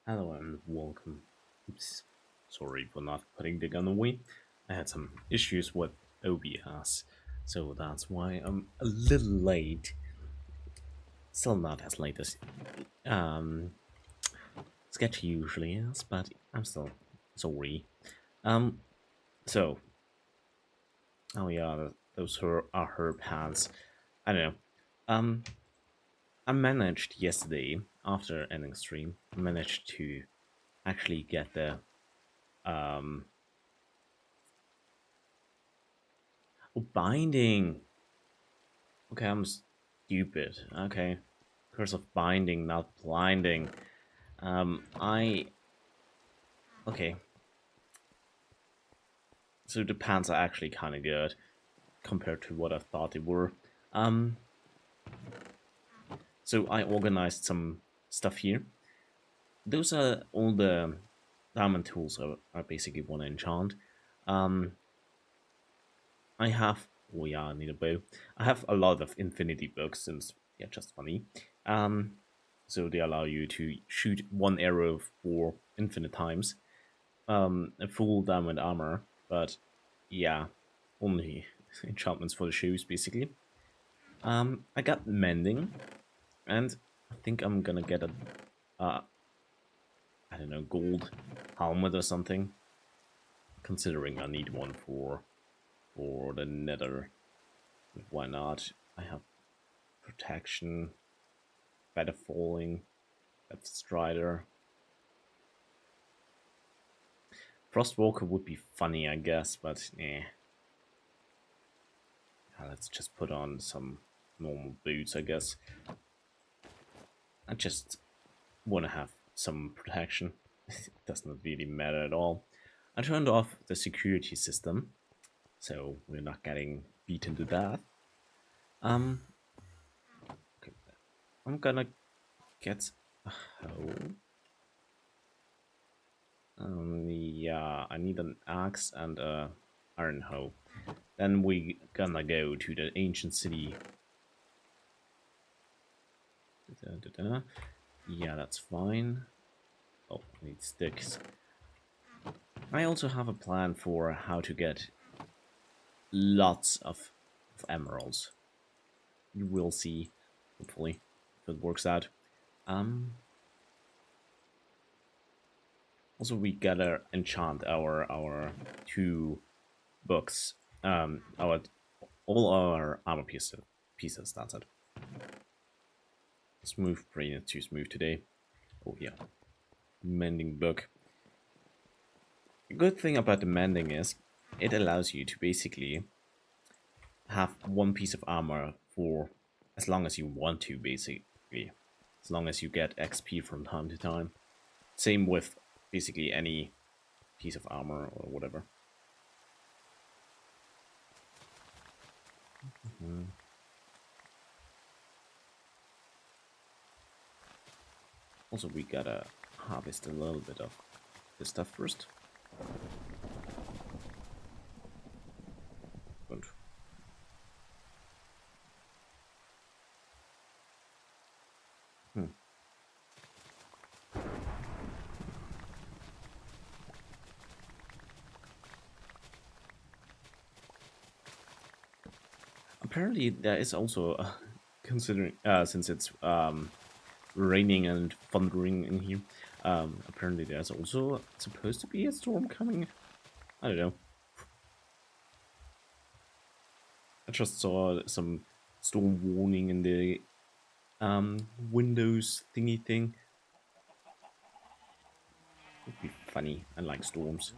Hello and welcome. Oops, sorry for not putting the gun away. I had some issues with OBS, so that's why I'm a little late. Still not as late as um, Sketchy usually is, but I'm still sorry. Um, so, oh yeah, those are her pants. I don't know. Um, I managed yesterday, after ending stream, I managed to actually get the um binding. Okay, I'm stupid. Okay. Curse of binding, not blinding. I... Okay. So the pants are actually kind of good compared to what I thought they were. Um, so I organized some stuff here. Those are all the diamond tools are basically one enchant. Um, I have... Oh yeah, I need a bow. I have a lot of infinity books since... Yeah, just funny. So they allow you to shoot one arrow for infinite times. A full diamond armor, but yeah, only enchantments for the shoes basically. I got mending, and I think I'm gonna get a, I don't know, gold helmet or something. Considering I need one for the nether, why not? I have protection, better falling, better strider. Frostwalker would be funny, I guess, but eh. Let's just put on some normal boots, I guess. I just want to have some protection. It does not really matter at all. I turned off the security system, so we're not getting beaten to death. Okay, I'm gonna get a hoe. Yeah, I need an axe and a iron hoe. Then we gonna go to the ancient city. Yeah, that's fine. Oh, I need sticks. I also have a plan for how to get lots of emeralds. You will see, hopefully, if it works out. Also, we gotta enchant our two books. Our all our armor pieces. That's it. Smooth, pretty too smooth today. Oh yeah. mending book. The good thing about the mending is it allows you to basically have one piece of armor for as long as you want to, basically. As long as you get XP from time to time. Same with basically any piece of armor or whatever. Also, we gotta harvest a little bit of this stuff first. Good. Apparently, there is also, considering since it's raining and thundering in here, apparently there's also supposed to be a storm coming. I don't know. I just saw some storm warning in the Windows thingy thing. Would be funny. I like storms.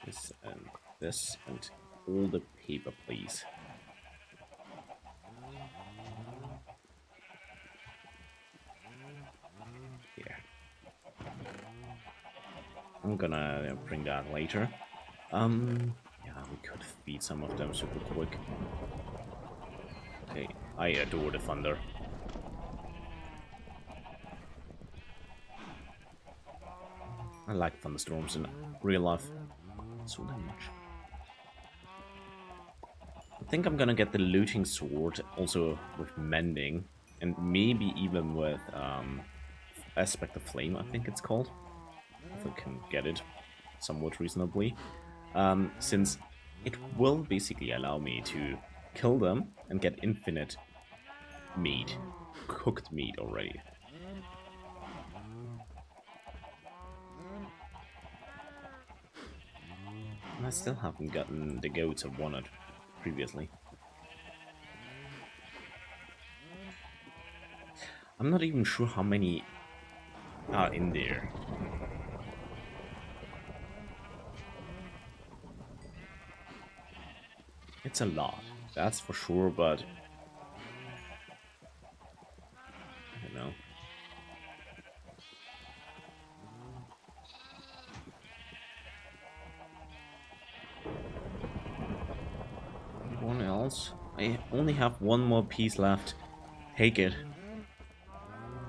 This and this and all the paper, please. Here. I'm gonna bring that later. Yeah, we could feed some of them super quick. Okay, I adore the thunder. I like thunderstorms in real life. So damn much. I think I'm gonna get the looting sword also with mending and maybe even with aspect of flame, I think it's called. If I can get it somewhat reasonably. Since it will basically allow me to kill them and get infinite meat. Cooked meat already. And I still haven't gotten the goats I wanted previously. I'm not even sure how many are in there. It's a lot, that's for sure, but I don't know. Anyone else? I only have one more piece left. Take it.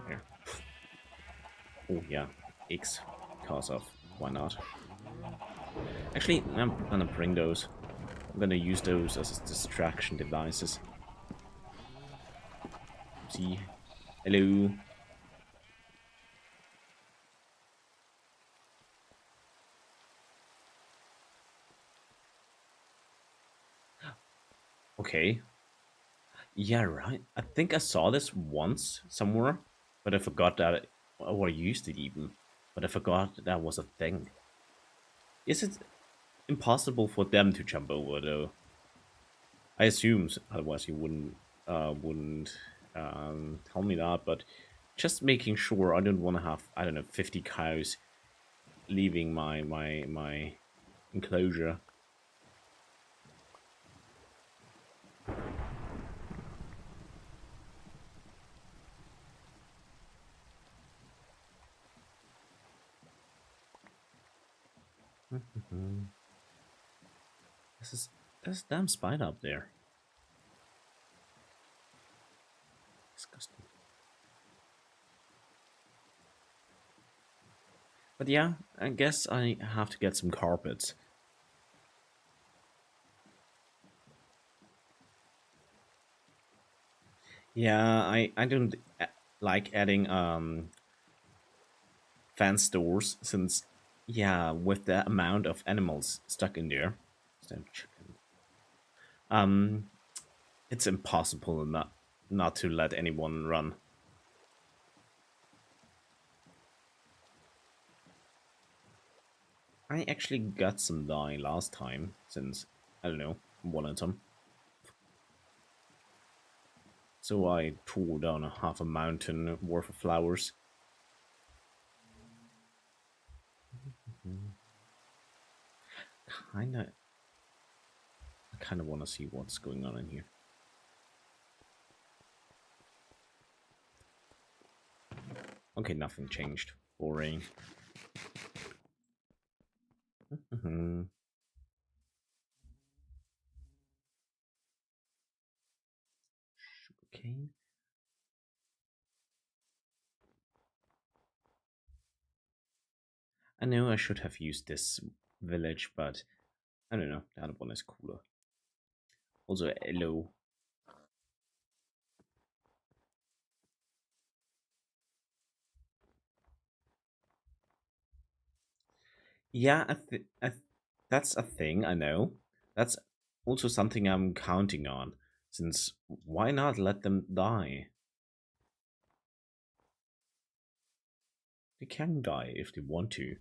Here. Oh yeah, X. Because of why not? Actually, I'm gonna bring those. I'm gonna use those as distraction devices. See? Hello? Okay. Yeah, right. I think I saw this once somewhere, but I forgot that or I used it even. But I forgot that was a thing. Is it impossible for them to jump over though? I assume, otherwise you wouldn't tell me that. But just making sure I don't want to have, I don't know, 50 cows leaving my enclosure. There's a damn spider up there. Disgusting. But yeah, I guess I have to get some carpets. Yeah, I don't like adding fence doors since, yeah, with the amount of animals stuck in there, damn chicken, um, it's impossible not to let anyone run. I actually got some dye last time since, I don't know, one of them. So I tore down half a mountain worth of flowers. Kinda, I kinda want to see what's going on in here. Okay, nothing changed. Boring. Sugarcane. I know I should have used this village, but I don't know. The other one is cooler. Also, hello. Yeah, that's a thing, I know. That's also something I'm counting on. Since why not let them die? They can die if they want to.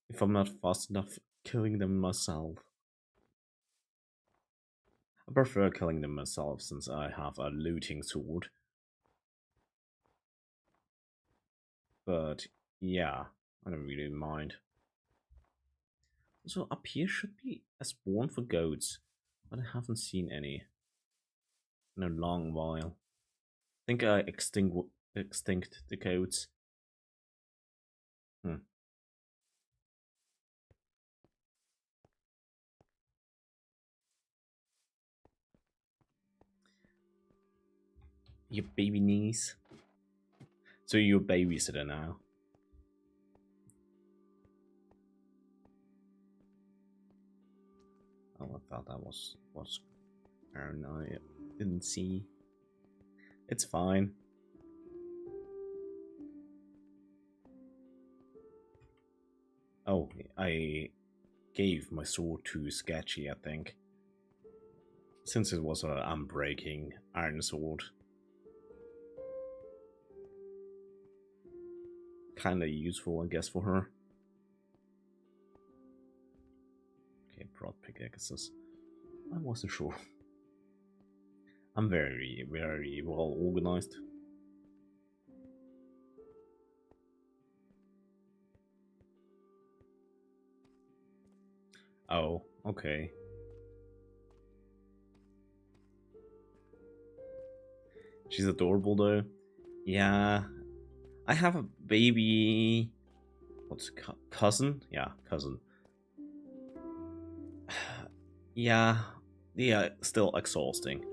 If I'm not fast enough killing them myself. I prefer killing them myself since I have a looting sword. But yeah, I don't really mind. So up here should be a spawn for goats, but I haven't seen any in a long while. I think I extinct the goats. Hmm. Your baby niece. So you're a babysitter now. Oh, I thought that was I don't know. I didn't see. It's fine. Oh, I gave my sword to Sketchy, I think. Since it was a unbreaking iron sword. Kinda useful, I guess, for her. Okay, broad pickaxes. I wasn't sure. I'm very, very well organized. Oh, okay. She's adorable though. Yeah, I have a baby. What's cousin? Yeah, cousin. Yeah, yeah, still exhausting.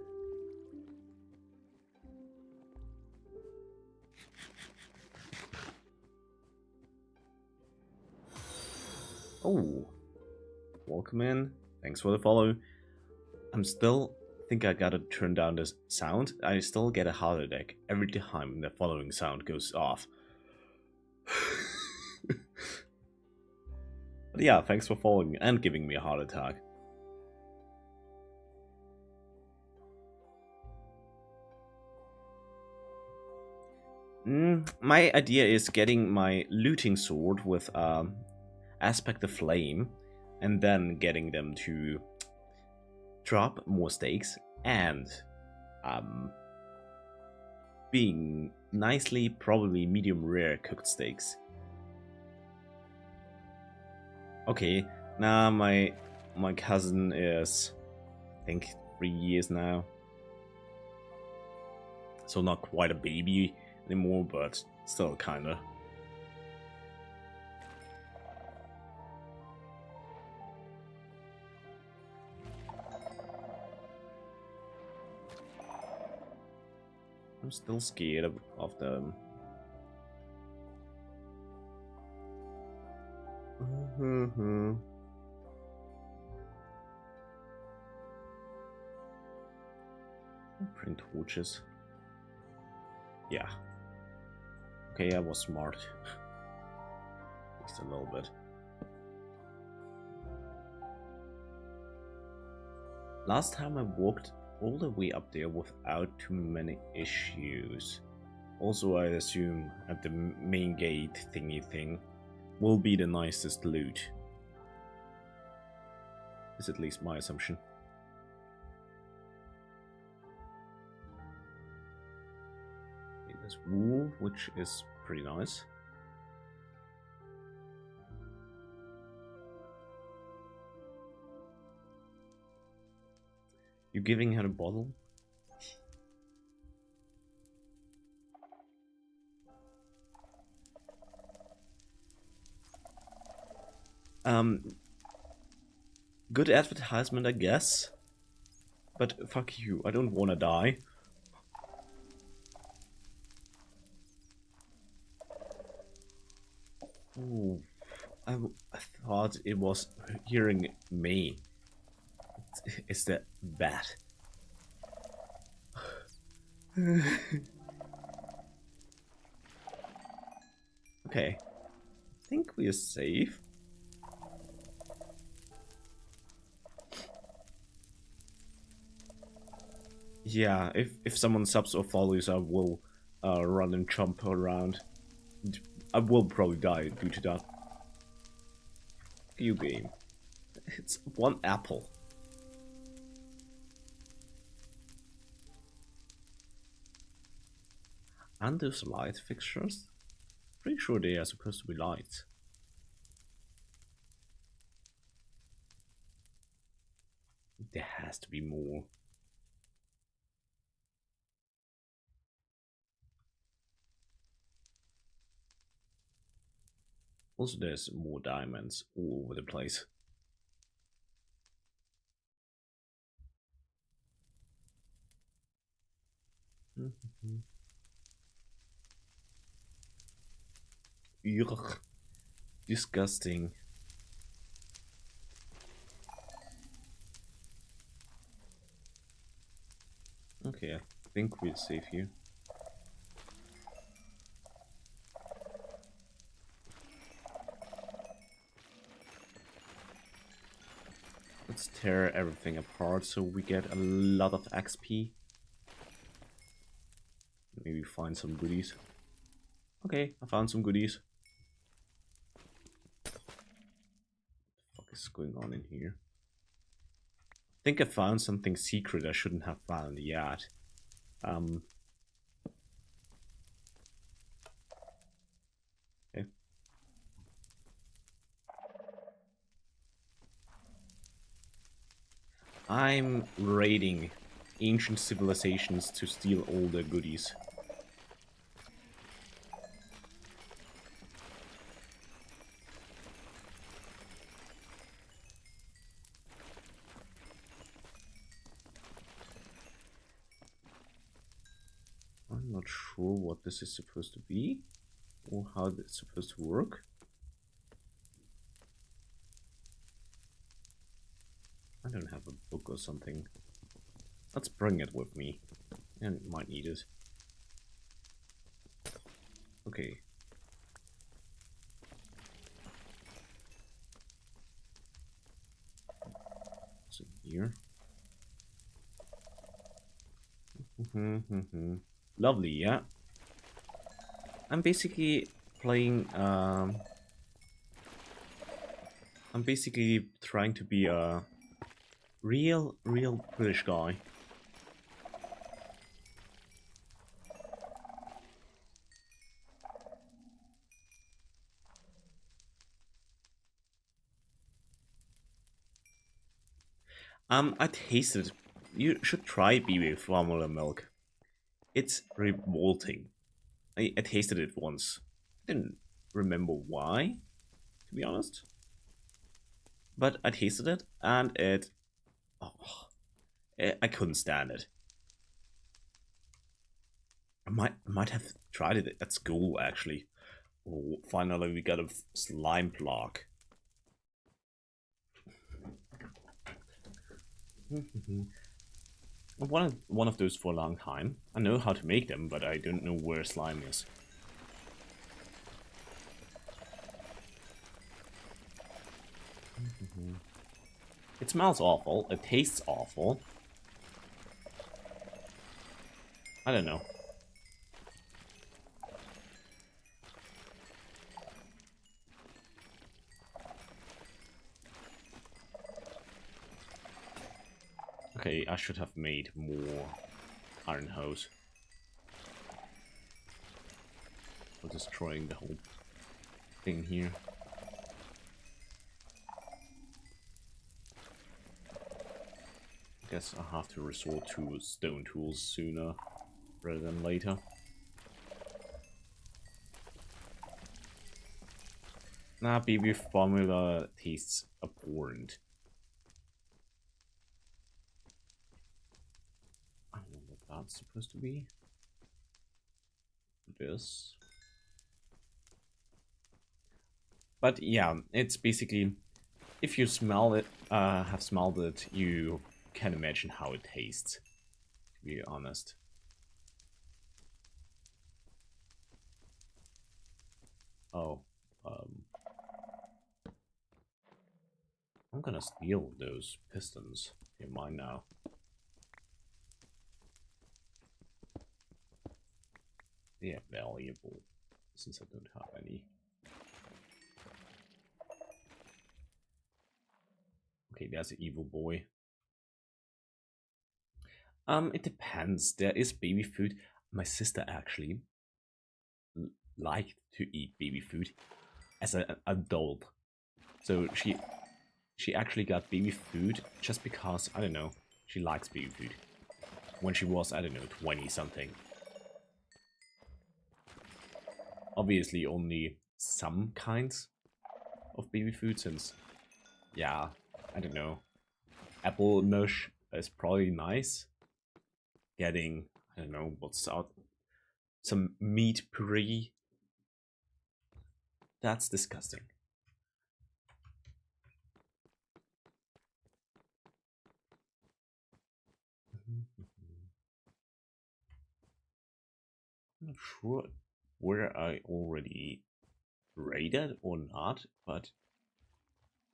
Oh, welcome in. Thanks for the follow. I'm still think I gotta turn down this sound. I still get a heart attack every time the following sound goes off. But yeah, thanks for following and giving me a heart attack. My idea is getting my looting sword with aspect of flame, and then getting them to drop more steaks and um, being nicely, probably medium rare cooked steaks. Okay, now my cousin is, I think, 3 years now, so not quite a baby anymore, but still kinda. I'm still scared of them. Bring torches. Yeah. Okay, I was smart. Just a little bit. Last time I walked all the way up there without too many issues. Also, I assume at the main gate thingy thing will be the nicest loot. Is at least my assumption. There's wool, which is pretty nice. You giving her a bottle? Good advertisement, I guess. But fuck you, I don't wanna die. Ooh, I thought it was hearing me. Is that bad? Okay. I think we are safe. Yeah, if someone subs or follows, I will run and jump around. I will probably die due to that. You game. It's one apple. And those light fixtures? Pretty sure they are supposed to be lights. There has to be more. Also, there's more diamonds all over the place. Ugh. Disgusting. Okay, I think we're safe here. Let's tear everything apart so we get a lot of XP. Maybe find some goodies. Okay, I found some goodies. What the fuck is going on in here? I think I found something secret I shouldn't have found yet. Okay. I'm raiding ancient civilizations to steal all their goodies. I'm not sure what this is supposed to be or how it's supposed to work. I don't have a book or something. Let's bring it with me. And might need it. Okay. So here. Lovely, yeah. I'm basically playing, I'm basically trying to be a real British guy. I tasted. You should try BB formula milk. It's revolting. I tasted it once. Didn't remember why, to be honest. But I tasted it, and it... Oh, I couldn't stand it. I might have tried it at school, actually. Oh, finally we got a slime block. I wanted one of those for a long time. I know how to make them, but I don't know where slime is. It smells awful. It tastes awful. I don't know. Okay, I should have made more iron hose for destroying the whole thing here. I guess I have to resort to stone tools sooner rather than later. Nah, baby formula tastes abhorrent. I don't know what that's supposed to be. This. But yeah, it's basically, if you smell it, have smelled it, you can imagine how it tastes, to be honest. Oh, I'm gonna steal those pistons. They're mine now. They are valuable, since I don't have any. Okay, there's an evil boy. It depends. There is baby food. My sister actually liked to eat baby food as an adult. So she actually got baby food just because, I don't know, she likes baby food. When she was, I don't know, 20 something. Obviously only some kinds of baby food, since, yeah, I don't know, apple mush is probably nice. Getting, I don't know, what's out, some meat puree, that's disgusting. I'm not sure where I already raided or not, but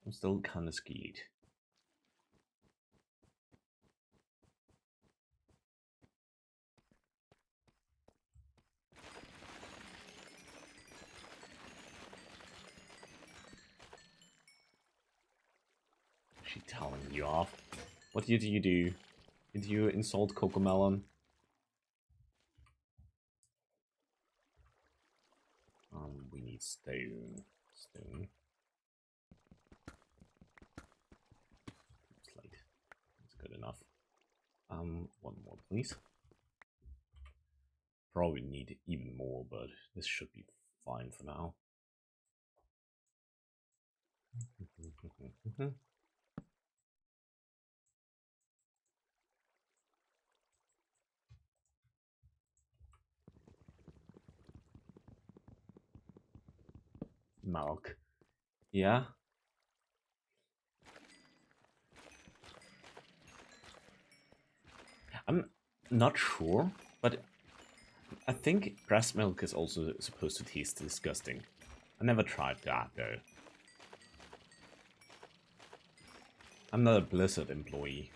I'm still kind of scared. She telling you off. What did you do? Did you insult Cocomelon? We need stone. Stone. Slate. That's good enough. One more, please. Probably need even more, but this should be fine for now. Milk. Yeah. I'm not sure, but I think breast milk is also supposed to taste disgusting. I never tried that though. I'm not a Blizzard employee.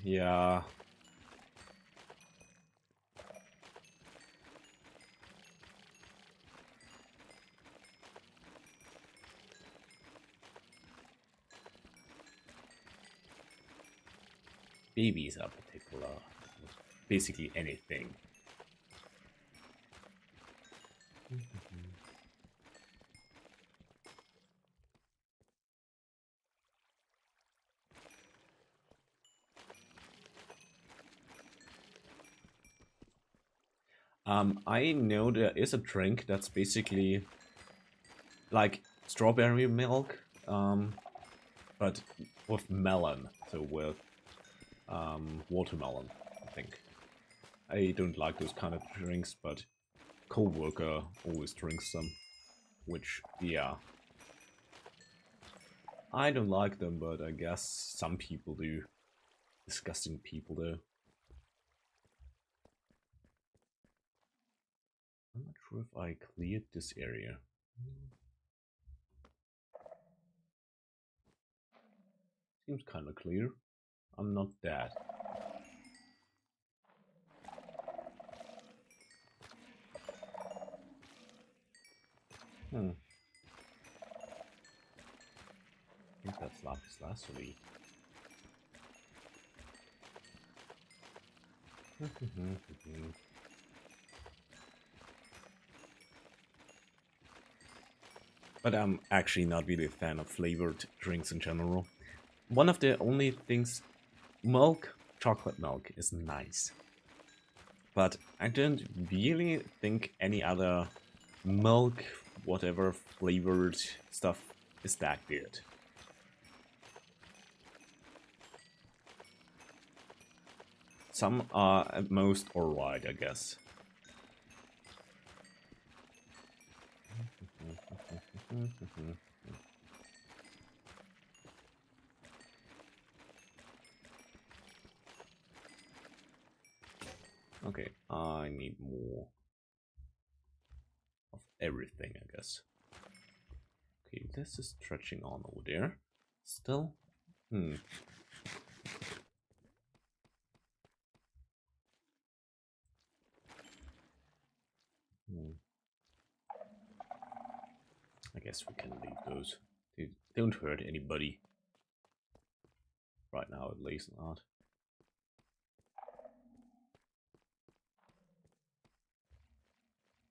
Yeah. Babies are particular. Basically anything. I know there is a drink that's basically like strawberry milk, but with melon, so with watermelon, I think. I don't like those kind of drinks, but co-worker always drinks them, which, yeah. I don't like them, but I guess some people do. Disgusting people, though. I'm not sure if I cleared this area. Seems kind of clear. I'm not dead. Hmm. I think that's lapis lazuli. But I'm actually not really a fan of flavored drinks in general. One of the only things, chocolate milk is nice. But I don't really think any other milk, whatever flavored stuff is that good. Some are at most alright, I guess. Okay, I need more of everything, I guess. Okay, this is stretching on over there. Still? Hmm. I guess we can leave those. They don't hurt anybody. Right now, at least not.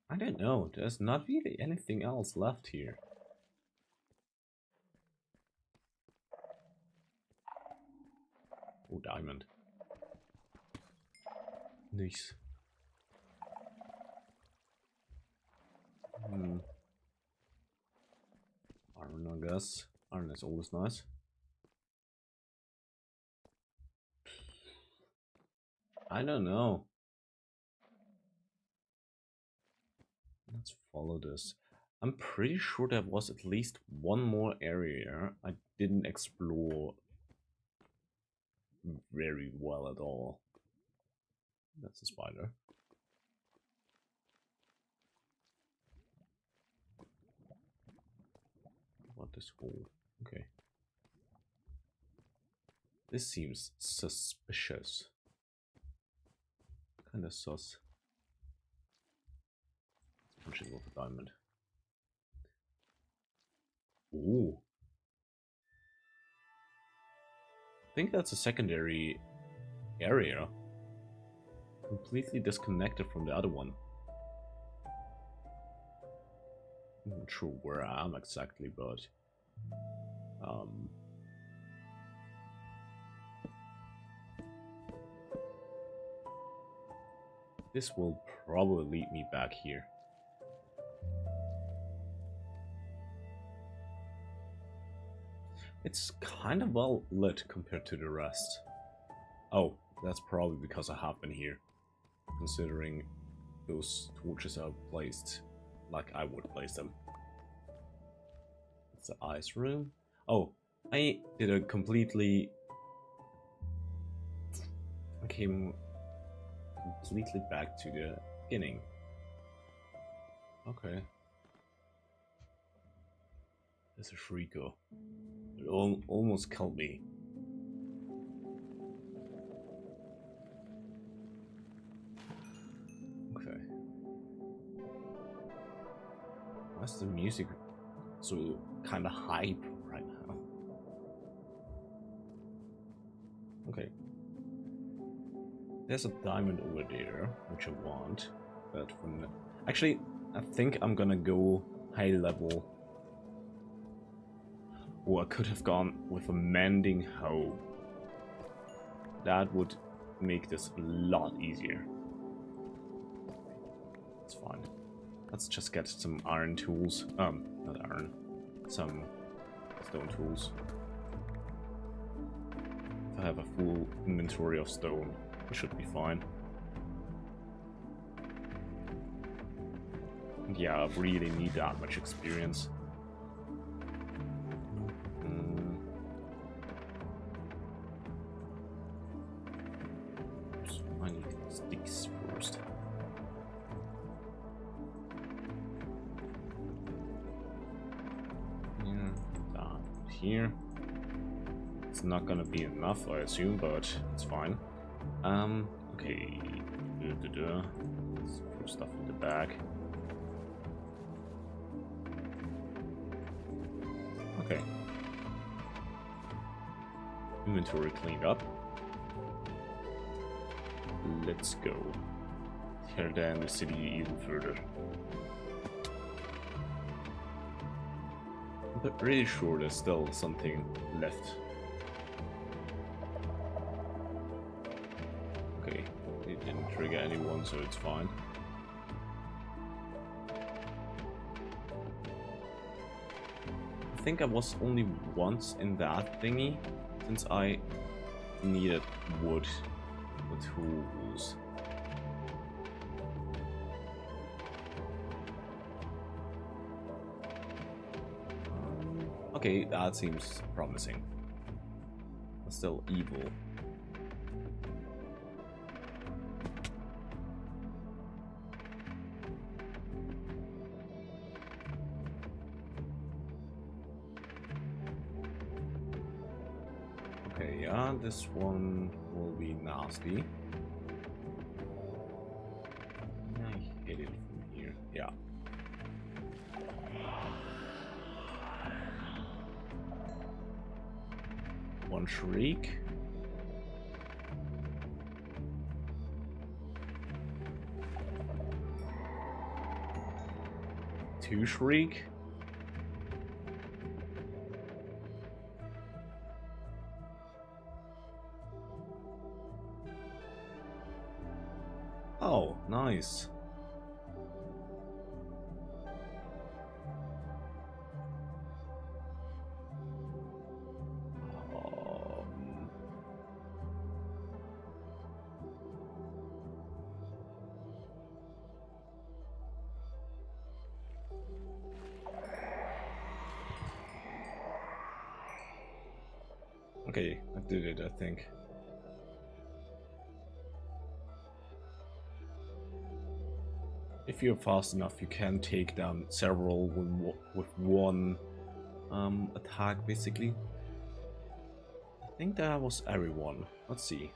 I don't know. There's not really anything else left here. Oh, diamond. Nice. Iron, I guess. Iron is always nice. I don't know. Let's follow this. I'm pretty sure there was at least one more area I didn't explore very well at all. That's a spider. What is hole? Okay. This seems suspicious. Kinda sus. Let's punch it with a diamond. Ooh. I think that's a secondary area. Completely disconnected from the other one. I'm not sure where I am exactly, but this will probably lead me back here. It's kind of well lit compared to the rest. Oh, that's probably because I have been here, considering those torches are placed like I would place them. It's the ice room. Oh, I did a completely... I came completely back to the beginning. Okay. There's a Shrieker. It almost killed me. Okay. Why's the music so kind of hype right now? Okay. There's a diamond over there, which I want, but from the... Actually, I think I'm gonna go high level. Or I could have gone with a mending hoe. That would make this a lot easier. It's fine. Let's just get some iron tools. Not iron. Some stone tools. If I have a full inventory of stone, it should be fine. Yeah, I really need that much experience. I need sticks first. Yeah, down here. It's not gonna be enough, I assume, but it's fine. Okay. Let's throw stuff in the bag. Okay. Inventory cleaned up. Let's go. Tear down the city even further. I'm pretty sure there's still something left. Okay, it didn't trigger anyone, so it's fine. I think I was only once in that thingy, since I needed wood for tools. Okay, that seems promising. But still evil. Okay, yeah, this one will be nasty. I hit it from here. Yeah. One shriek. Two shriek. Oh, nice. Okay, I did it, I think. If you're fast enough, you can take down several with one attack, basically. I think that was everyone. Let's see.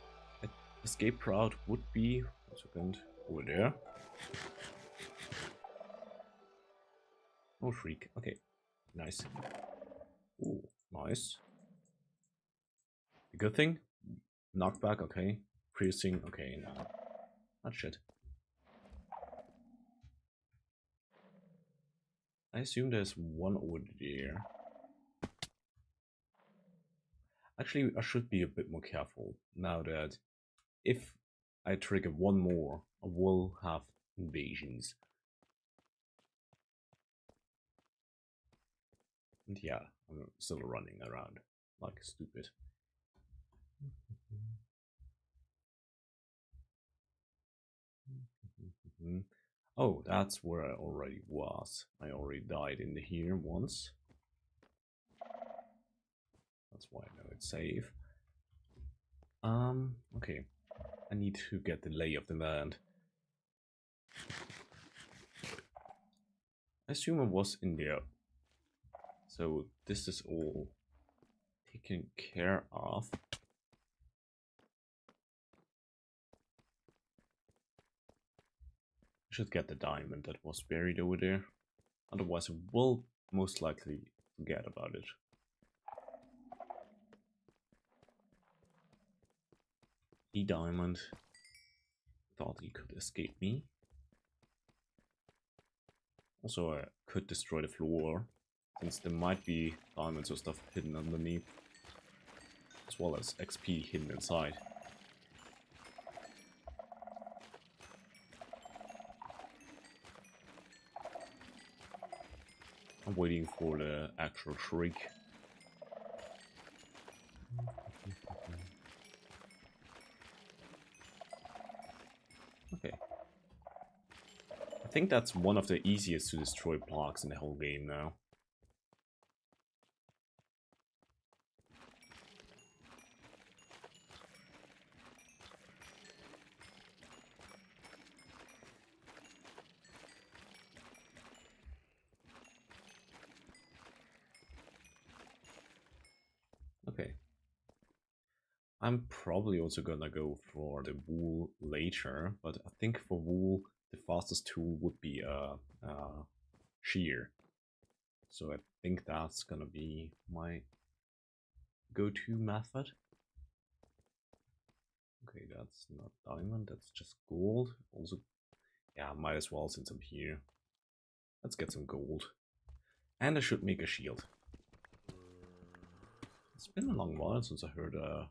Escape route would be 1 second over there. Oh, shriek. Okay, nice. Ooh, nice. Good thing. Knockback. Okay. Piercing. Okay, no, not shit. I assume there's one over there. Actually, I should be a bit more careful now that if I trigger one more, I will have invasions. And yeah, I'm still running around like stupid. Oh, that's where I already was. I already died in here once. That's why I know it's safe. Okay. I need to get the lay of the land. I assume I was in there. So this is all taken care of. I should get the diamond that was buried over there. Otherwise I will most likely forget about it. The diamond. Thought he could escape me. Also, I could destroy the floor, since there might be diamonds or stuff hidden underneath, as well as XP hidden inside. I'm waiting for the actual shriek. Okay. I think that's one of the easiest to destroy blocks in the whole game now. Okay. I'm probably also gonna go for the wool later, but I think for wool, the fastest tool would be shear. So I think that's gonna be my go-to method. Okay, that's not diamond, that's just gold. Also, yeah, might as well since I'm here. Let's get some gold. And I should make a shield. It's been a long while since I heard a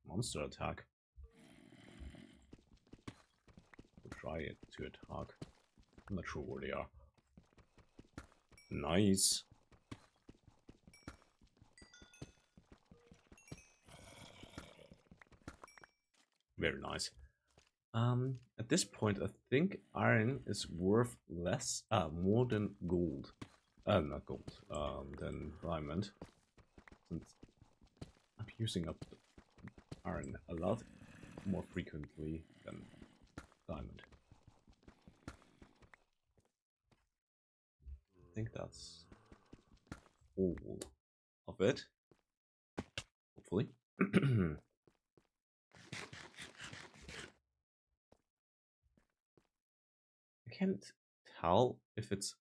monster attack. We'll try it to attack. I'm not sure where they are. Nice. Very nice. At this point, I think iron is worth less, more than gold. Not gold, than diamond. Since I'm using up iron a lot more frequently than diamond. I think that's all of it. Hopefully. I can't tell if it's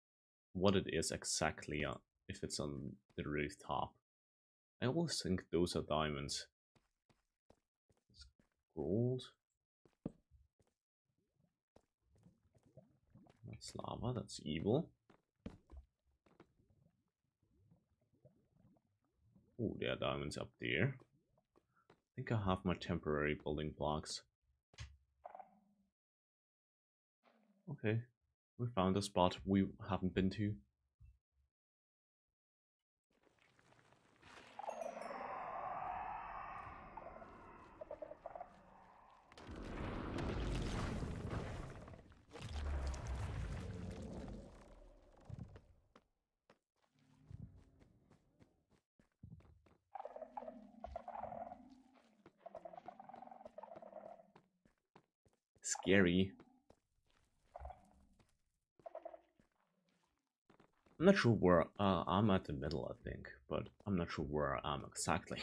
what it is exactly, if it's on the rooftop. I always think those are diamonds. It's gold. That's lava, that's evil. Oh, there are diamonds up there. I think I have my temporary building blocks. Okay, we found a spot we haven't been to. Scary. I'm not sure where, I'm at the middle, I think, but I'm not sure where I am exactly.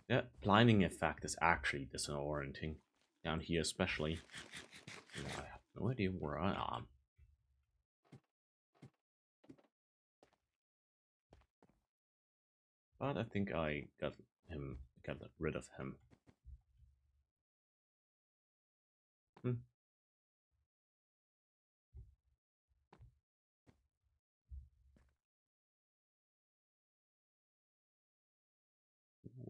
Yeah, blinding effect is actually disorienting. Down here especially. I have no idea where I am. But I think I got rid of him.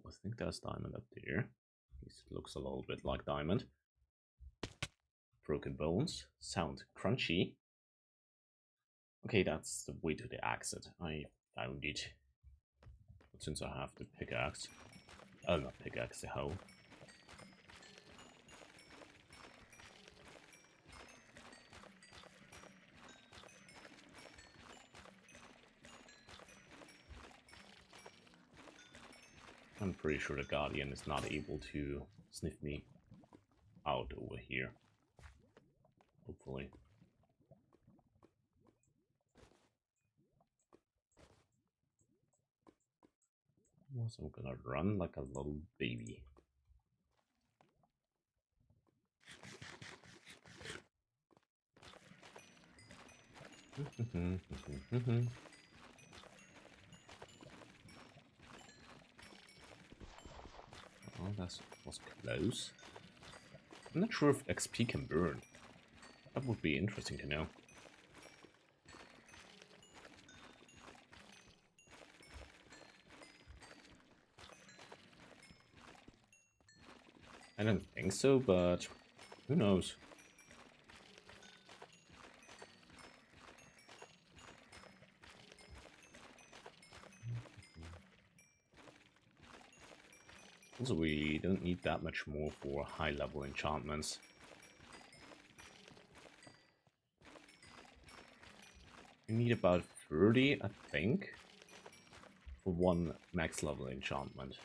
I think there's diamond up there. At least it looks a little bit like diamond. Broken bones. Sound crunchy. Okay, that's the way to the exit. I found it. But since I have the pickaxe... Oh, not pickaxe, the hoe. I'm pretty sure the Guardian is not able to sniff me out over here. Hopefully. So I'm gonna run like a little baby. Oh, that was close. I'm not sure if XP can burn. That would be interesting to know. I don't think so, but who knows? Also, we don't need that much more for high-level enchantments. We need about 30, I think, for one max-level enchantment.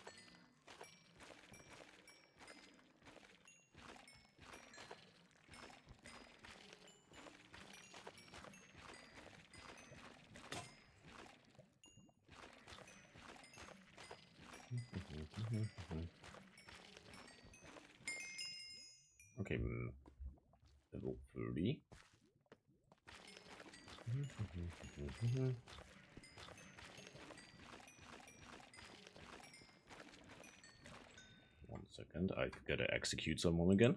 Okay, level 30. One second, I gotta execute someone again.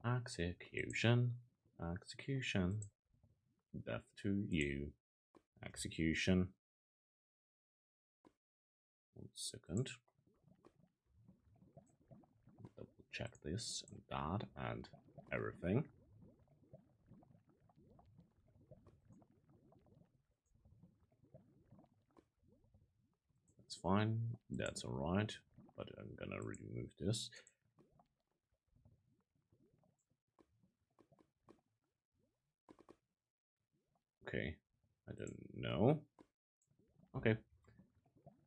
Execution. Execution. Death to you. Execution. 1 second. Double check this and that and everything. That's fine. That's alright. But I'm gonna remove this. Okay. I don't know. Okay.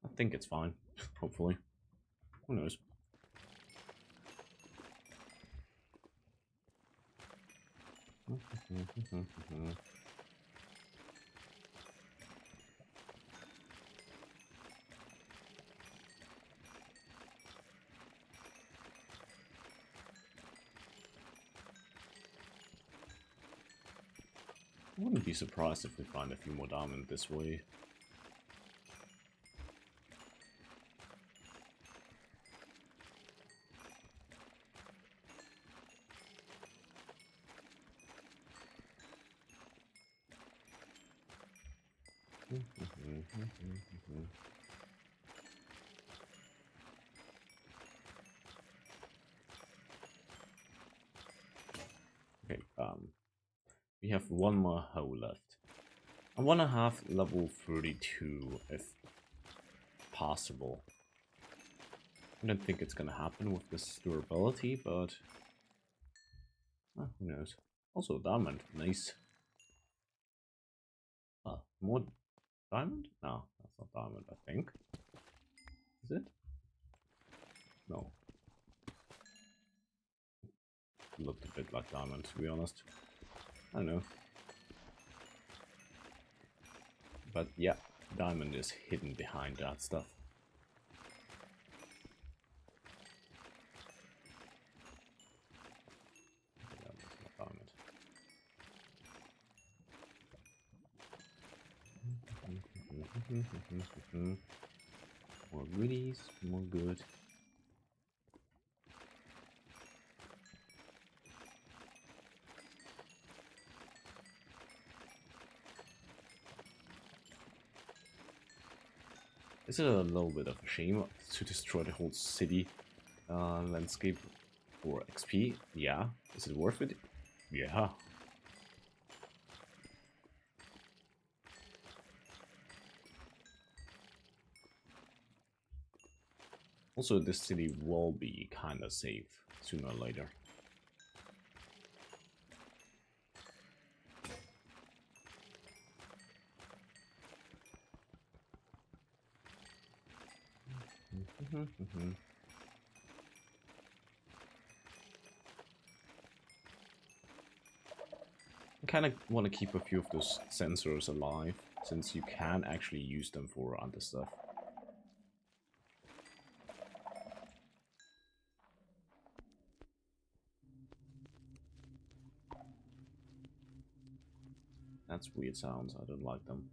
I think it's fine. Hopefully. Who knows? I wouldn't be surprised if we find a few more diamonds this way. Okay, we have one more hole left. I want to have level 32 if possible. I don't think it's gonna happen with this durability, but who knows. Also diamond, nice. More diamond? No, that's not diamond, I think. Is it? No. It looked a bit like diamond, to be honest. I don't know. But yeah, diamond is hidden behind that stuff. Yeah, that's not diamond. More goodies, more good. Is it a little bit of a shame to destroy the whole city landscape for XP? Yeah. Is it worth it? Yeah. Also, this city will be kinda safe sooner or later. I kind of want to keep a few of those sensors alive, since you can actually use them for other stuff. That's weird sounds, I don't like them.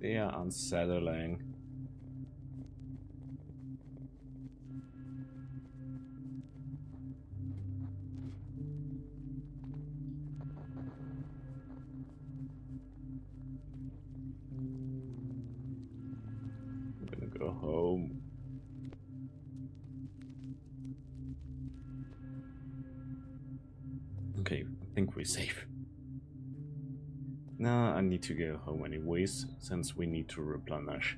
They are unsettling. I'm gonna go home. Okay, I think we're safe. Nah, I need to go home anyways, since we need to replenish.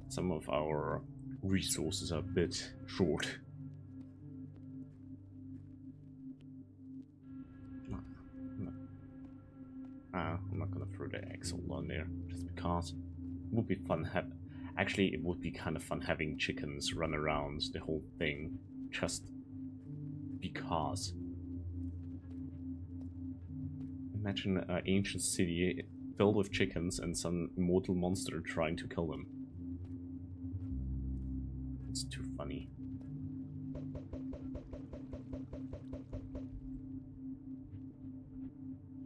Some of our resources are a bit short. I'm not gonna throw the eggs all on there, just because. It would be fun actually, it would be kind of fun having chickens run around the whole thing, just because. Imagine an ancient city filled with chickens and some immortal monster trying to kill them. It's too funny.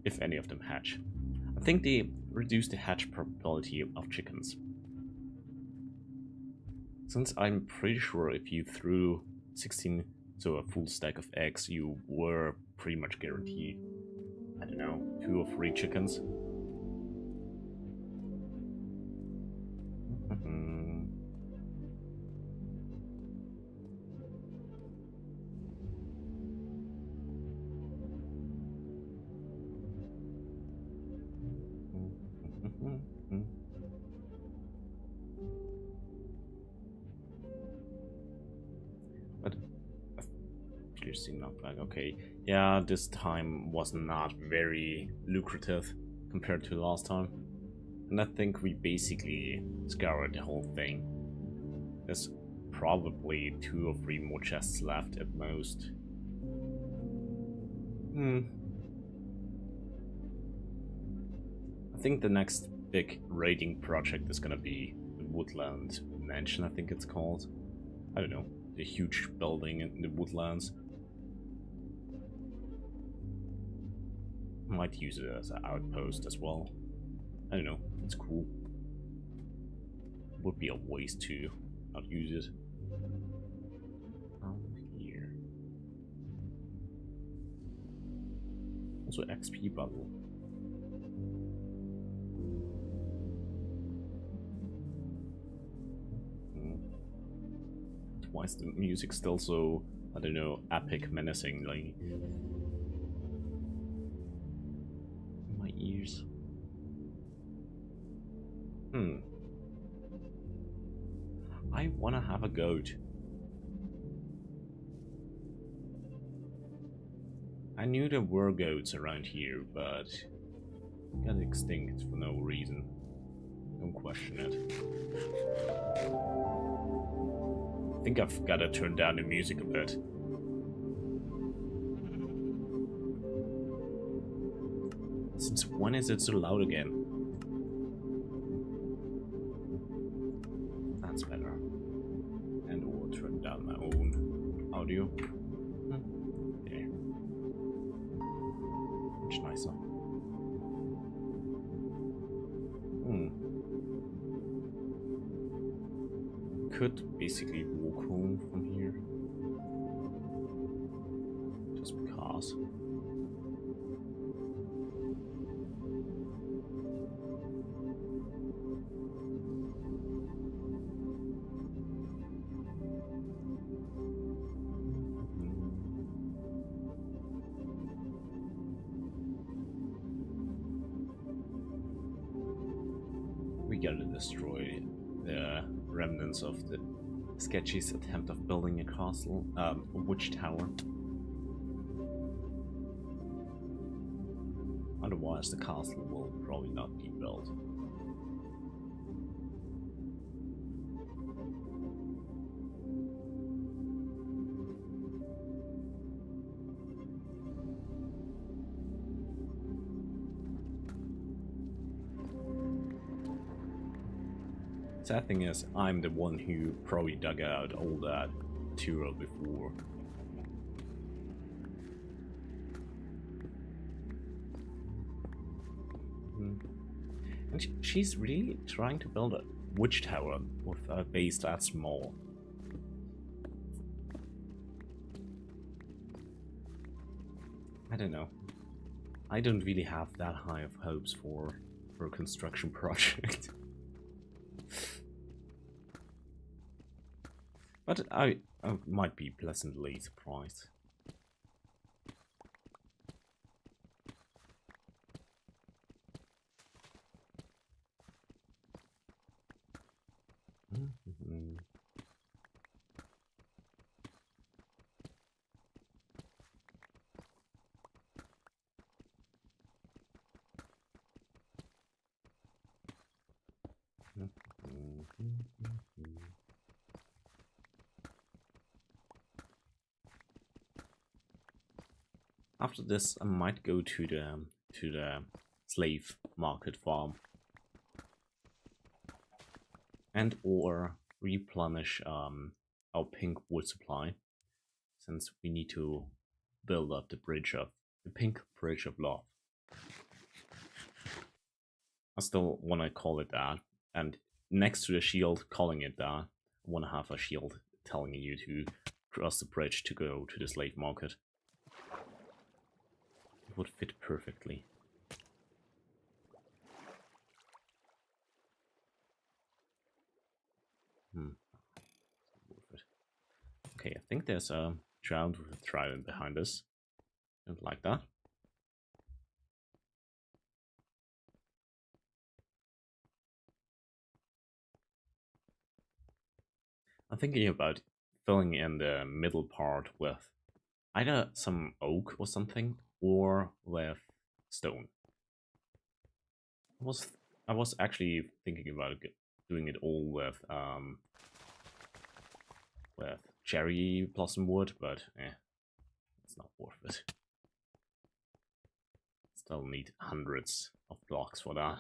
If any of them hatch. I think they reduce the hatch probability of chickens. Since I'm pretty sure if you threw 16, so a full stack of eggs, you were pretty much guaranteed, I don't know, 2 or 3 chickens. But seriously not like okay. Yeah, this time was not very lucrative compared to last time. And I think we basically scoured the whole thing. There's probably 2 or 3 more chests left at most. I think the next big raiding project is gonna be the Woodland Mansion, I think it's called. I don't know, the huge building in the woodlands. Might use it as an outpost as well. I don't know, it's cool. Would be a waste to not use it. Here. Also XP bubble. Why is the music still so, I don't know, epic, menacing, like in my ears? I wanna have a goat. I knew there were goats around here, but got extinct for no reason. Don't question it. I think I've gotta turn down the music a bit. Since when is it so loud again? That's better. And or turn down my own audio. Yeah. Much nicer. Could basically walk home from here. Just because. We gotta destroy the remnants of the sketchiest attempt of building a castle, a witch tower. Otherwise the castle will probably not be built. Sad thing is, I'm the one who probably dug out all that material before. And she's really trying to build a witch tower with a base that small. I don't know. I don't really have that high of hopes for a construction project. But I might be pleasantly surprised. After this, I might go to the slave market farm and or replenish our pink wood supply, since we need to build up the pink bridge of love. I still want to call it that, and next to the shield calling it that, I want to have a shield telling you to cross the bridge to go to the slave market. It would fit perfectly. Okay, I think there's a drowned with a trident behind us. Don't like that. I'm thinking about filling in the middle part with either some oak or something, or with stone. I was actually thinking about doing it all with cherry blossom wood, but it's not worth it. Still need hundreds of blocks for that.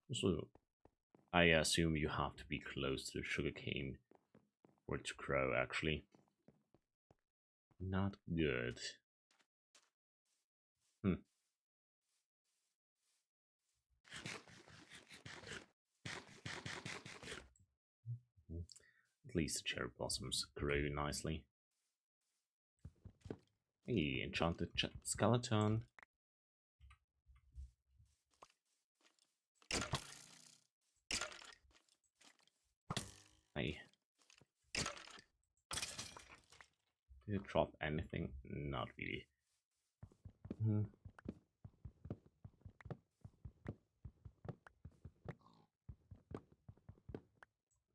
Also, I assume you have to be close to the sugarcane for it to grow, actually. Not good. At least the cherry blossoms grow nicely. Hey, enchanted skeleton. Hey. Did it drop anything? Not really.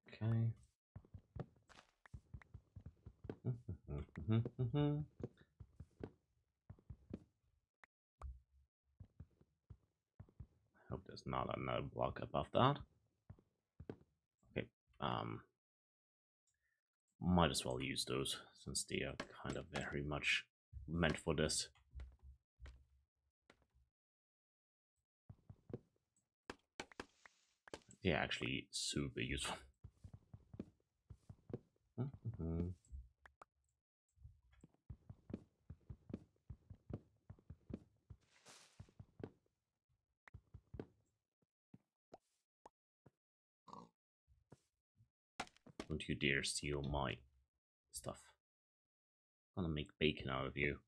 Okay. Hope there's not another block above that. Okay. Might as well use those since they are kind of very much meant for this. They're actually super useful. Don't you dare steal my stuff. I'm gonna make bacon out of you.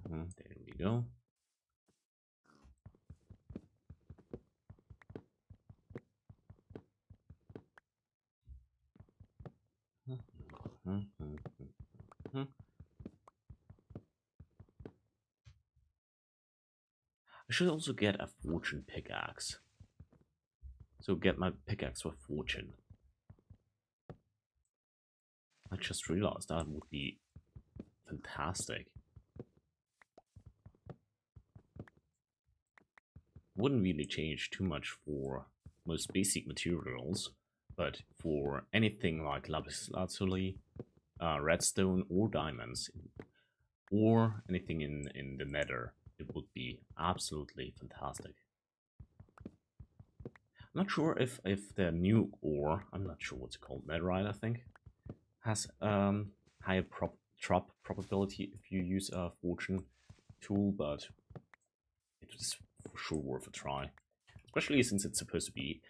There we go. I should also get a fortune pickaxe. So get my pickaxe for fortune. I just realized that would be fantastic. Wouldn't really change too much for most basic materials, but for anything like lapis lazuli, redstone, or diamonds, or anything in the nether, it would be absolutely fantastic. I'm not sure if the new ore, I'm not sure what's called, netherite I think, has higher drop probability if you use a fortune tool, but it is for sure worth a try. Especially since it's supposed to be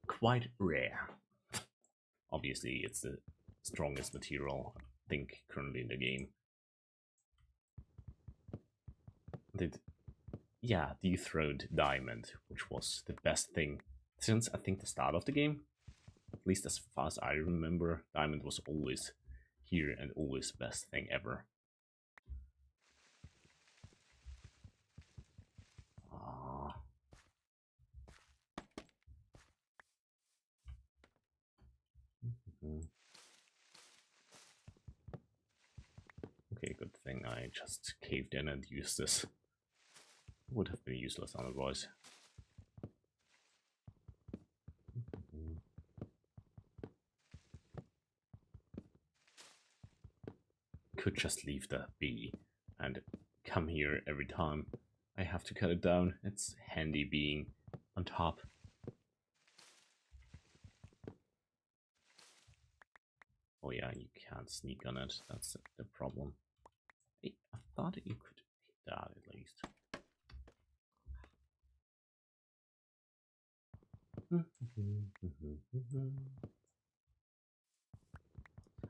quite rare. Obviously, it's the strongest material, I think, currently in the game. Yeah, dethroned diamond, which was the best thing since I think the start of the game. At least as far as I remember, diamond was always here and always the best thing ever. thing I just caved in and used this. It would have been useless otherwise. Could just leave the be and come here every time I have to cut it down. It's handy being on top. Oh yeah, you can't sneak on it. That's the problem. Hey, I thought you could hit that at least.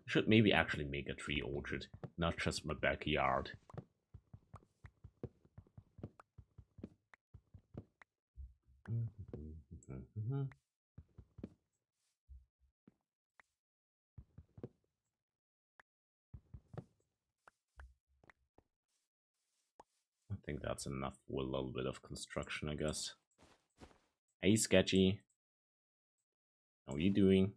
I should maybe actually make a tree orchard, not just my backyard. I think that's enough for a little bit of construction, I guess. Hey, Sketchy. How are you doing?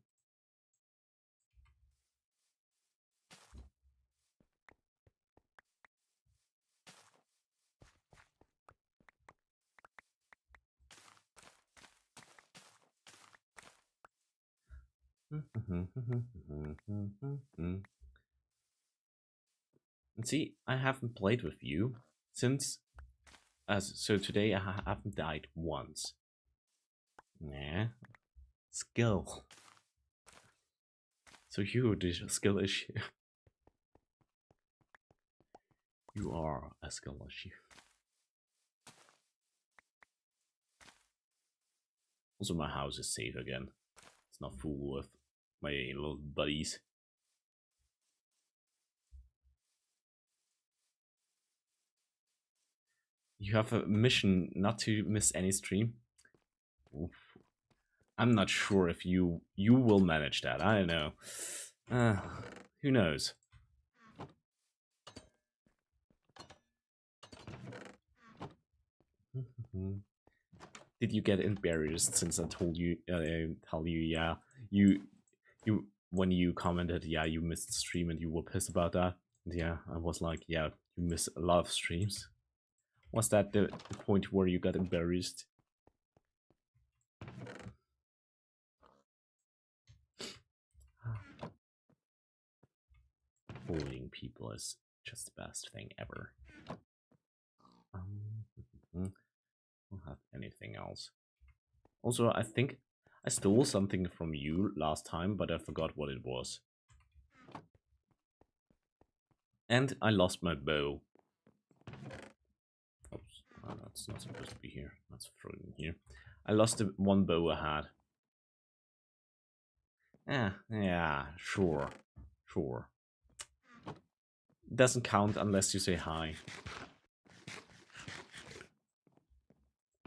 And see, I haven't played with you since so today I haven't died once. Nah, skill. So you the skill issue. You are a skill issue. Also, my house is safe again. It's not full with my little buddies. You have a mission not to miss any stream. Oof. I'm not sure if you will manage that. I don't know. Who knows? Did you get embarrassed since I told you? Yeah, you when you commented, yeah, you missed the stream and you were pissed about that. And yeah, I was like, yeah, you miss a lot of streams. Was that the point where you got embarrassed? Bullying people is just the best thing ever. Don't have anything else. Also, I think I stole something from you last time, but I forgot what it was. And I lost my bow. Oops, oh, that's not supposed to be here. Let's throw it in here. I lost the one bow I had. Yeah, sure. Doesn't count unless you say hi.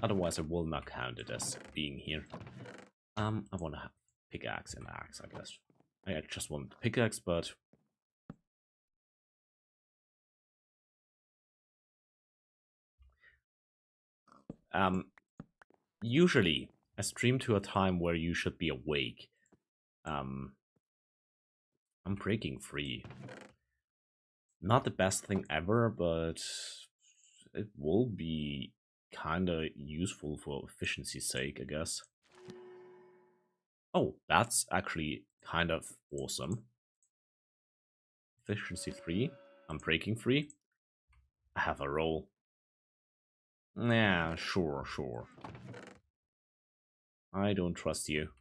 Otherwise, I will not count it as being here. I want to have pickaxe and axe, I guess. I just want the pickaxe, but usually I stream to a time where you should be awake. I'm breaking free. Not the best thing ever, but it will be kinda useful for efficiency's sake, I guess. Oh, that's actually kind of awesome. Efficiency 3. I'm breaking free. I have a roll. Yeah, sure. I don't trust you.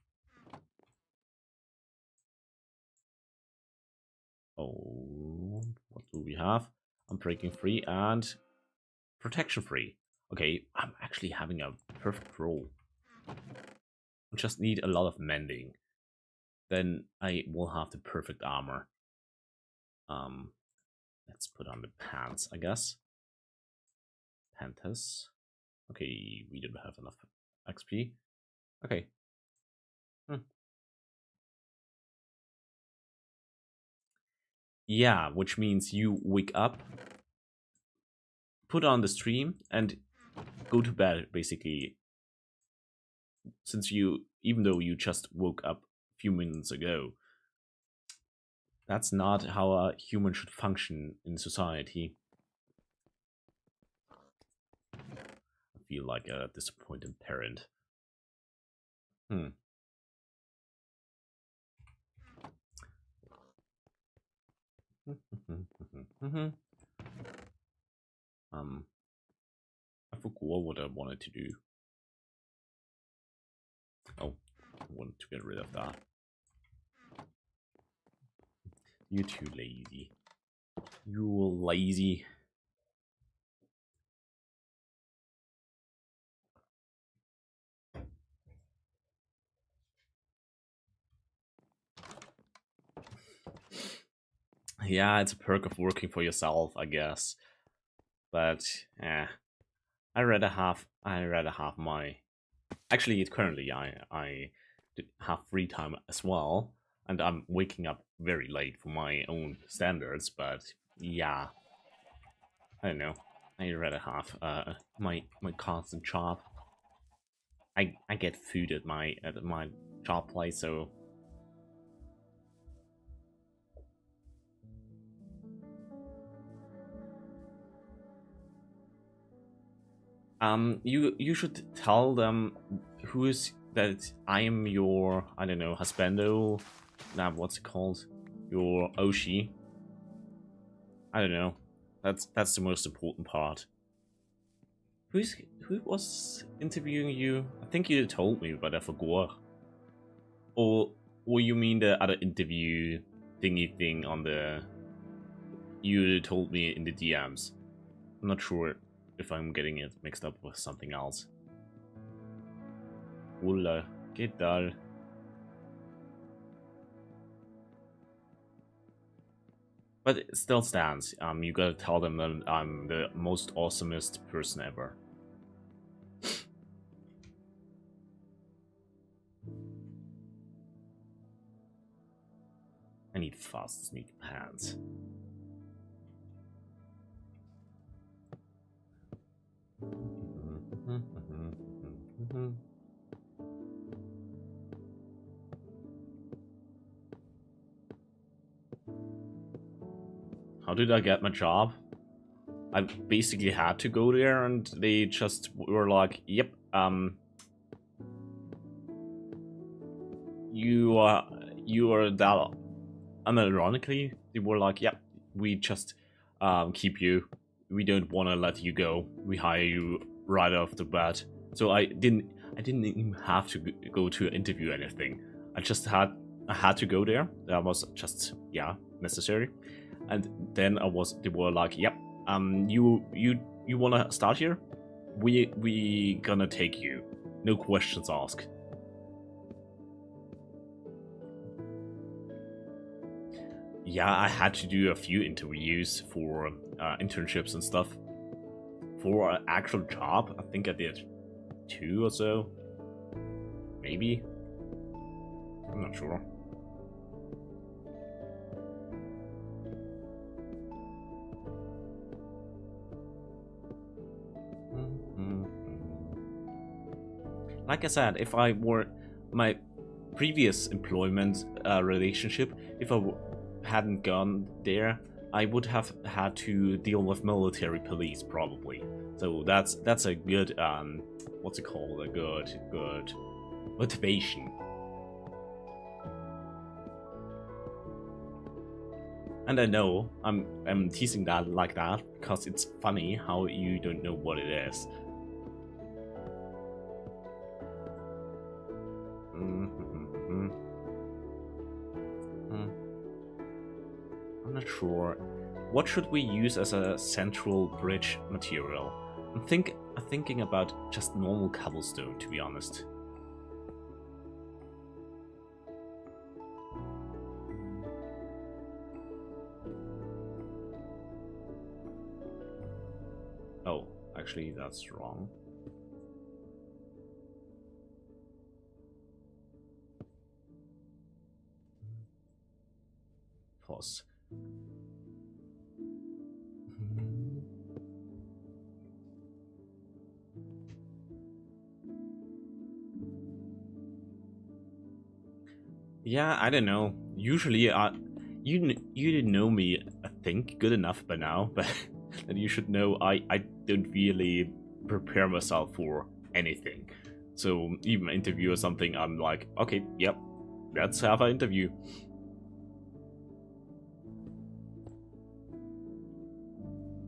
Oh, what do we have? I'm breaking free and protection free. Okay, I'm actually having a perfect roll. I just need a lot of mending. Then I will have the perfect armor. Let's put on the pants, I guess. Pantas. Okay, we didn't have enough XP. Okay. Yeah, which means you wake up, put on the stream, and go to bed, basically. Since even though you just woke up a few minutes ago. That's not how a human should function in society. I feel like a disappointed parent. Hmm. um, I forgot what I wanted to do. Oh, I wanted to get rid of that. You're too lazy. You're lazy. Yeah, it's a perk of working for yourself, I guess. But I rather have my actually it's currently I have free time as well, and I'm waking up very late for my own standards, but yeah, I don't know. I rather have my constant job. I get food at my job place, so you should tell them who is that I am your, I don't know, husbando. Nah, what's it called? Your Oshi. I don't know. That's the most important part. Who was interviewing you? I think you told me, but I forgot. Or you mean the other interview thingy thing on the you told me in the DMs? I'm not sure if I'm getting it mixed up with something else. Hola, ¿qué tal? But it still stands. You gotta tell them that I'm the most awesomest person ever. I need fast sneak pants. How did I get my job? I basically had to go there, and they just were like, "Yep, you are that." And ironically, they were like, "Yep, we just keep you. We don't want to let you go. We hire you right off the bat." So I didn't even have to go to interview anything. I had to go there. That was just necessary. And then they were like, "Yep, you wanna start here? We gonna take you, no questions asked." Yeah, I had to do a few interviews for internships and stuff. For an actual job, I think I did 2 or so, maybe. I'm not sure. Like I said, if I were my previous employment relationship, if I hadn't gone there, I would have had to deal with military police probably. So that's a good what's it called? A good motivation. And I know I'm teasing that like that because it's funny how you don't know what it is. I'm not sure. What should we use as a central bridge material? I'm thinking about just normal cobblestone, to be honest. Oh, actually, that's wrong. Pause. Yeah, I don't know. you know me, I think, good enough by now, but that you should know I don't really prepare myself for anything. So even an interview or something, I'm like, okay, yep, let's have an interview.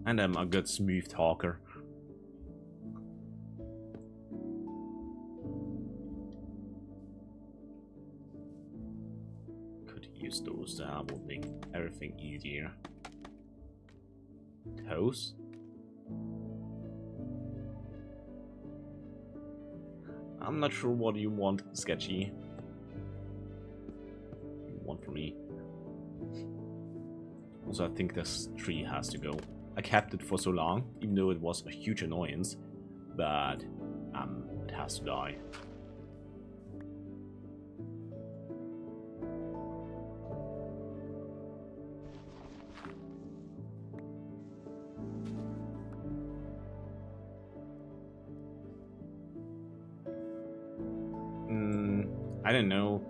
And I'm a good smooth talker. Could use those, that would make everything easier. Toes? I'm not sure what you want, Sketchy. You want from me? Also, I think this tree has to go. I kept it for so long, even though it was a huge annoyance, but it has to die. I don't know.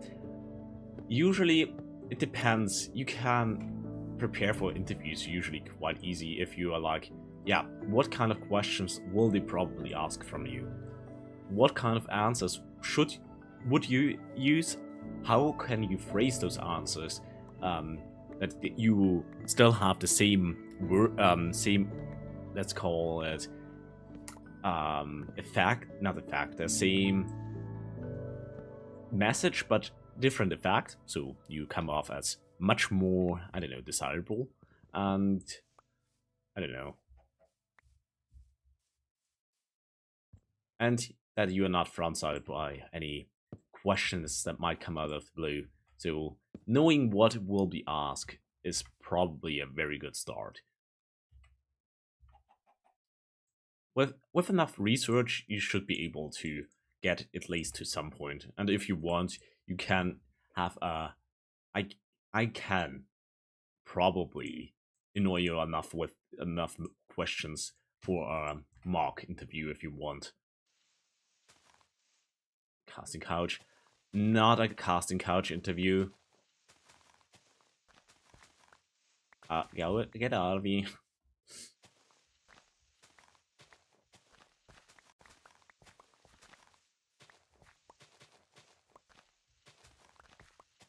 Usually, it depends. You can prepare for interviews usually quite easy if you are like, yeah, what kind of questions will they probably ask from you? What kind of answers would you use? How can you phrase those answers that you still have the same same, let's call it effect, not effect, the same message but different effect, so you come off as much more, I don't know, desirable, and I don't know, and that you are not front-sided by any questions that might come out of the blue. So knowing what will be asked is probably a very good start. With enough research, you should be able to get at least to some point. And if you want, you can have a I I can probably annoy you enough with enough questions for a mock interview if you want. Casting couch, not a casting couch interview. Get out of me.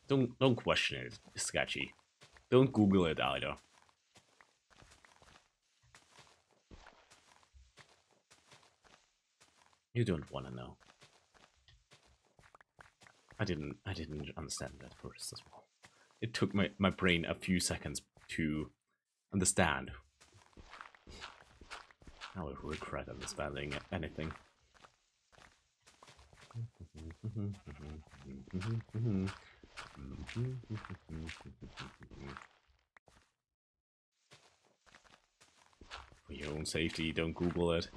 Don't question it, Sketchy. Don't Google it either. You don't want to know. I didn't understand that first as well. It took my brain a few seconds to understand. I would regret understanding anything. For your own safety, don't Google it.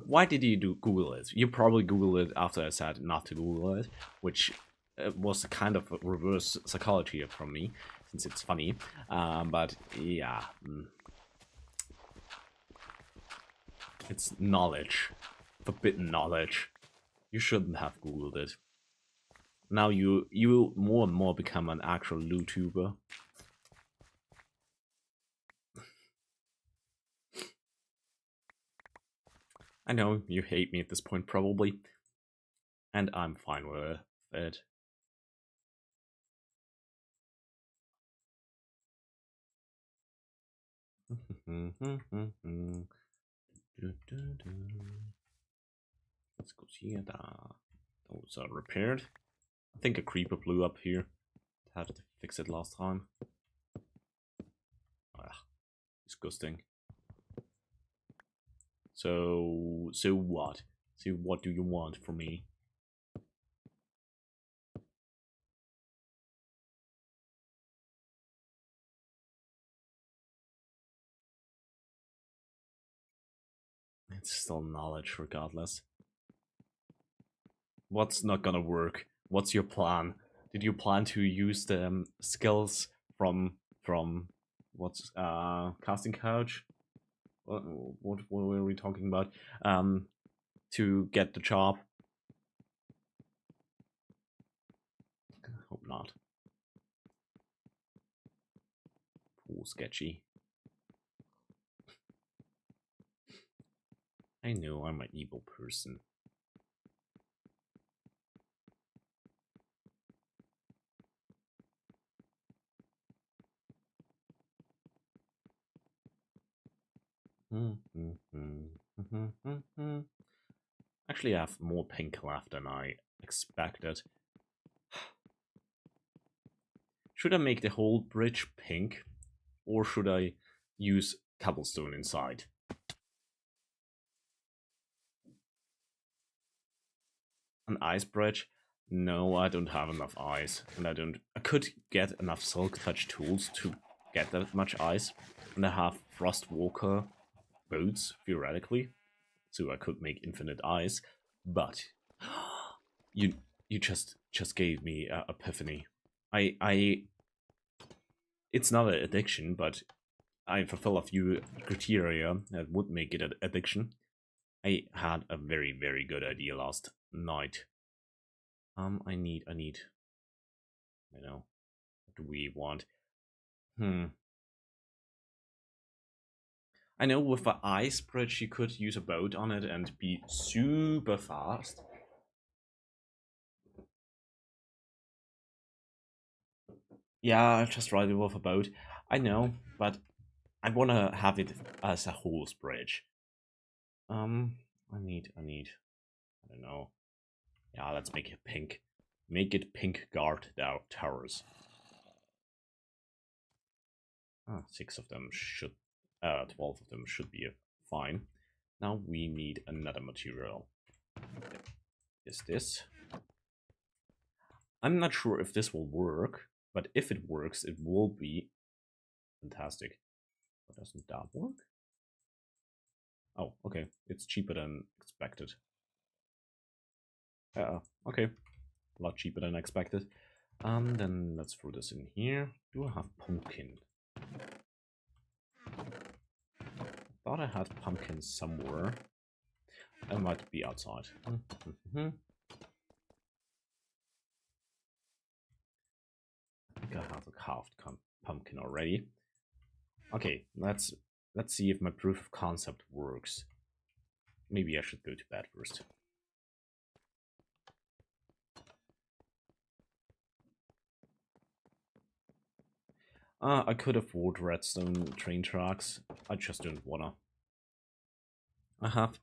Why did you Google it? You probably Googled it after I said not to Google it, which was kind of a reverse psychology from me, since it's funny. But yeah, it's knowledge, forbidden knowledge. You shouldn't have Googled it. Now you more and more become an actual Vtuber. I know you hate me at this point probably, and I'm fine with it. Let's go see that. Those are repaired. I think a creeper blew up here. Had to fix it last time. Ah, disgusting. So what? So what do you want from me? It's still knowledge regardless. What's not gonna work? What's your plan? Did you plan to use the skills from what's casting couch. What were we talking about? To get the job. Hope not. Ooh, sketchy. I know I'm an evil person. Actually, I have more pink left than I expected. Should I make the whole bridge pink, or should I use cobblestone inside? An ice bridge? No, I don't have enough ice, and I could get enough silk touch tools to get that much ice, and I have frostwalker boats theoretically, so I could make infinite ice. But you just gave me a epiphany. I it's not an addiction, but I fulfill a few criteria that would make it an addiction. I had a very good idea last night. I need, you know, what do we want? I know with the ice bridge you could use a boat on it and be super fast. Yeah, I'll just ride it with a boat. I know, but I wanna have it as a horse bridge. I need, I don't know. Yeah, let's make it pink. Make it pink guard towers. 6 of them should, 12 of them should be fine. Now we need another material. Is this? I'm not sure if this will work, but if it works, it will be fantastic. But doesn't that work? Oh, okay. It's cheaper than expected. Okay. A lot cheaper than expected. Then let's throw this in here. Do I have pumpkin? Thought I had pumpkin somewhere. It might be outside. I think I have a carved pumpkin already. Okay, let's see if my proof of concept works. Maybe I should go to bed first. I could afford redstone train tracks. I just don't wanna. I have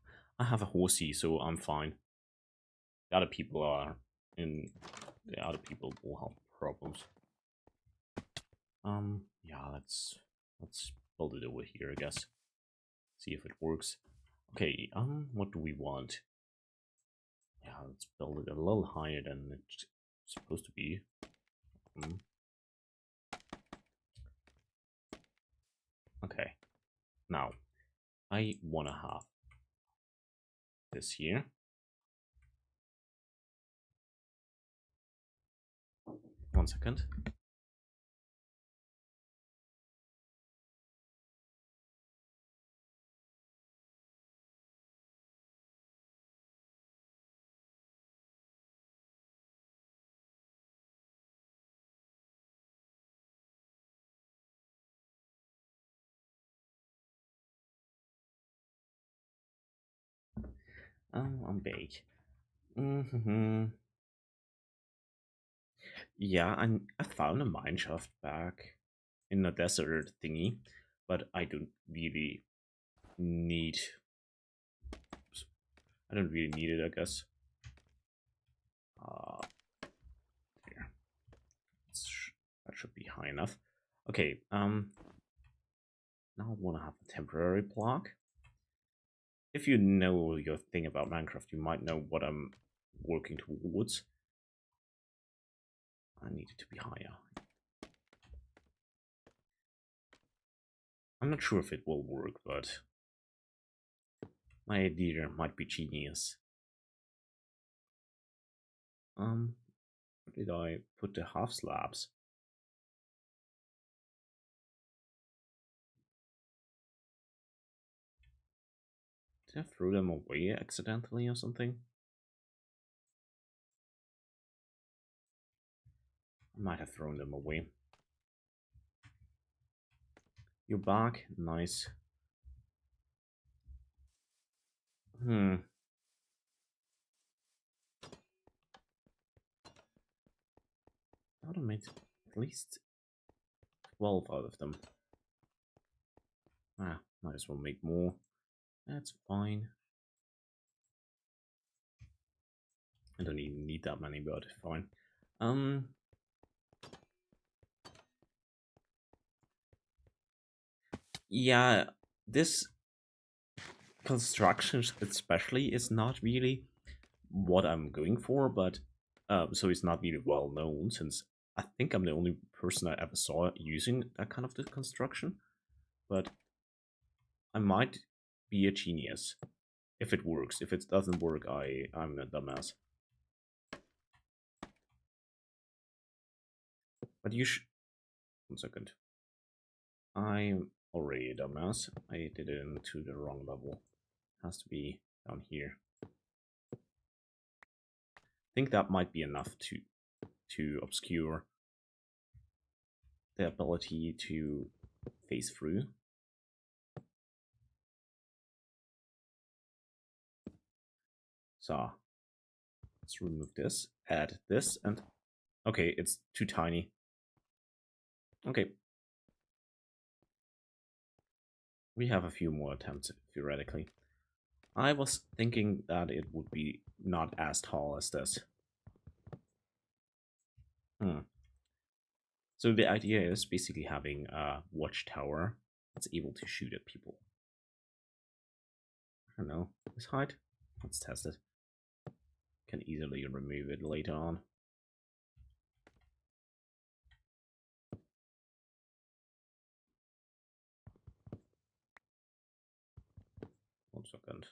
a horsey, so I'm fine. The other people are in. The other people will have problems. Yeah, let's build it over here, I guess. See if it works. Okay, what do we want? Yeah, let's build it a little higher than it's supposed to be. Okay, now I wanna have this here. One second. I'm big. Yeah, I found a mineshaft back in a desert thingy, but I don't really need. I don't really need it, I guess. Here. That should be high enough. Okay. Now I want to have a temporary block. If you know your thing about Minecraft, you might know what I'm working towards. I need it to be higher. I'm not sure if it will work, but my idea might be genius. Where did I put the half slabs? Did I throw them away accidentally or something? I might have thrown them away. You're back. Nice. Hmm. I would have made at least 12 out of them. Ah, might as well make more. That's fine. I don't even need that many, but fine. Yeah, this construction especially is not really what I'm going for, but so it's not really well known since I think I'm the only person I ever saw using that kind of construction. But I might be a genius if it works. If it doesn't work, I'm a dumbass. But you should. 1 second. I'm already a dumbass. I did it into the wrong level. Has to be down here. I think that might be enough to obscure the ability to phase through. So let's remove this, add this, and okay, it's too tiny. Okay. We have a few more attempts, theoretically. I was thinking that it would be not as tall as this. So the idea is basically having a watchtower that's able to shoot at people. I don't know, this height? Let's test it. Can easily remove it later on. One second.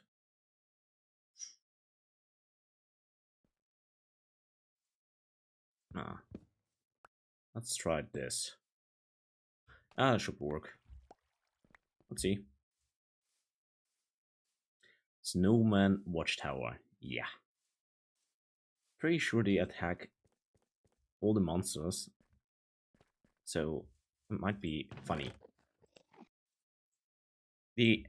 Ah. Let's try this. Ah, it should work. Let's see. Snowman Watchtower. Yeah. Pretty sure they attack all the monsters. So it might be funny. The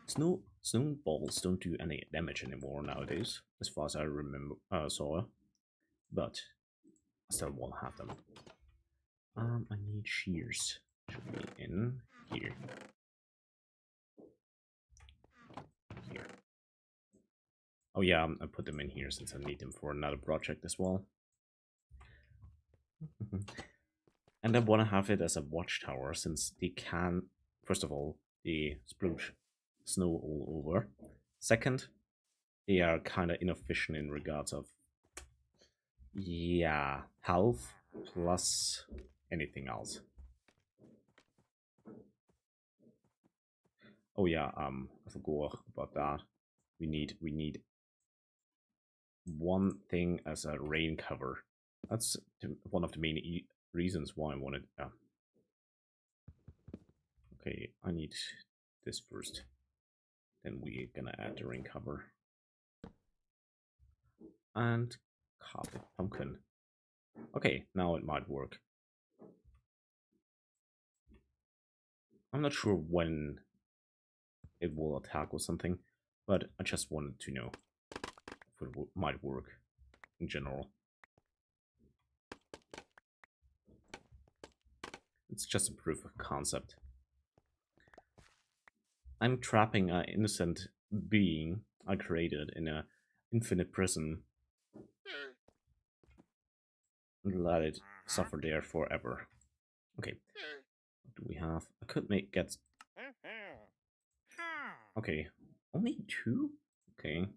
snowballs don't do any damage anymore nowadays, as far as I remember saw. But I still won't have them. I need shears. Should be in here. Here. Oh yeah, I put them in here since I need them for another project as well. And I want to have it as a watchtower since they can, first of all, they sploosh snow all over. Second, they are kind of inefficient in regards of, yeah, health plus anything else. Oh yeah, I forgot about that. We need one thing as a rain cover. That's one of the main reasons why I wanted. Okay, I need this first. Then we're gonna add the rain cover and carpet pumpkin. Okay, now it might work. I'm not sure when it will attack or something, but I just wanted to know if it might work in general. It's just a proof of concept. I'm trapping an innocent being I created in an infinite prison and let it suffer there forever. Okay, what do we have? I could get. Okay, only 2? Okay,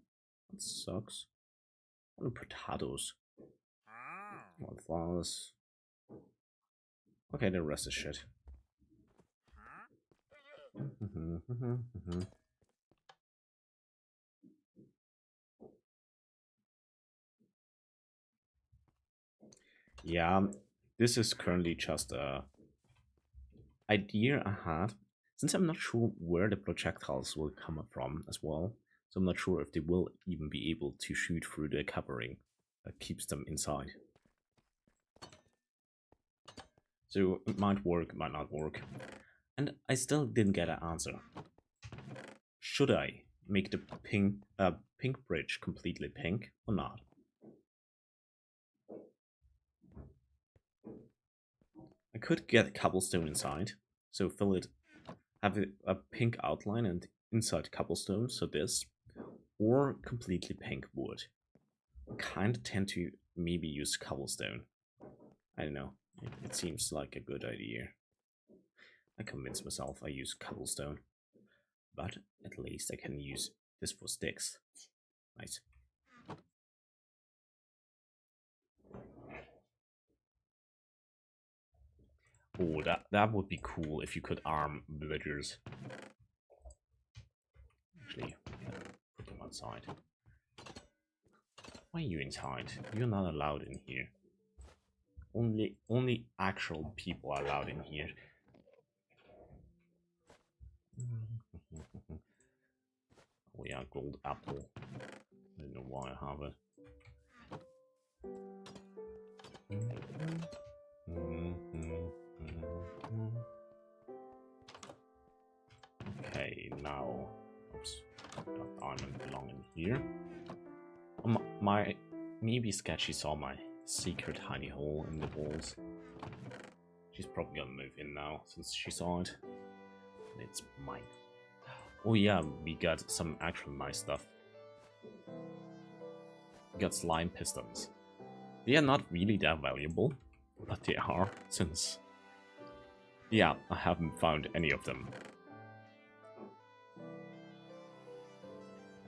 that sucks. What are potatoes? Wildflowers. Okay, the rest is shit. Yeah, this is currently just a idea I had, since I'm not sure where the projectiles will come from as well. so I'm not sure if they will even be able to shoot through the covering that keeps them inside. So it might work, it might not work. And I still didn't get an answer. Should I make the pink bridge completely pink or not? I could get cobblestone inside, so fill it, have a pink outline and inside cobblestone, so this, or completely pink wood. I kind of tend to maybe use cobblestone. I don't know, it seems like a good idea. I convinced myself I use cobblestone, but at least I can use this for sticks. Nice. Oh, that would be cool if you could arm villagers. Actually, we can put them outside. Why are you inside? You're not allowed in here. Only actual people are allowed in here. Oh yeah, gold apple. I don't know why I have it. Okay, now, oops, that diamond belong in here. Maybe Sketchy saw my secret hidey hole in the walls. She's probably gonna move in now since she saw it. And it's mine. Oh yeah, we got some actual nice stuff. We got slime pistons. They are not really that valuable, but they are, since... Yeah, I haven't found any of them.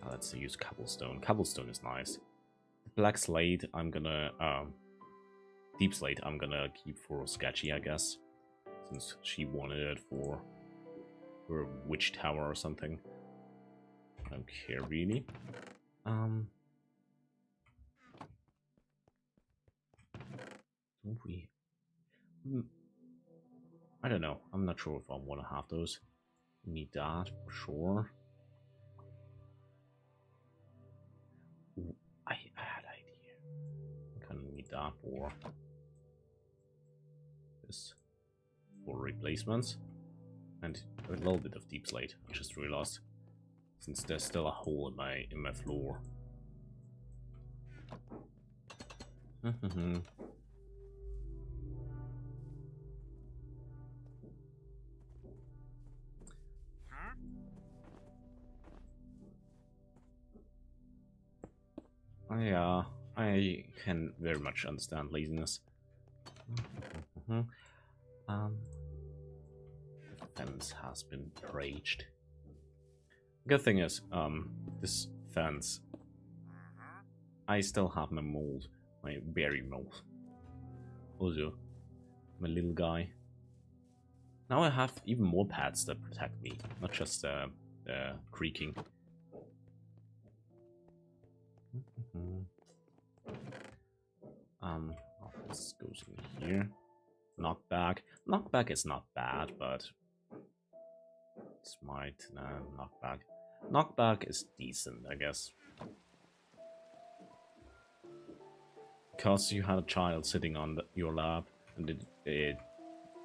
Now let's use cobblestone. Cobblestone is nice. Black slate, I'm gonna... deep slate, I'm gonna keep for Sketchy, I guess. Since she wanted it for her witch tower or something. I don't care, really. Don't we... I don't know. I'm not sure if I want to have those. Need that for sure. Ooh, I had an idea. I kind of need that for this, for replacements, and a little bit of deep slate. I just realized, since there's still a hole in my floor. I can very much understand laziness. The fence has been breached. Good thing is, this fence, I still have my mold, my berry mold. Also, my little guy. Now I have even more pads that protect me, not just creaking. This goes in here. Knockback. Knockback is not bad, but smite, knockback. Knockback is decent, I guess. Because you had a child sitting on your lap, and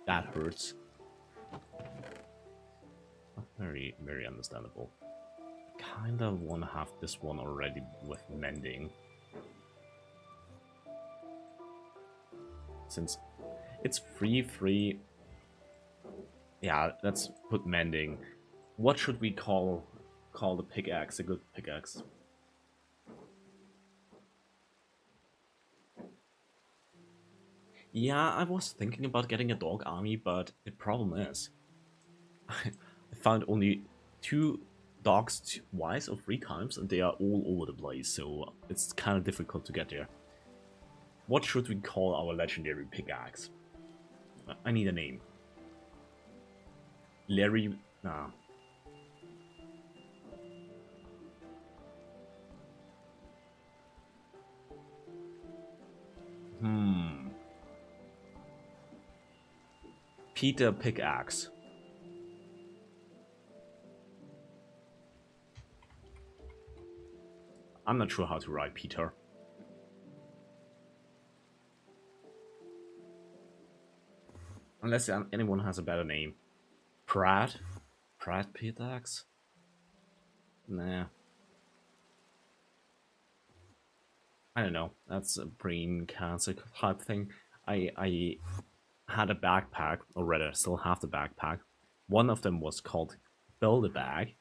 that hurts. Very, very understandable. Kinda wanna have this one already with mending. Since it's free. Yeah, let's put mending. What should we call the pickaxe a good pickaxe? Yeah, I was thinking about getting a dog army, but the problem is I found only 2 dogs twice or 3 times, and they are all over the place, so it's kind of difficult to get there. What should we call our legendary pickaxe? I need a name. Larry... Nah. Peter Pickaxe. I'm not sure how to write Peter. Unless anyone has a better name. Pratt? Pratt Pitax? Nah. I don't know. That's a brain cancer type thing. I had a backpack, or rather, still have the backpack. One of them was called Build a Bag.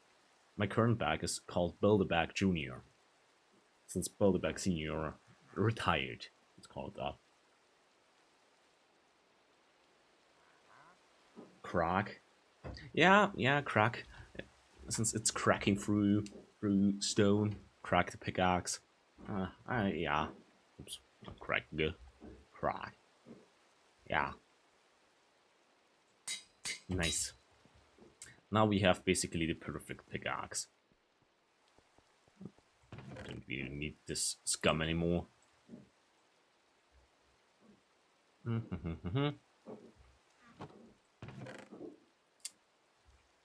My current bag is called Build a Bag Junior. Since Build a Bag Senior retired, it's called that. Crack. Yeah, crack. Since it's cracking through stone, crack the pickaxe. Yeah. Oops, crack the crack. Yeah, nice. Now we have basically the perfect pickaxe. Don't really need this scum anymore.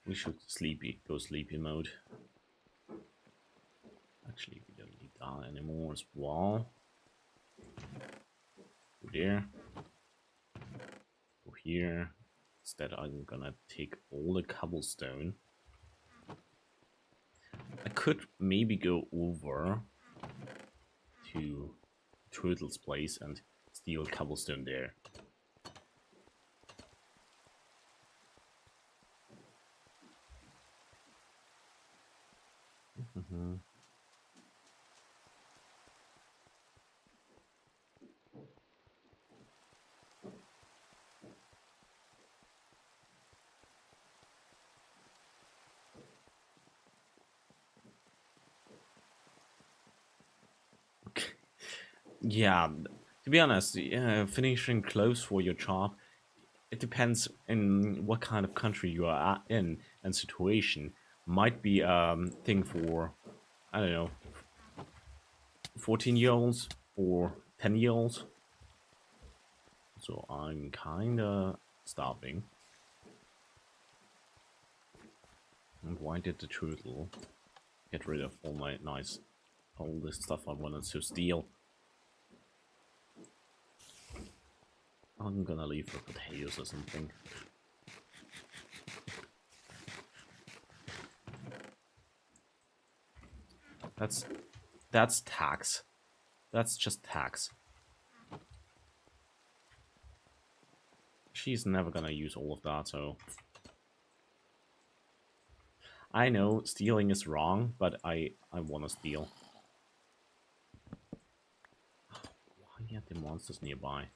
We should go sleepy mode. Actually, we don't need that anymore as well. Go there. Go here. Instead, I'm gonna take all the cobblestone. I could maybe go over to Turtle's place and steal cobblestone there. Yeah, to be honest, finishing clothes for your job, it depends in what kind of country you are in and situation. Might be thing for, I don't know, 14-year-olds or 10-year-olds. So I'm kinda starving. And why did the turtle get rid of all this stuff I wanted to steal? I'm gonna leave for potatoes or something. That's tax. That's just tax. She's never gonna use all of that, so... I know stealing is wrong, but I wanna steal. Why are the monsters nearby?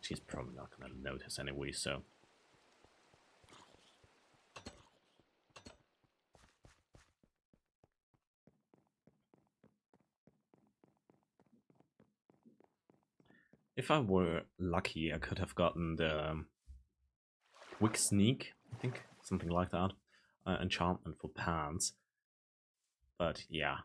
She's probably not gonna notice anyway, so... If I were lucky, I could have gotten the quick sneak, I think, something like that, enchantment for pants. But yeah.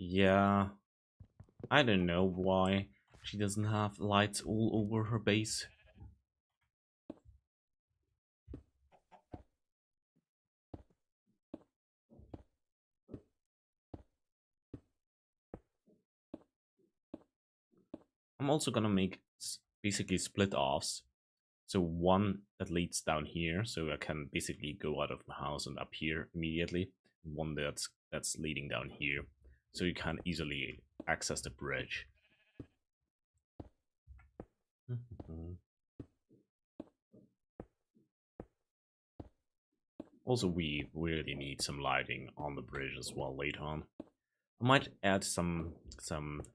Yeah, I don't know why she doesn't have lights all over her base. I'm also gonna make basically split offs. So one that leads down here, so I can basically go out of my house and up here immediately. One that's leading down here, so you can easily access the bridge. Also, we really need some lighting on the bridge as well later on. I might add some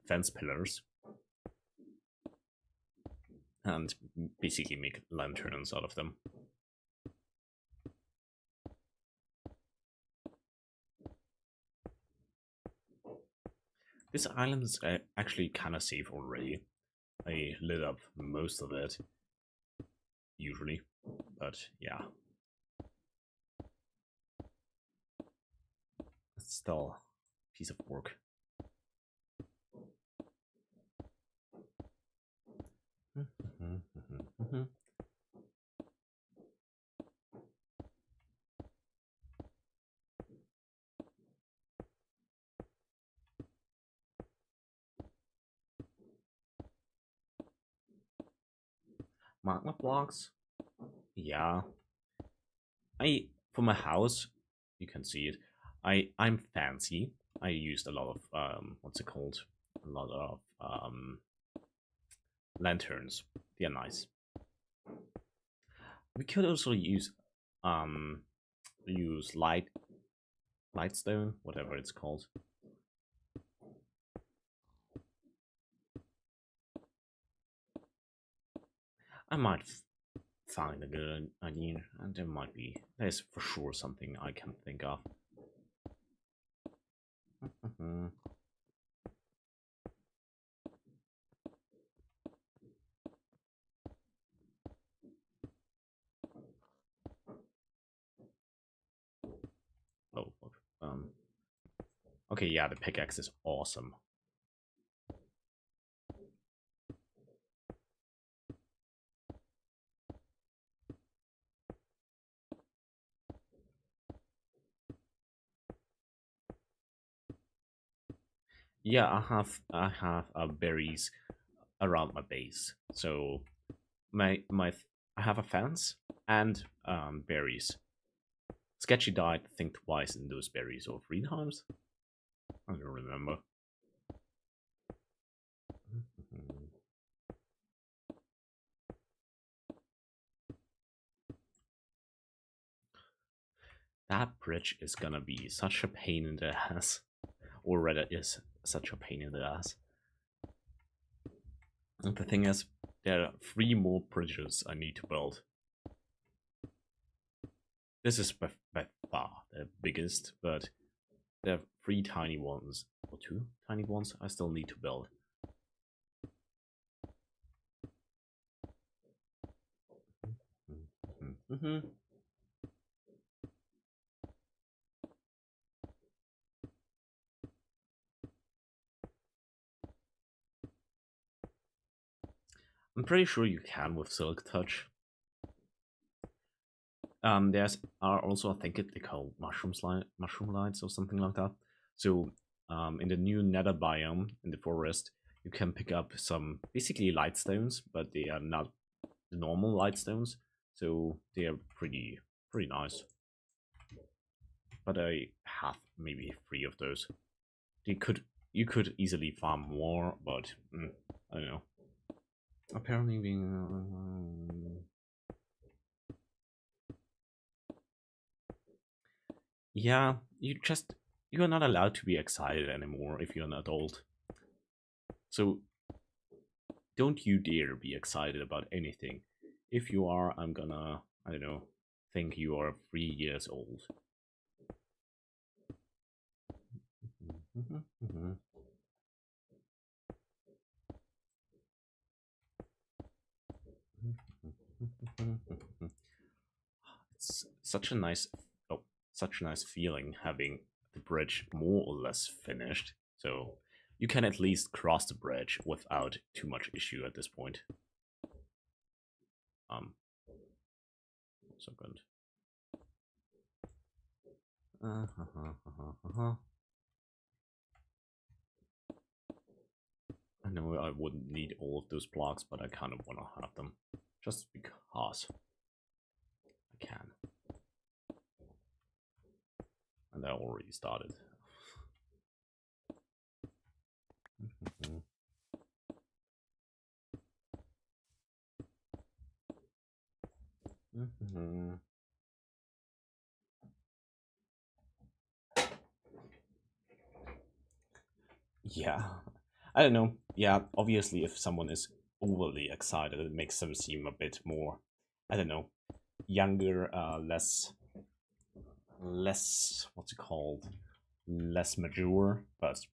fence pillars and basically make lanterns out of them. This island is actually kind of safe already. I lit up most of it, usually, but yeah. It's still a piece of work. Magma blocks? Yeah. For my house, you can see it. I'm fancy. I used a lot of what's it called? A lot of lanterns. They're nice. We could also um use lightstone, whatever it's called. I might find a good idea, and there's for sure something I can think of. Oh, okay, yeah, the pickaxe is awesome. Yeah, I have berries around my base, so I have a fence and berries. Sketchy died, I think, twice in those berries, or 3 times. I don't remember. That bridge is gonna be such a pain in the ass, or rather, is such a pain in the ass. And the thing is, there are 3 more bridges I need to build. This is by far the biggest, but there are 3 tiny ones, or 2 tiny ones I still need to build. I'm pretty sure you can with Silk Touch. There's are also, I think they call mushroom lights or something like that. So in the new nether biome in the forest, you can pick up some basically light stones, but they are not the normal light stones, so they are pretty nice. But I have maybe 3 of those. You could easily farm more, but I don't know. Apparently being yeah, you are not allowed to be excited anymore if you're an adult. So don't you dare be excited about anything. If you are, I'm gonna, I don't know, think you are 3 years old. It's such a nice feeling having the bridge more or less finished. So you can at least cross the bridge without too much issue at this point. So good. I know I wouldn't need all of those blocks, but I kind of want to have them just because I can. And I already started. Yeah, I don't know. Yeah, obviously, if someone is overly excited, it makes them seem a bit more, I don't know, younger, less what's it called, less mature. But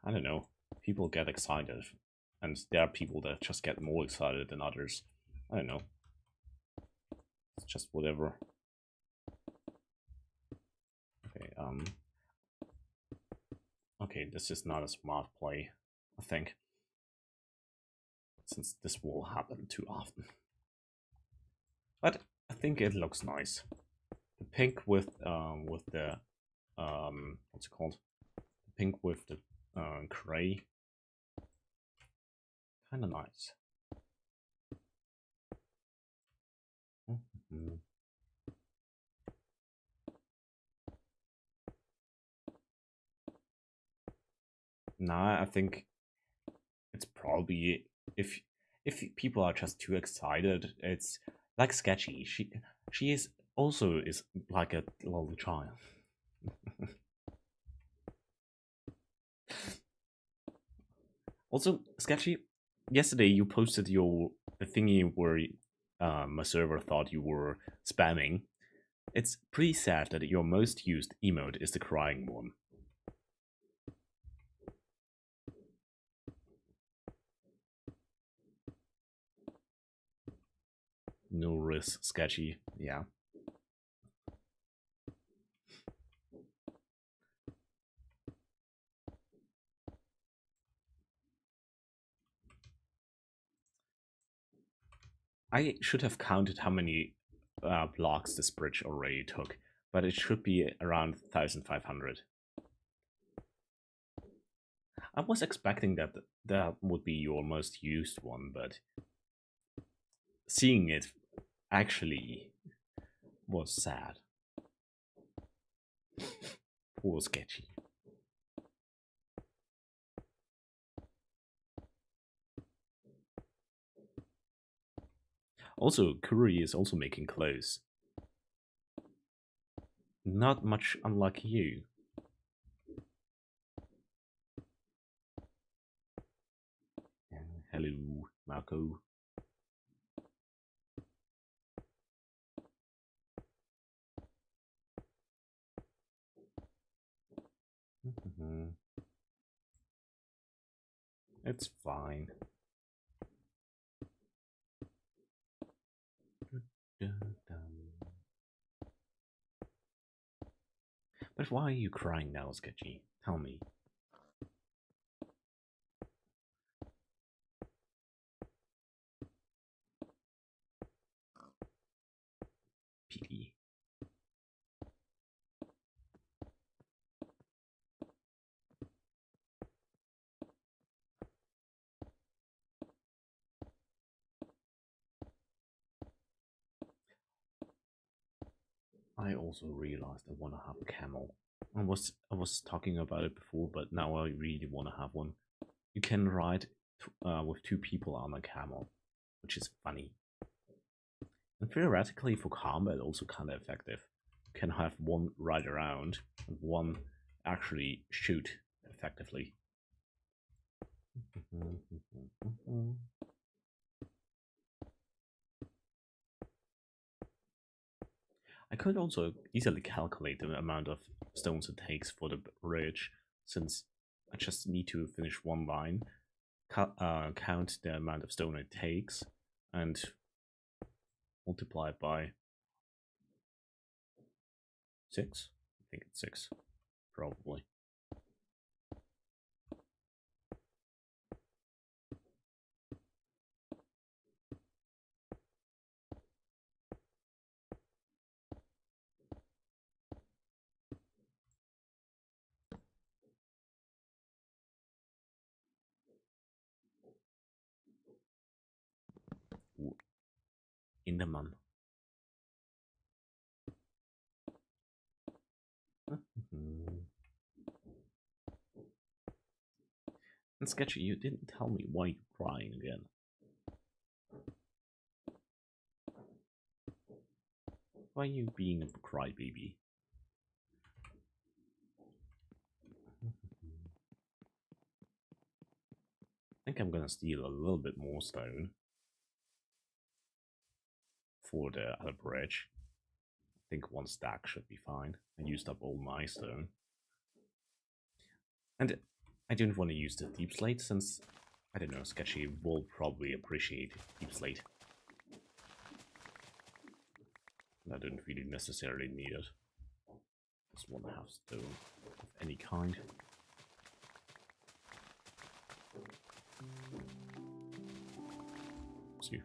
I don't know. People get excited, and there are people that just get more excited than others. I don't know. It's just whatever. Okay, okay, this is not a smart play, I think, since this will happen too often. But I think it looks nice. The pink with the what's it called? The pink with the gray, kind of nice. Mm-hmm. Nah, I think it's probably if people are just too excited, it's like sketchy. She is also is like a little child. Also, sketchy. Yesterday you posted your thingy where my server thought you were spamming. It's pretty sad that your most used emote is the crying one. No risk, sketchy. Yeah. I should have counted how many blocks this bridge already took, but it should be around 1,500. I was expecting that that would be your most used one, but seeing it actually was sad. Poor sketchy. Also, Curry is also making clothes. Not much unlike you. Hello, Marco. It's fine. But why are you crying now, Sketchy? Tell me. Pity. I also realized I want to have a camel. I was talking about it before, but now I really want to have one. You can ride with two people on a camel, which is funny. And theoretically, for combat, also kind of effective. You can have one ride around and one actually shoot effectively. I could also easily calculate the amount of stones it takes for the bridge, since I just need to finish one line, count the amount of stone it takes, and multiply it by 6. I think it's 6, probably. In the month. And Sketchy, you didn't tell me why you're crying again. Why are you being a crybaby? I think I'm gonna steal a little bit more stone for the other bridge. I think one stack should be fine. I used up all my stone. And I don't want to use the deep slate since, I don't know, Sketchy will probably appreciate deep slate. I don't really necessarily need it. Just want to have stone of any kind. See.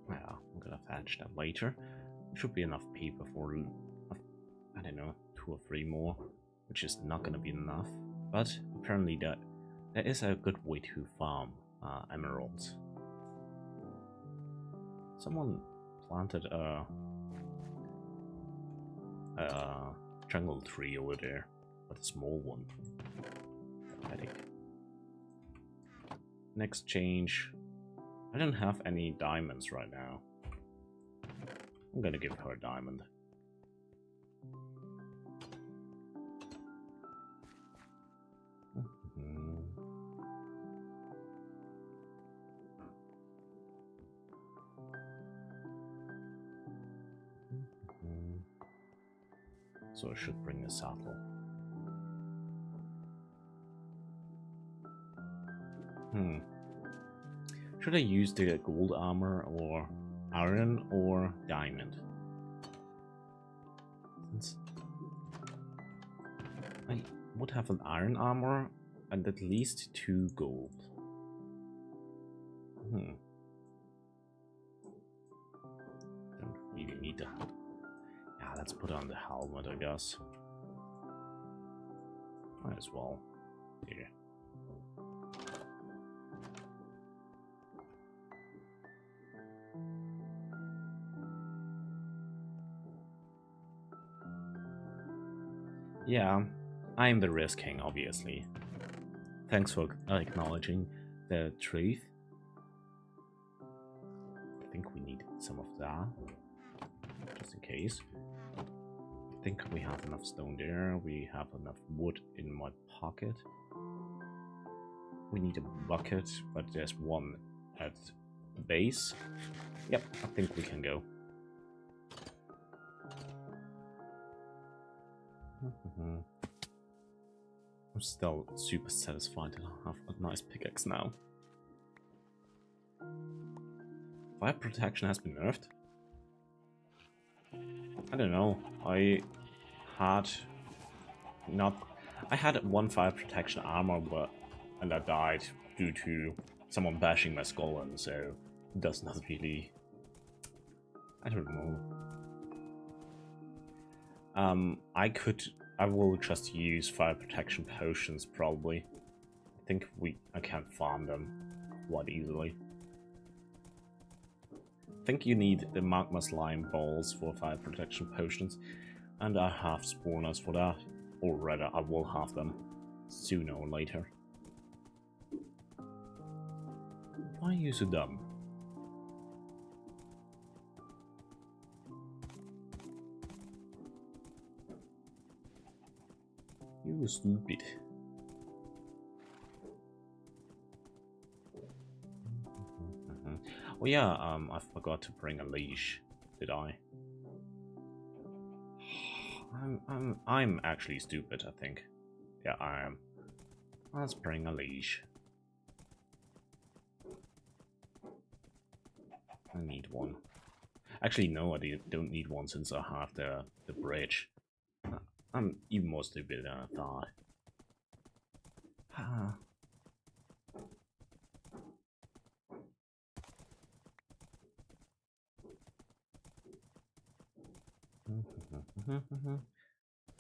Well, I'm gonna fetch that later. There should be enough paper for, I don't know, 2 or 3 more, which is not gonna be enough. But apparently there is a good way to farm emeralds. Someone planted a jungle tree over there, but a small one. Pathetic. Next change. I don't have any diamonds right now. I'm gonna give her a diamond. So I should bring a saddle. Should I use the gold armor or iron or diamond? Since I would have an iron armor and at least 2 gold. Don't really need that. Yeah, let's put on the helmet, I guess. Might as well. Here. Yeah, I'm the risk king, obviously. Thanks for acknowledging the truth. I think we need some of that, just in case. I think we have enough stone there. We have enough wood in my pocket. We need a bucket, but there's one at the base. Yep, I think we can go. I'm still super satisfied that I have a nice pickaxe now. Fire protection has been nerfed? I don't know. I had 1 fire protection armor, and I died due to someone bashing my skull in, so it does not really. I don't know. I will just use fire protection potions probably. I think I can farm them quite easily. I think you need the magma slime balls for fire protection potions, and I have spawners for that. Or rather, I will have them sooner or later. Why are you so dumb? You stupid. Oh yeah, I forgot to bring a leash, did I? I'm actually stupid, I think. Yeah, I am. Let's bring a leash. I need one. Actually, no, I don't need one since I have the bridge. I'm even more stupid than I thought.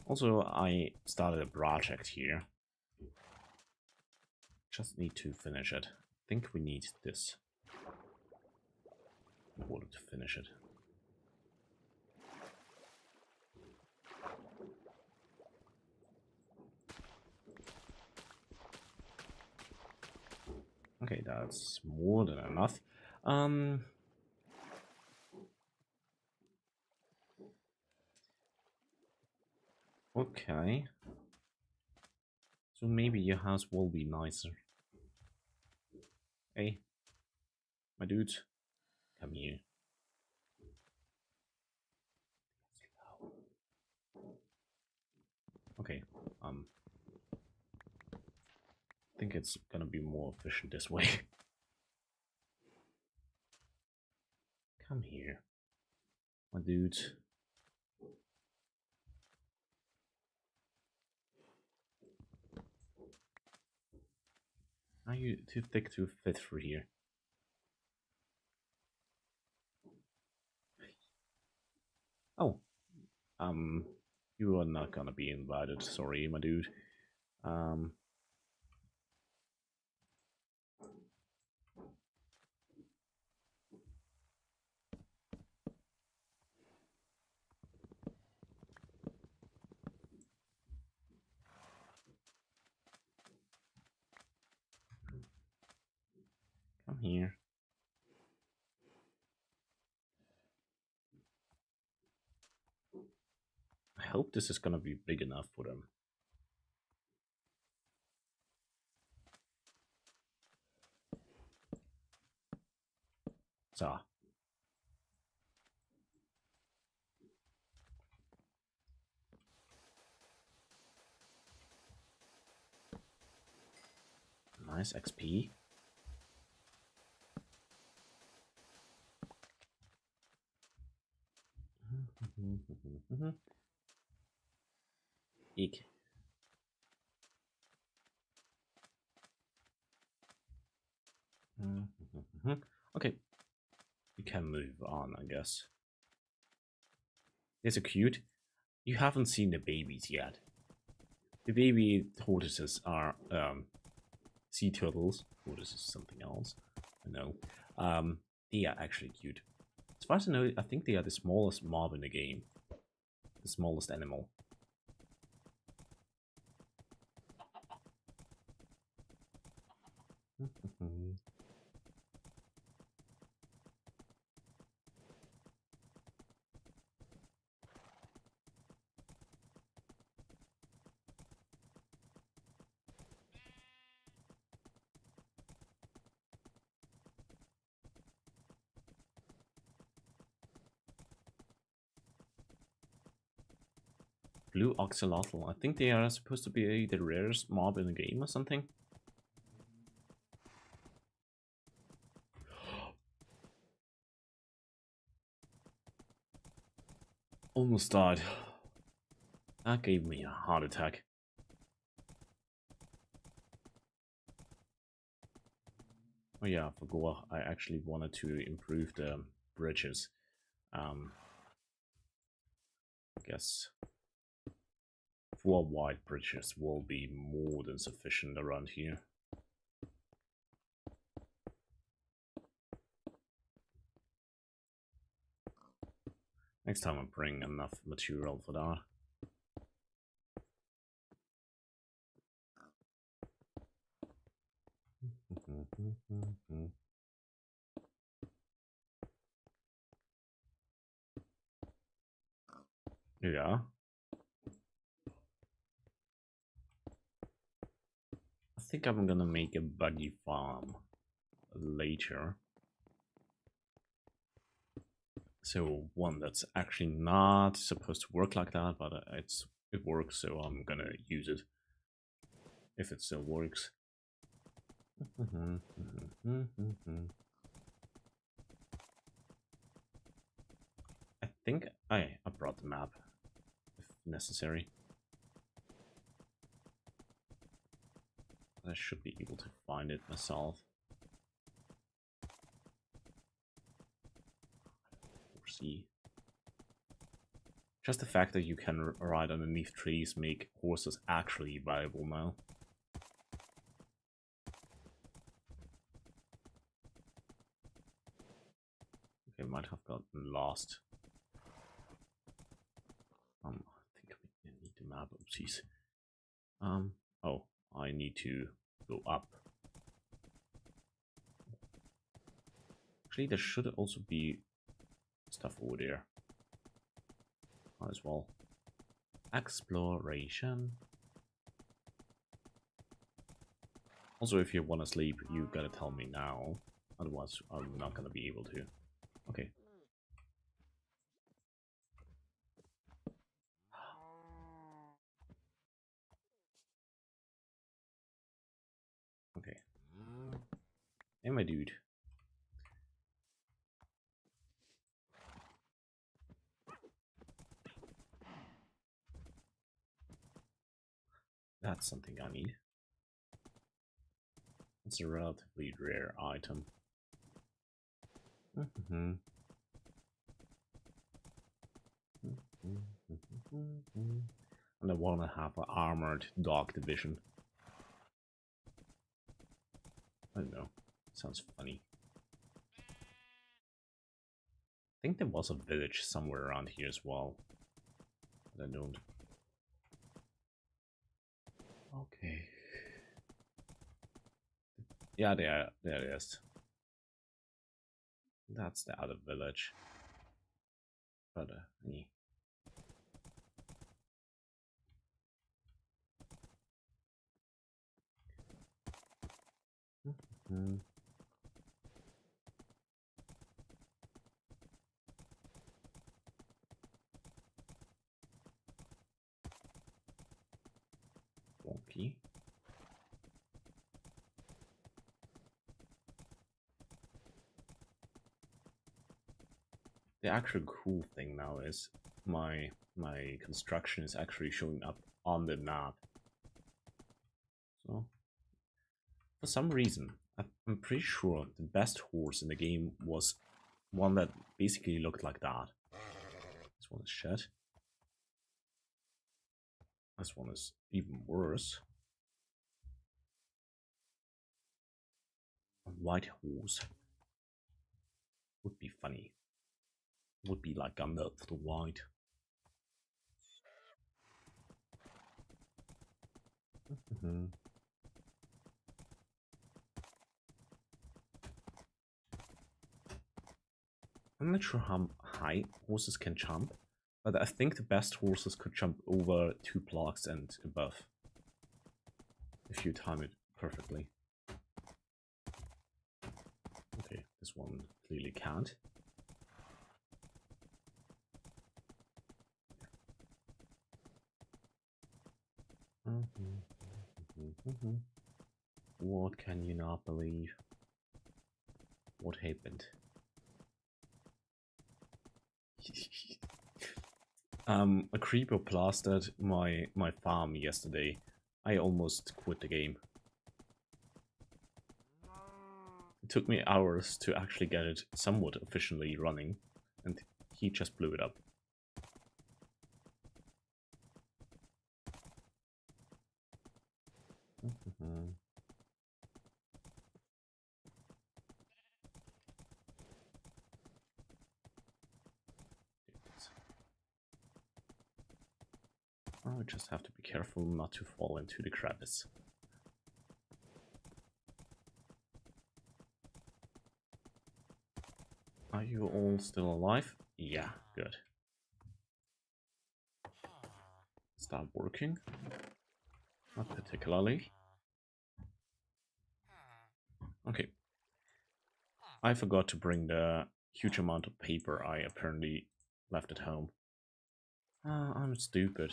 Also, I started a project here. Just need to finish it. I think we need this in order to finish it. Okay, that's more than enough. Okay. So maybe your house will be nicer. Hey, my dude, come here. Okay, I think it's gonna be more efficient this way. Come here, my dude. Are you too thick to fit through here? Oh, um, you are not gonna be invited. Sorry, my dude. Um, come here. I hope this is gonna be big enough for them. So, nice XP. Eek. Okay, you can move on, I guess. They're so cute. You haven't seen the babies yet. The baby tortoises are sea turtles. Tortoise is something else. I know. They are actually cute. As far as I know, I think they are the smallest mob in the game. The smallest animal. Blue Oxalotl. I think they are supposed to be the rarest mob in the game or something. Almost died. That gave me a heart attack. Oh yeah, I forgot. I actually wanted to improve the bridges. I guess 4 wide bridges will be more than sufficient around here. Next time I bring enough material for that. Yeah. I think I'm gonna make a buggy farm later. So one that's actually not supposed to work like that, but it works, so I'm gonna use it if it still works. I think I brought the map if necessary. I should be able to find it myself. See. Just the fact that you can ride underneath trees make horses actually viable now. Okay, might have gotten lost. I think we need the map. Oopsies. Oh, I need to go up. Actually, there should also be stuff over there as well. Exploration. Also, if you want to sleep, you gotta tell me now. Otherwise, I'm not gonna be able to. Okay. Okay. Hey, my dude. That's something I need. It's a relatively rare item. And I want to have an armored dog division. I don't know. Sounds funny. I think there was a village somewhere around here as well. But I don't. Okay. Yeah, there it is. That's the other village. But yeah. Wonky. The actual cool thing now is my construction is actually showing up on the map. So for some reason, I'm pretty sure the best horse in the game was one that basically looked like that. This one is shit. This one is even worse. A white horse would be funny. Would be like Gandalf the White. I'm not sure how high horses can jump, but I think the best horses could jump over 2 blocks and above. If you time it perfectly. Okay, this one clearly can't. What can you not believe? What happened? A creeper plastered my farm yesterday. I almost quit the game. It took me hours to actually get it somewhat efficiently running, and he just blew it up. I just have to be careful not to fall into the crevice. Are you all still alive? Yeah, good. Start working? Not particularly. Okay. I forgot to bring the huge amount of paper I apparently left at home. I'm stupid.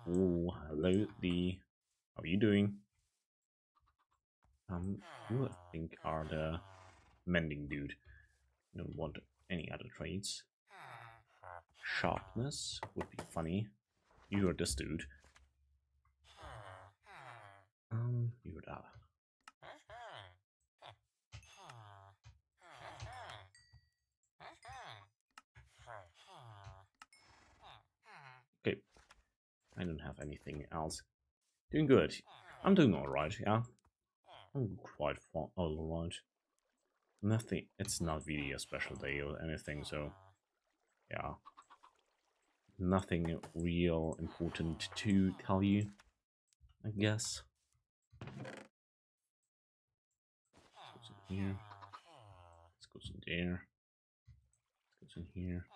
Oh, hello, How are you doing? You I think are the mending dude. Don't want any other traits. Sharpness would be funny. You're this dude. You're that. Okay. I don't have anything else. Doing good. I'm doing alright, yeah? I'm quite alright. Nothing, it's not really a special day or anything, so yeah. Nothing real important to tell you, I guess. Let's go in here. Let's go in there. Let's go in here.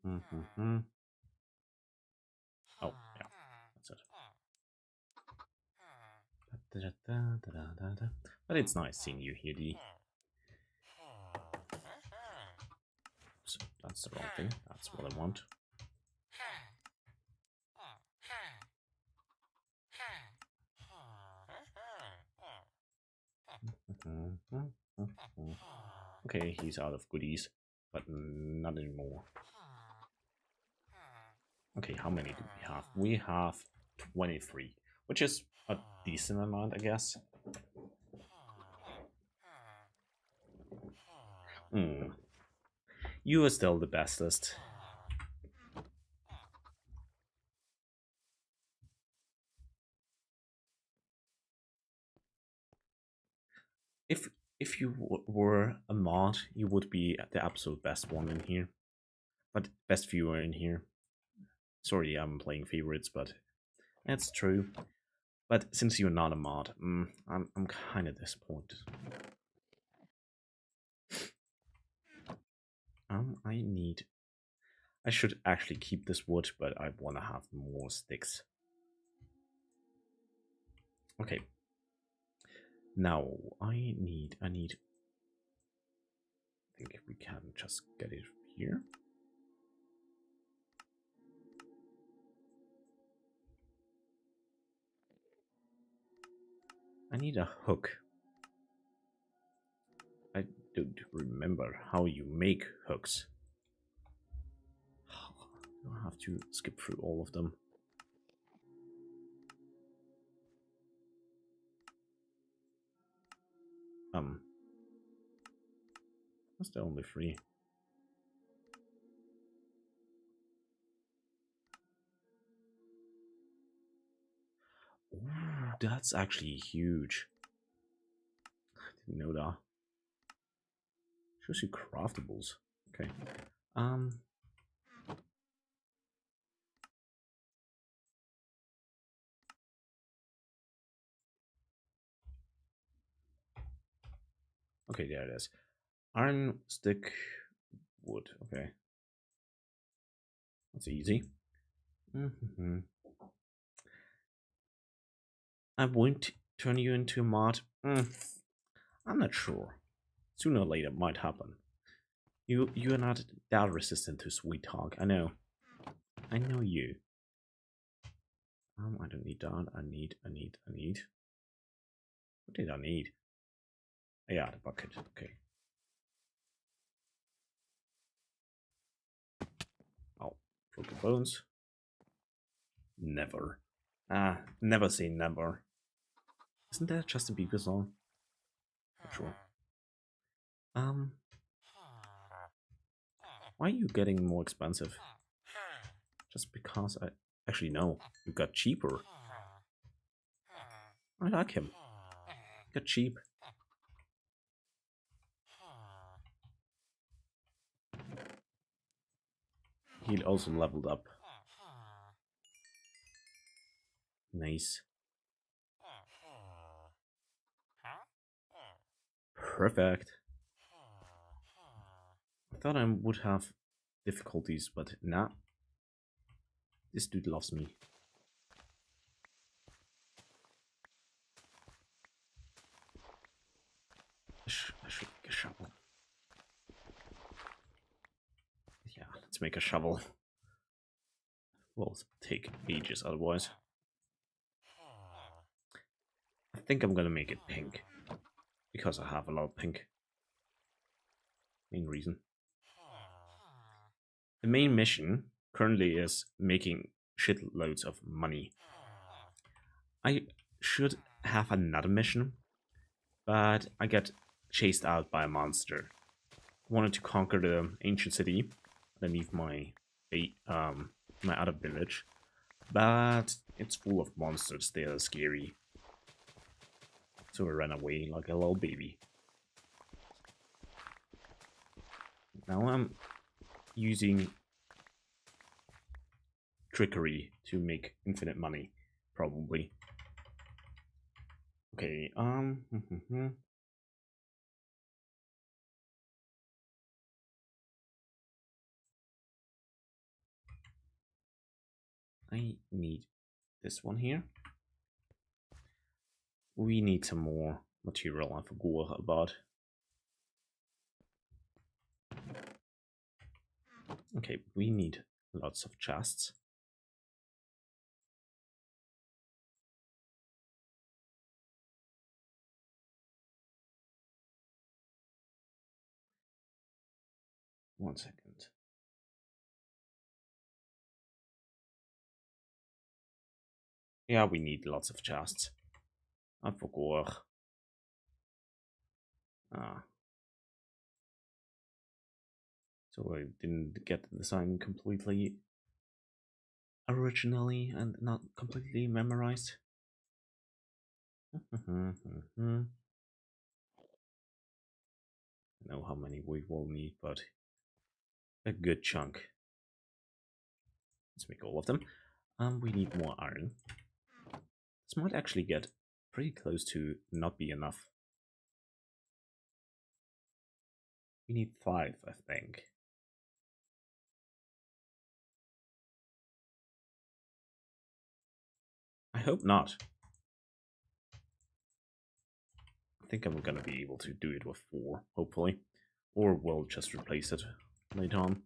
Oh, yeah, that's it. But it's nice seeing you here, D. Oops, that's the wrong thing. That's what I want. Okay, he's out of goodies, but not anymore. Okay, how many do we have? We have 23, which is a decent amount, I guess. You are still the bestest. If if you were a mod, you would be the absolute best one in here. But best viewer in here. Sorry, I'm playing favorites, but that's true. But since you're not a mod, I'm kind of disappointed. I should actually keep this wood, but I want to have more sticks. Okay. Now I think we can just get it here. I need a hook. I don't remember how you make hooks. I have to skip through all of them. That's the only three. Ooh, that's actually huge. I didn't know that. Shows you craftables. Okay. Okay, there it is. Iron stick wood. Okay. That's easy. I won't turn you into a mod. I'm not sure. Sooner or later, it might happen. You're not that resistant to sweet talk. I know. I know you. I don't need that. I need. What did I need? Yeah, the bucket. Okay. Oh, broken bones. Never. Never say never. Isn't that Justin Bieber song? Not sure. Why are you getting more expensive? Just because I actually no, you got cheaper. I like him. Got cheap. He also leveled up. Nice. Perfect. I thought I would have difficulties, but nah. This dude loves me. I should make a shovel. Yeah, let's make a shovel. Will take ages otherwise. I think I'm gonna make it pink. Because I have a lot of pink. Main reason. The main mission currently is making shitloads of money. I should have another mission, but I got chased out by a monster. I wanted to conquer the ancient city underneath my my other village, but it's full of monsters. They are scary, so I ran away like a little baby. Now I'm using trickery to make infinite money, probably. Okay, I need this one here. We need some more material, I forgot about. Okay, we need lots of chests. One second. Yeah, we need lots of chests. I forgot. Ah. So I didn't get the design completely originally and not completely memorized. I know how many we will need, but a good chunk. Let's make all of them. We need more iron. This might actually get pretty close to not be enough. We need 5, I think. I hope not. I think I'm gonna be able to do it with 4, hopefully. Or we'll just replace it later on.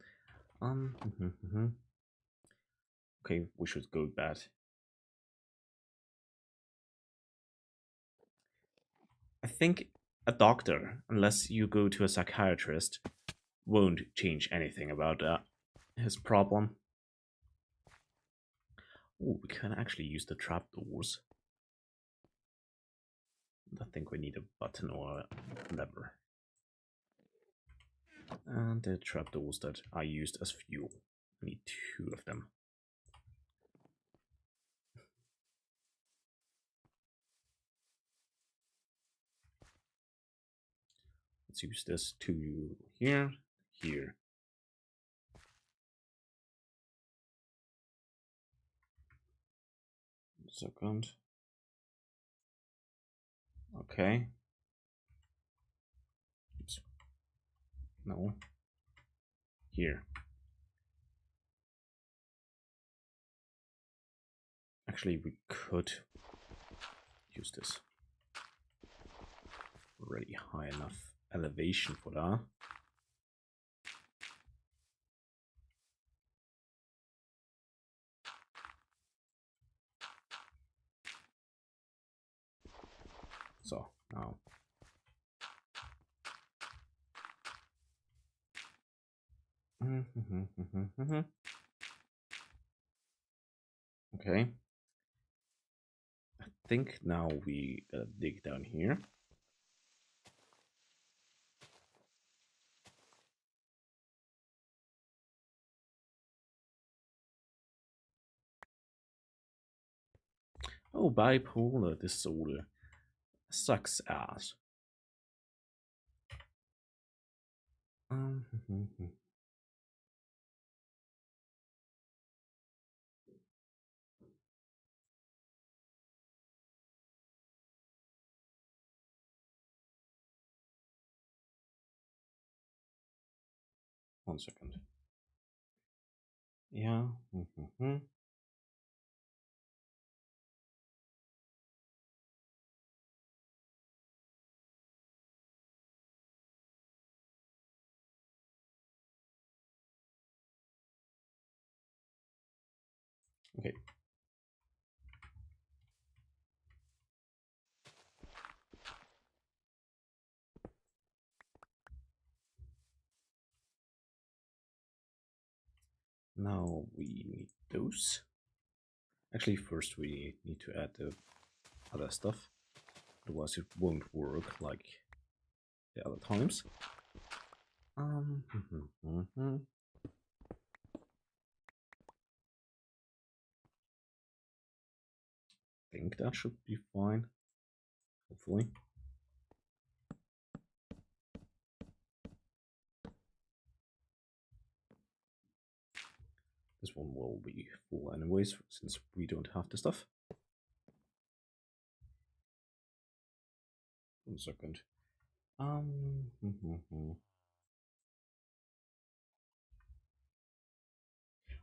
Okay, we should go bad. I think a doctor, unless you go to a psychiatrist, won't change anything about his problem. Oh, we can actually use the trapdoors. I think we need a button or a lever. And the trapdoors that I used as fuel. I need 2 of them. Let's use this 2 here, here. Second. Okay. Oops. No. Here. Actually, we could use this. Already high enough elevation for that. So, now. Okay. I think now we gotta dig down here. Oh, bipolar disorder. Sucks ass. Um, 1 second. Yeah. Okay. Now we need those. Actually, first we need to add the other stuff. Otherwise it won't work like the other times. Think that should be fine. Hopefully. This one will be full anyways, since we don't have the stuff. 1 second.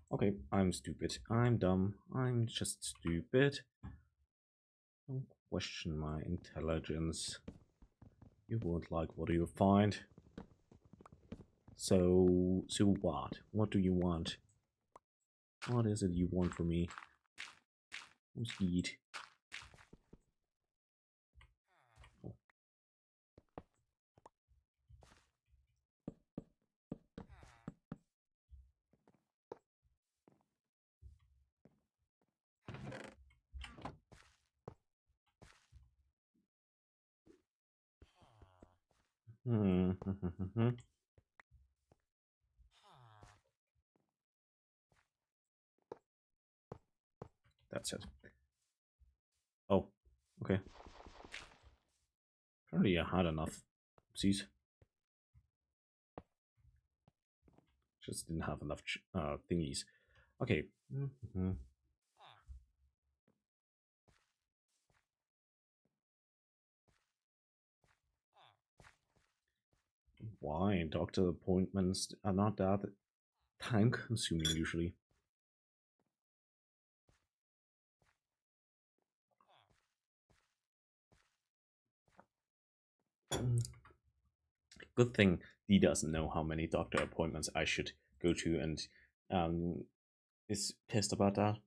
Okay, I'm stupid. I'm dumb. I'm just stupid. Don't question my intelligence. You won't like what you find. So what? What do you want? What is it you want from me? Who's eat? Oh. Hmm. That's it. Oh, okay. Apparently I had enough. Oopsies. Just didn't have enough thingies. Okay. Why? Doctor appointments are not that time consuming usually. Good thing he doesn't know how many doctor appointments I should go to and um, is pissed about that.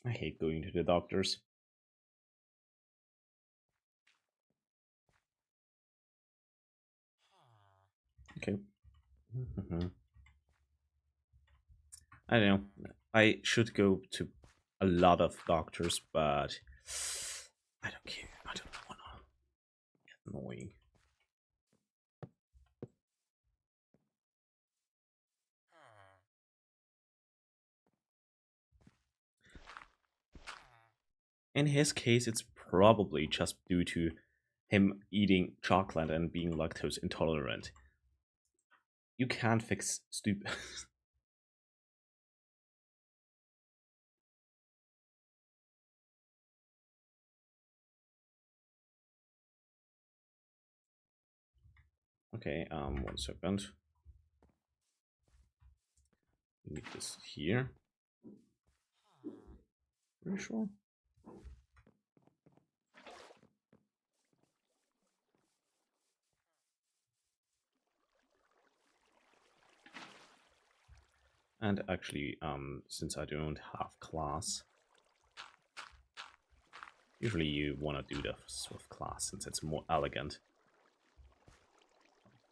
I hate going to the doctors. Okay. I don't know. I should go to a lot of doctors, but I don't care. I don't want to get annoying. In his case, it's probably just due to him eating chocolate and being lactose intolerant. You can't fix stupid. Okay, 1 second. Need this here. Pretty sure. And actually, since I don't have class, usually you want to do this with class since it's more elegant.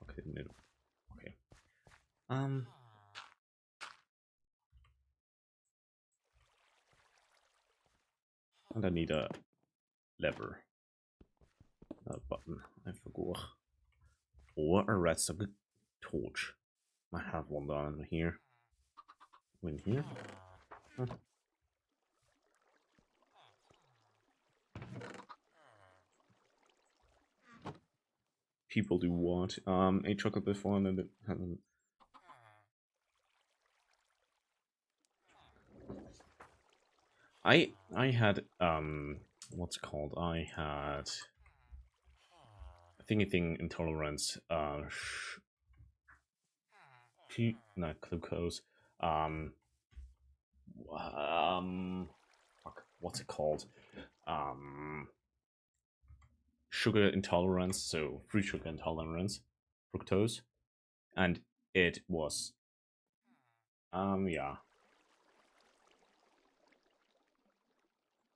Okay, no. Okay. And I need a lever. A button. I forgot. Or a redstone torch. I have one down here. In here. Huh. People do what? A chocolate before and then I had what's it called? I had a thingy thing intolerance not glucose fuck, what's it called? Um Sugar intolerance, so fruit sugar intolerance, fructose, and it was yeah.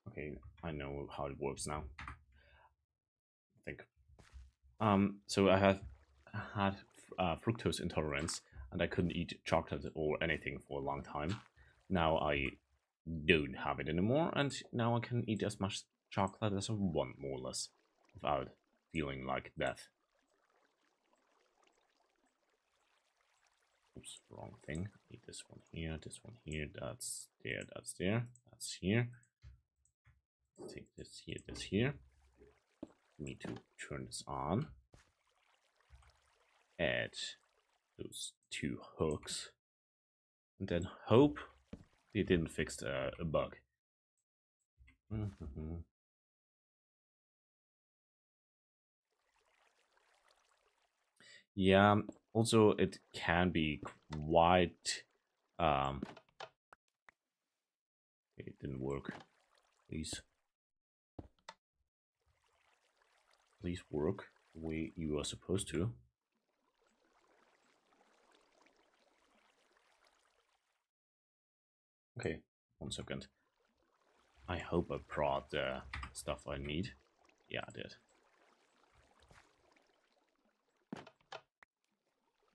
Okay, I know how it works now. I think. So I had fructose intolerance, and I couldn't eat chocolate or anything for a long time. Now I don't have it anymore, and now I can eat as much chocolate as I want, more or less, without feeling like death. Oops, wrong thing. Need this one here, that's there, that's there, that's here. Take this here. Need to turn this on. Add those 2 hooks. And then hope they didn't fix a bug. Yeah, also it can be quite it didn't work. Please work the way you are supposed to. Okay, 1 second. I hope I brought the stuff I need. Yeah, I did.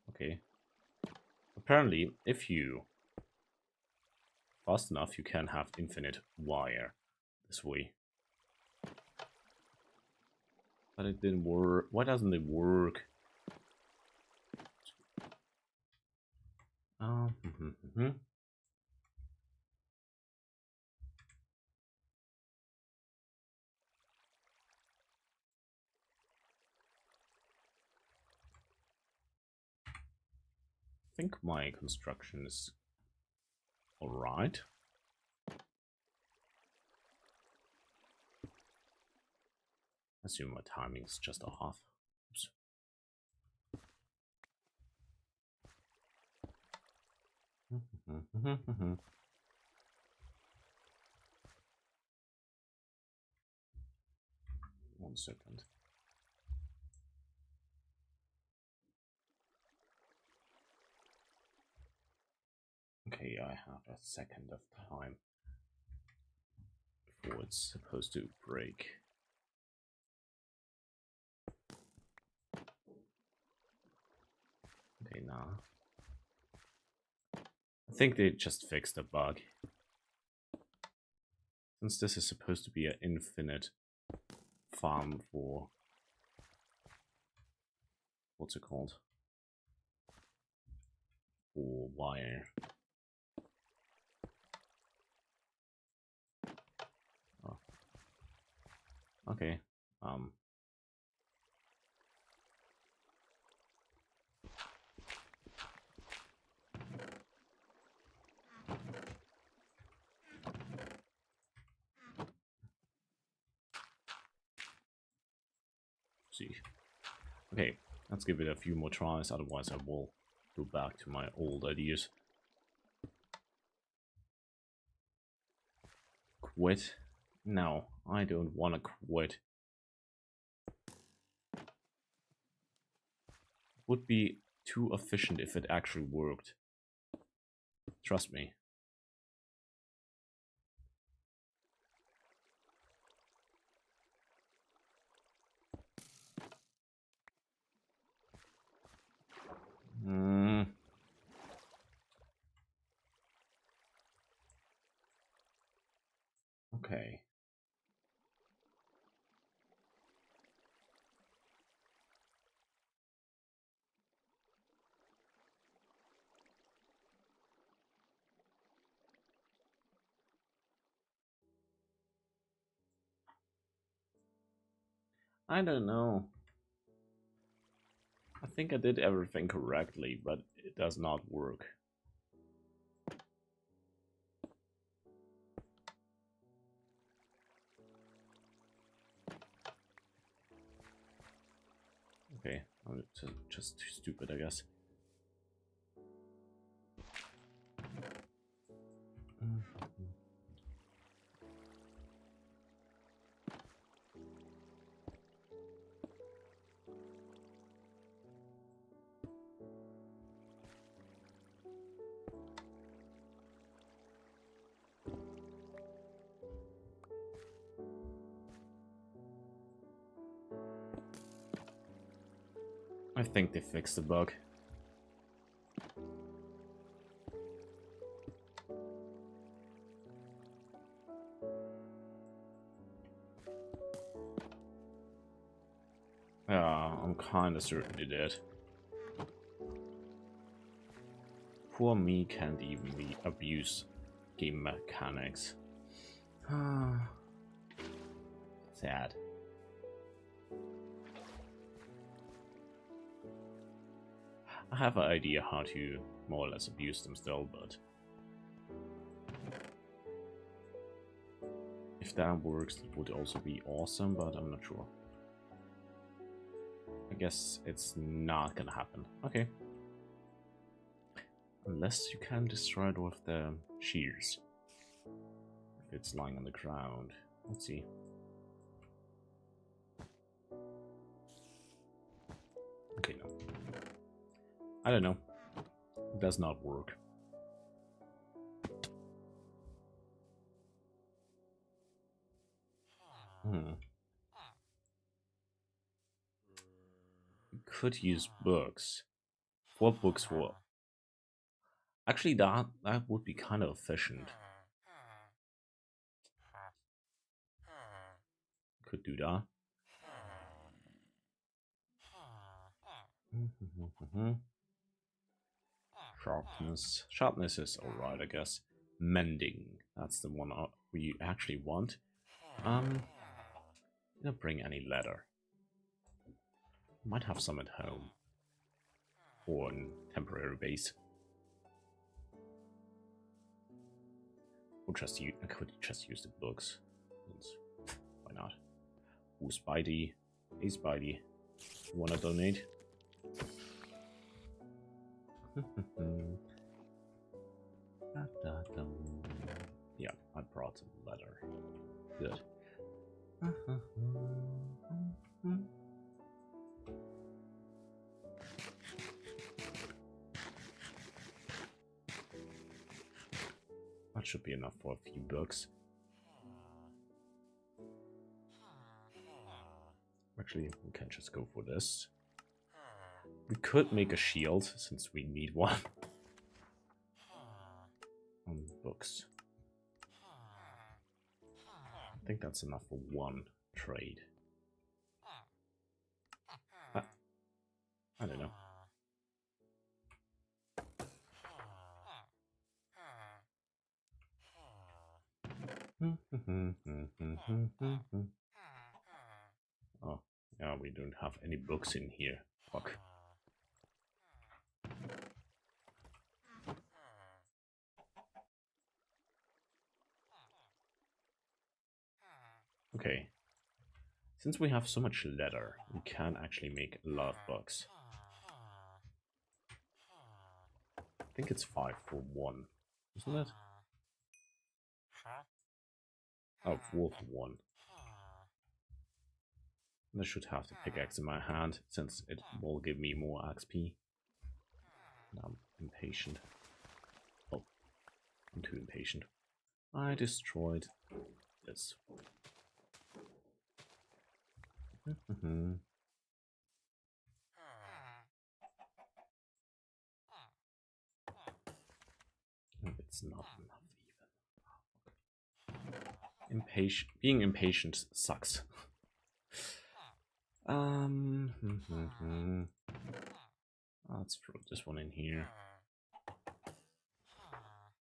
Okay. Apparently, if you fast enough, you can have infinite wire this way. But it didn't work. Why doesn't it work? Oh, I think my construction is alright. I assume my timing is just off. Oops. One second. Okay, I have a second of time before it's supposed to break. Okay, now. I think they just fixed the bug. Since this is supposed to be an infinite farm for... what's it called? For wire. Oh. Okay. See. Okay, let's give it a few more tries, otherwise I will go back to my old ideas. Quit? No, I don't want to quit. It would be too efficient if it actually worked. Trust me. Okay. I don't know. I think I did everything correctly, but it does not work. Okay, I'm just too stupid, I guess. I think they fixed the bug. Yeah, I'm kinda certain they did. Poor me can't even abuse game mechanics. Sad. I have an idea how to more or less abuse them still, but if that works, it would also be awesome, but I'm not sure. I guess it's not gonna happen. Okay. Unless you can destroy it with the shears. If it's lying on the ground. Let's see. Okay, no. I don't know. It does not work. Hmm. You could use books. 4 books will... Actually, that would be kind of efficient. Could do that. Sharpness. Sharpness is alright, I guess. Mending. That's the one we actually want. Don't bring any leather. Might have some at home. Or in temporary base. Or just use, I could just use the books. Why not? Who's Spidey? Hey Spidey. You wanna donate? Yeah, I brought some leather. Good. That should be enough for a few books. Actually, we can just go for this. We could make a shield, since we need one. Books. I think that's enough for one trade. I don't know. Oh, yeah, we don't have any books in here. Fuck. Okay. Since we have so much leather, we can actually make a lot of books. I think it's 5 for 1, isn't it? Oh, 4 for 1. I should have the pickaxe in my hand, since it will give me more XP. I'm impatient. Oh, I'm too impatient. I destroyed this. It's not enough even. Being impatient sucks. Let's throw this one in here.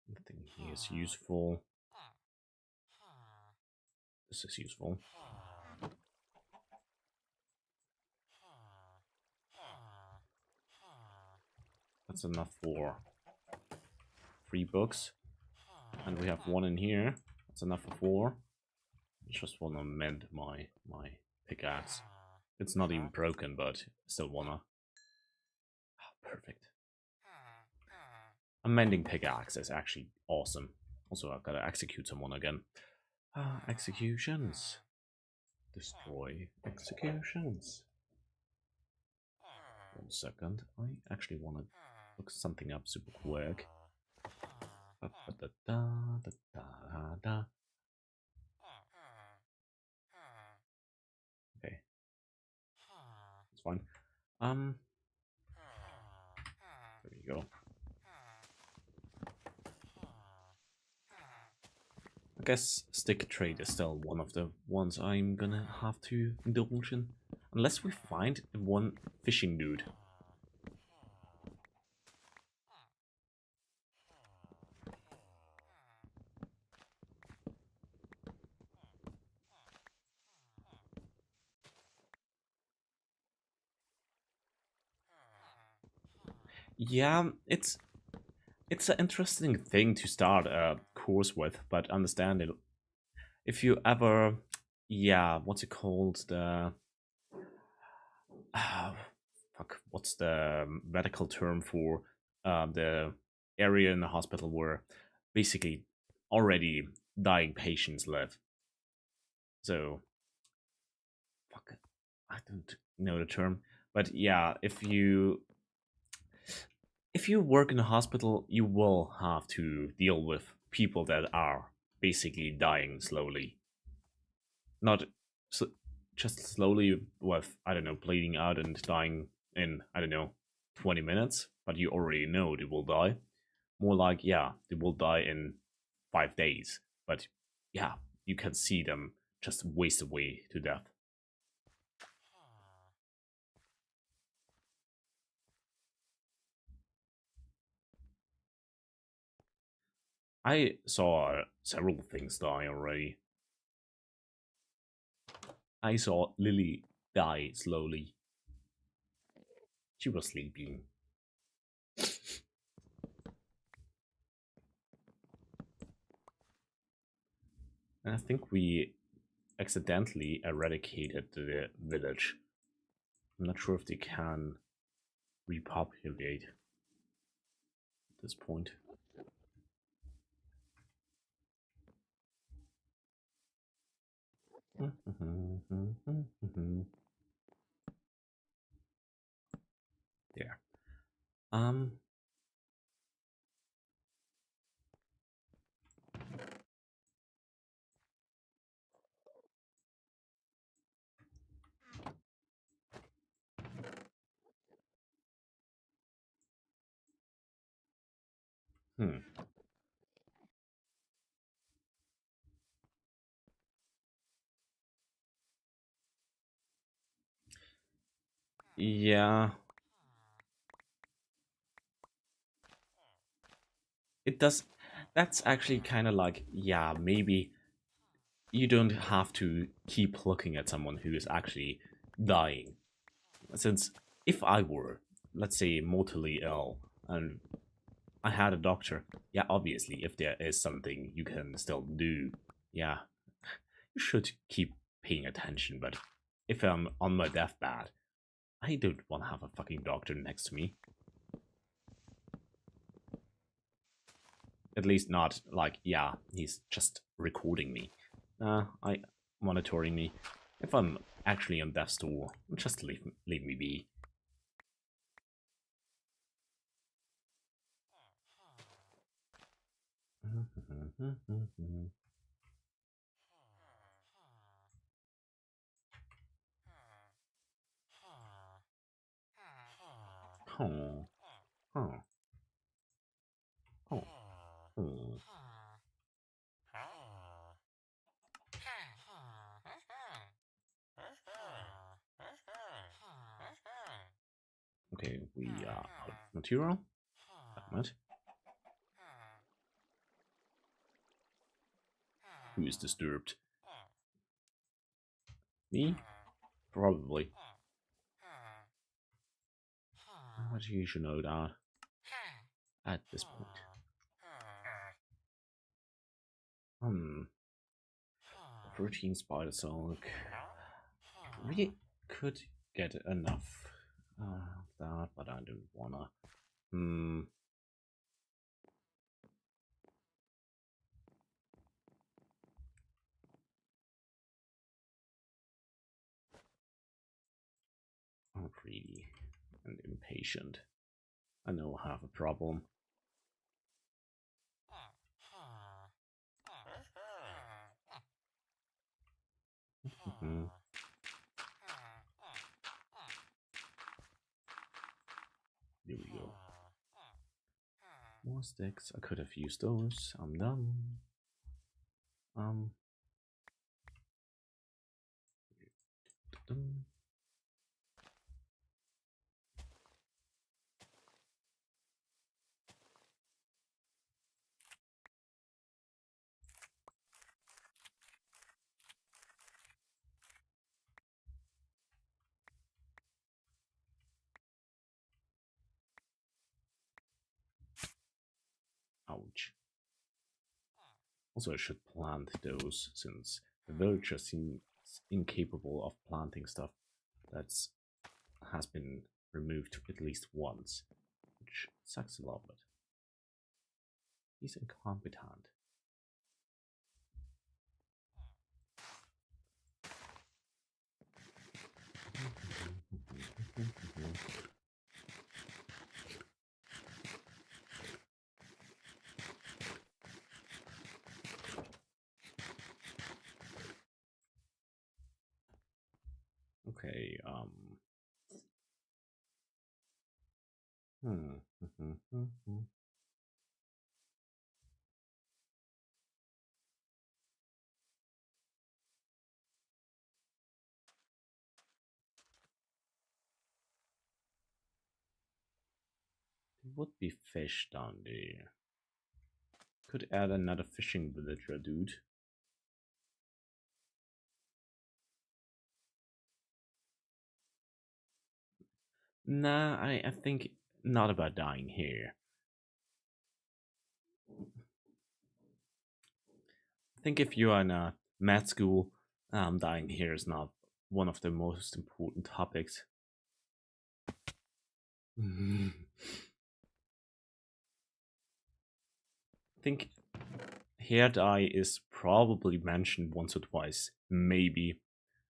Nothing here is useful. This is useful. That's enough for 3 books. And we have 1 in here. That's enough for 4. I just wanna mend my pickaxe. It's not even broken, but still wanna. Perfect. A mending pickaxe is actually awesome. Also, I've gotta execute someone again. Executions. Destroy executions. 1 second. I actually wanna look something up super quick. Okay. It's fine. There you go. I guess stick trade is still one of the ones I'm gonna have to indulge in. Unless we find one fishing dude. Yeah, it's an interesting thing to start a course with, but understand it. If you ever, yeah, what's it called? fuck, what's the medical term for the area in the hospital where basically already dying patients live? So, fuck, I don't know the term, but yeah, if you work in a hospital, you will have to deal with people that are basically dying slowly, not so, just slowly with, I don't know, bleeding out and dying in, I don't know, 20 minutes, but you already know they will die. More like, yeah, they will die in 5 days, but yeah, you can see them just waste away to death. I saw several things die already. I saw Lily die slowly. She was sleeping. And I think we accidentally eradicated the village. I'm not sure if they can repopulate at this point. Yeah. Um. Hmm. Yeah. It does. That's actually kind of like, yeah, maybe you don't have to keep looking at someone who is actually dying. Since if I were, let's say, mortally ill and I had a doctor, yeah, obviously, if there is something you can still do, yeah, you should keep paying attention. But if I'm on my deathbed, I don't want to have a fucking doctor next to me. At least not like, yeah, he's just recording me. I monitoring me. If I'm actually on death's door, just leave me be. Oh, oh, oh, oh. Okay, we are out of material. Damn it. Who is disturbed? Me? Probably. But you should know that at this point. Hmm. 13 spider silk. We could get enough of that, but I don't wanna. Hmm. I'm greedy and impatient. I know I have a problem. Mhm. Here we go. More sticks. I could have used those. I'm done. Um. Dum. Ouch. Also, I should plant those since the villager seems incapable of planting stuff. That's has been removed at least once, which sucks a lot, but he's incompetent. Okay, There would be fish down there. Could add another fishing villager, dude. Nah, I think not about dying here. I think if you are in a med school, dying here is not one of the most important topics. I think hair dye is probably mentioned once or twice, maybe,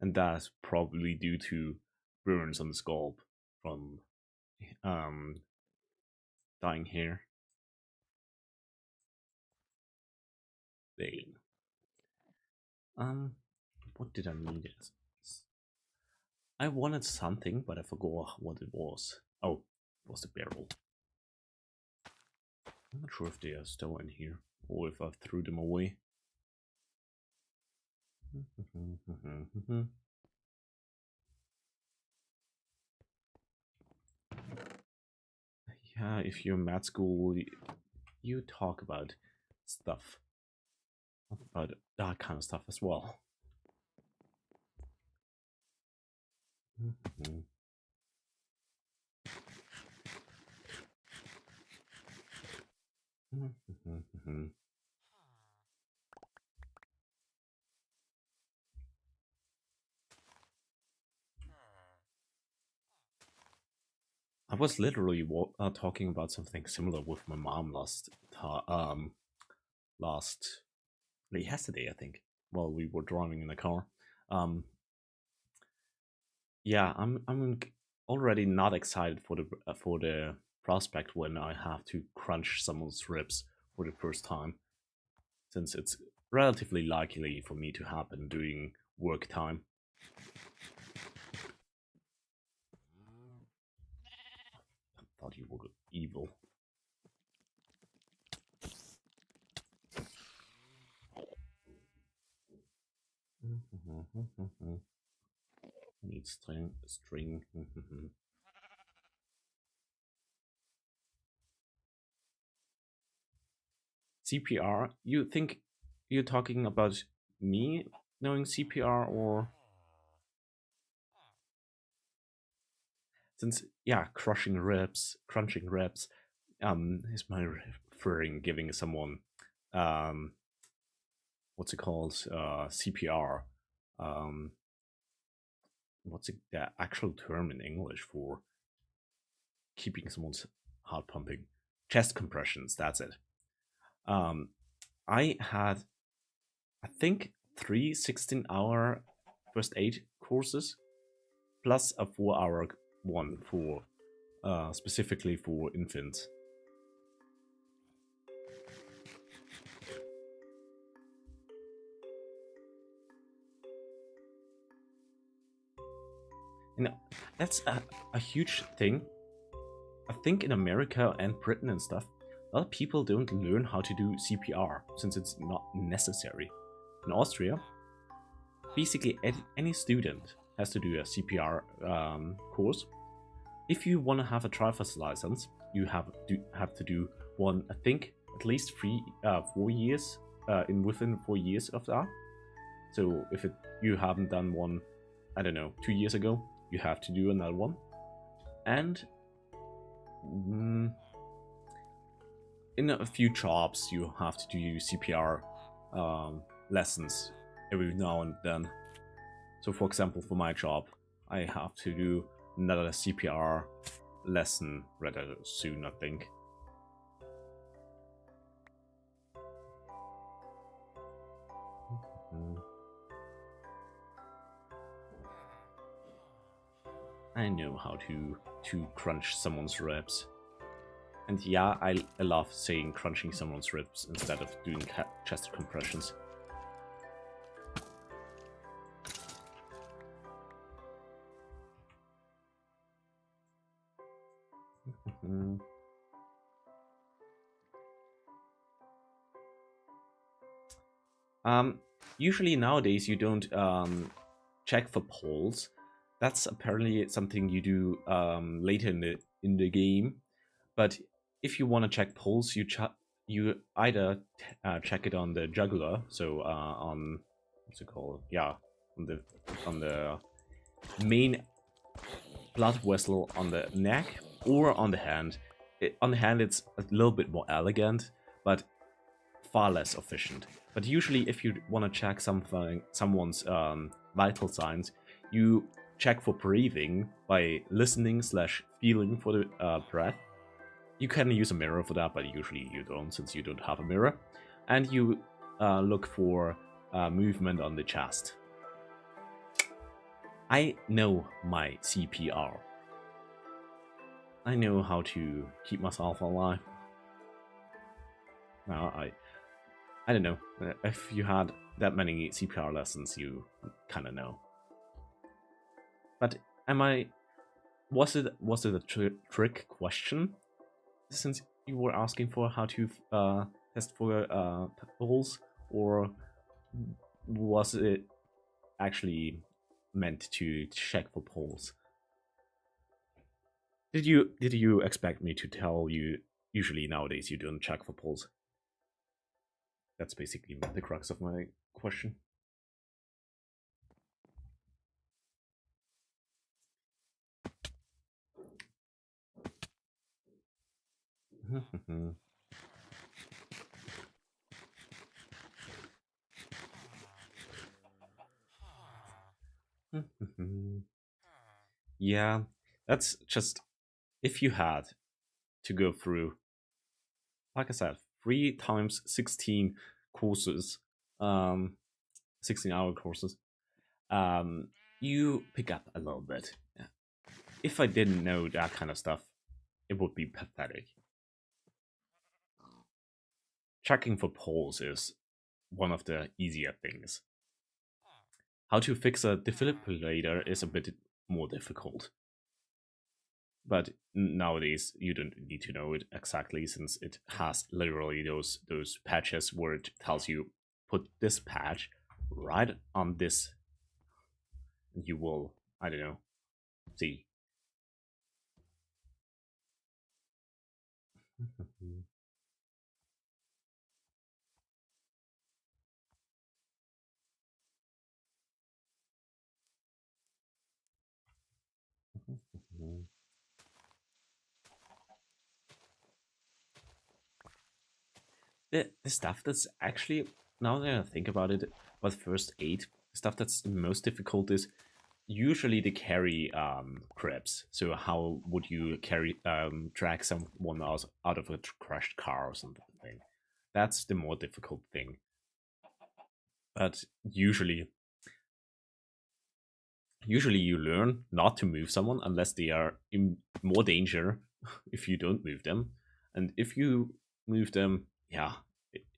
and that's probably due to burns on the scalp from dyeing hair. Bane. What did I need? I wanted something, but I forgot what it was. Oh, it was the barrel. I'm not sure if they are still in here or if I threw them away. Yeah, if you're in med school, you talk about stuff, about that kind of stuff as well. I was literally talking about something similar with my mom last yesterday, I think, while we were driving in the car. Yeah, I'm already not excited for the prospect when I have to crunch someone's ribs for the first time, since it's relatively likely for me to happen during work time. I thought you were evil. Need string. CPR? You think you're talking about me knowing CPR, or since yeah, crunching ribs is my referring giving someone what's it called, CPR. What's the actual term in English for keeping someone's heart pumping? Chest compressions, that's it. I had, I think, 3 16-hour first aid courses plus a 4-hour one for specifically for infants. You know, that's a huge thing. I think in America and Britain and stuff, a lot of people don't learn how to do CPR since it's not necessary. In Austria, basically any student has to do a CPR course. If you want to have a driver's license, you have to do one, I think, at least 4 years within 4 years of that. So if you haven't done one, I don't know, 2 years ago, you have to do another one. And in a few jobs, you have to do CPR lessons every now and then. So for example, for my job, I have to do another CPR lesson rather soon, I think. I know how to crunch someone's ribs. And yeah, I love saying crunching someone's ribs instead of doing chest compressions. Usually nowadays you don't check for polls. That's apparently something you do later in the game. But if you want to check polls, you either check it on the jugular, so on what's it called? Yeah, on the main blood vessel on the neck, or on the hand. On the hand, it's a little bit more elegant, but far less efficient. But usually, if you want to check someone's vital signs, you check for breathing by listening/feeling for the breath. You can use a mirror for that, but usually you don't, since you don't have a mirror. And you look for movement on the chest. I know my CPR. I know how to keep myself alive. Now, I don't know. If you had that many CPR lessons, you kind of know. But was it a trick question? Since you were asking for how to test for polls, or was it actually meant to check for polls? Did you expect me to tell you usually nowadays you don't check for polls? That's basically the crux of my question. Yeah, that's just if you had to go through, like I said, 3 times 16 courses, 16-hour courses, you pick up a little bit. If I didn't know that kind of stuff, it would be pathetic. Checking for polls is one of the easier things. How to fix a defibrillator is a bit more difficult. But nowadays you don't need to know it exactly, since it has literally those patches where it tells you put this patch right on this. You will, I don't know, see. The stuff that's actually, now that I think about it, but first aid, stuff that's the most difficult is usually the carry crabs. So how would you drag someone out of a crashed car or something? That's the more difficult thing. But usually you learn not to move someone unless they are in more danger if you don't move them. And if you move them, yeah,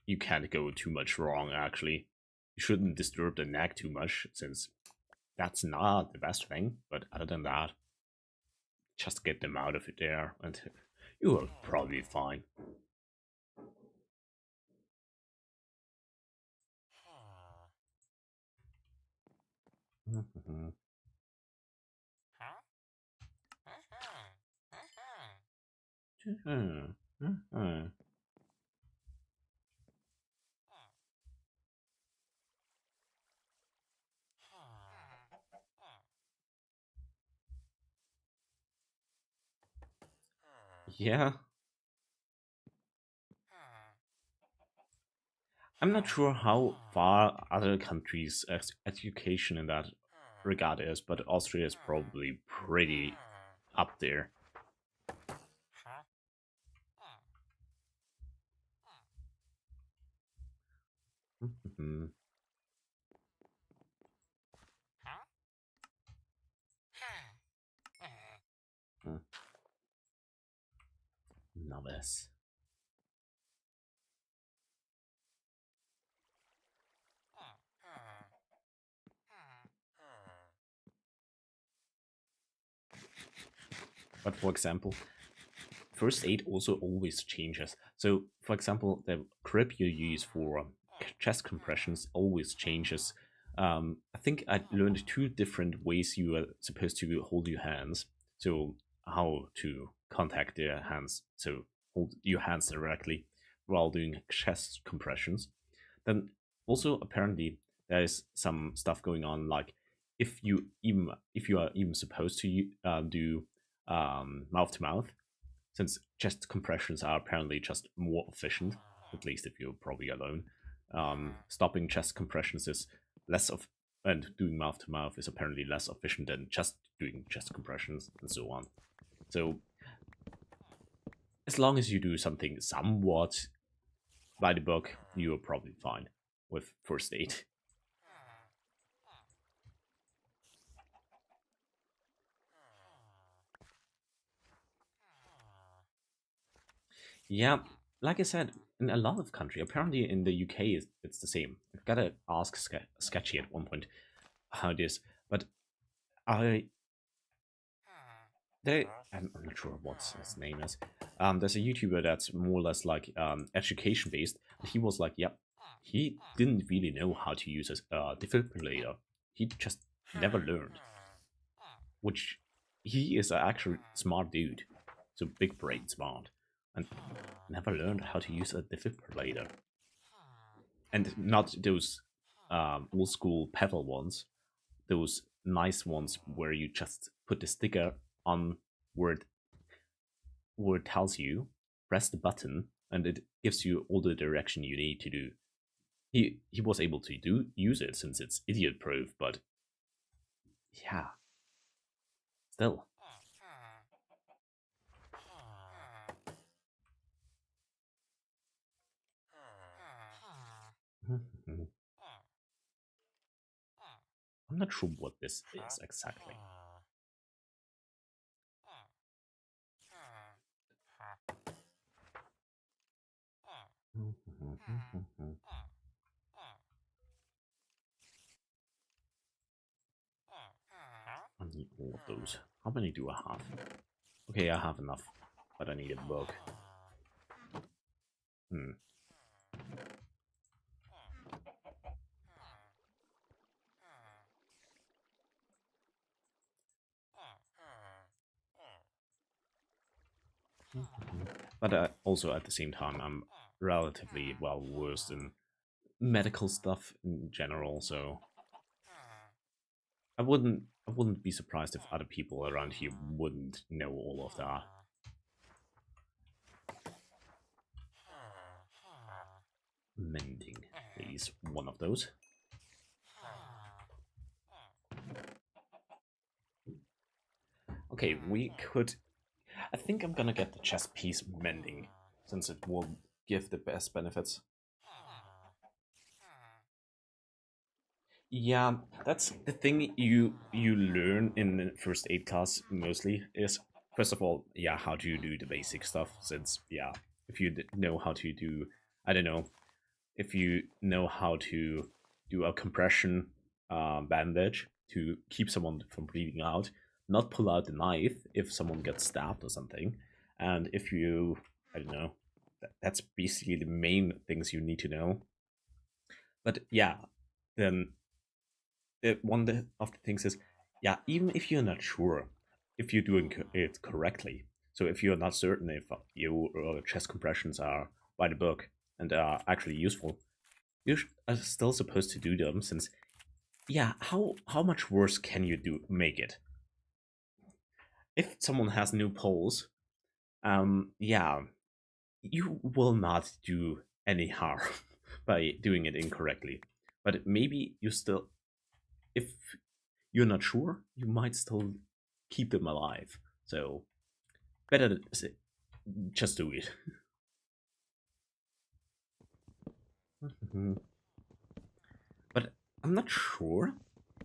you can't go too much wrong, actually. You shouldn't disturb the neck too much, since that's not the best thing. But other than that, just get them out of there and you will probably be fine. Yeah. I'm not sure how far other countries' education in that regard is, but Austria is probably pretty up there. Mhm. Mm. Novice. But for example, first aid also always changes. So, for example, the grip you use for chest compressions always changes. I think I learned two different ways you are supposed to hold your hands. So, how to contact their hands. So, hold your hands directly while doing chest compressions. Then, also apparently, there is some stuff going on like if you are even supposed to do mouth to mouth, since chest compressions are apparently just more efficient, at least if you're probably alone. Stopping chest compressions is less of, and doing mouth to mouth is apparently less efficient than just doing chest compressions and so on. So as long as you do something somewhat by the book, you're probably fine with first aid. Yeah, like I said, in a lot of country, apparently in the UK, it's the same. I've got to ask Sketchy at one point how it is, but I I'm not sure what his name is. There's a YouTuber that's more or less like education based. He was like, yep, he didn't really know how to use a defibrillator. He just never learned, which he is an actual smart dude, so big brain smart, and never learned how to use a defibrillator, and not those old school pedal ones, those nice ones where you just put the sticker on where it tells you, press the button, and it gives you all the direction you need to do. He was able to use it since it's idiot proof, but yeah, still. I'm not sure what this is exactly. I need all of those. How many do I have? Okay, I have enough, but I need a book. Hmm. But also at the same time, I'm relatively well versed in medical stuff in general, so I wouldn't be surprised if other people around here wouldn't know all of that. Mending is one of those. Okay, we could. I think I'm gonna get the chess piece mending, since it will give the best benefits. Yeah, that's the thing you learn in the first aid class mostly is, first of all, yeah, how do you do the basic stuff? Since yeah, if you know how to do, I don't know, if you know how to do a compression bandage to keep someone from bleeding out, not pull out the knife if someone gets stabbed or something, and if you, I don't know, that's basically the main things you need to know. But yeah, then of the things is, yeah, even if you're not sure if you're doing it correctly, so if you're not certain if your chest compressions are by the book and are actually useful, you are still supposed to do them, since yeah, how much worse can you do make it? If someone has no pulse, yeah, you will not do any harm by doing it incorrectly. But maybe you still, if you're not sure, you might still keep them alive. So better just do it. But I'm not sure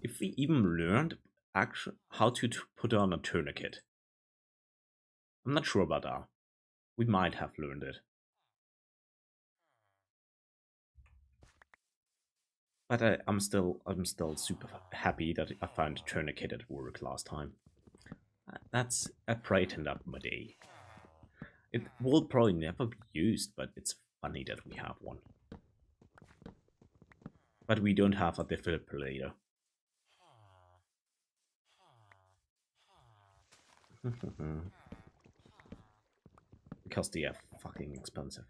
if we even learned actually how to put on a tourniquet. I'm not sure about that. We might have learned it. But I'm still super happy that I found a tourniquet at work last time. That's a brightened up my day. It will probably never be used, but it's funny that we have one. But we don't have a defibrillator. Because they are fucking expensive.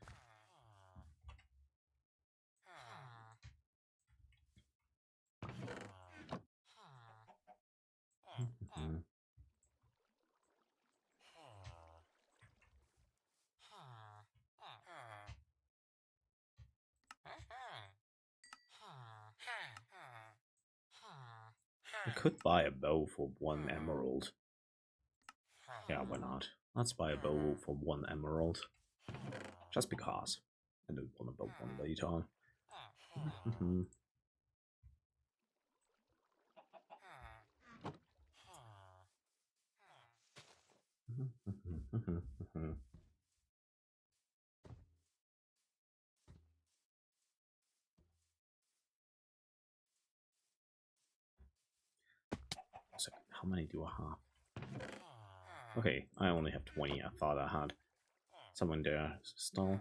I could buy a bow for 1 emerald. Yeah, why not? Let's buy a bow for 1 emerald. Just because. I don't want to build one later. So, how many do I have? Okay, I only have 20. I thought I had someone there still.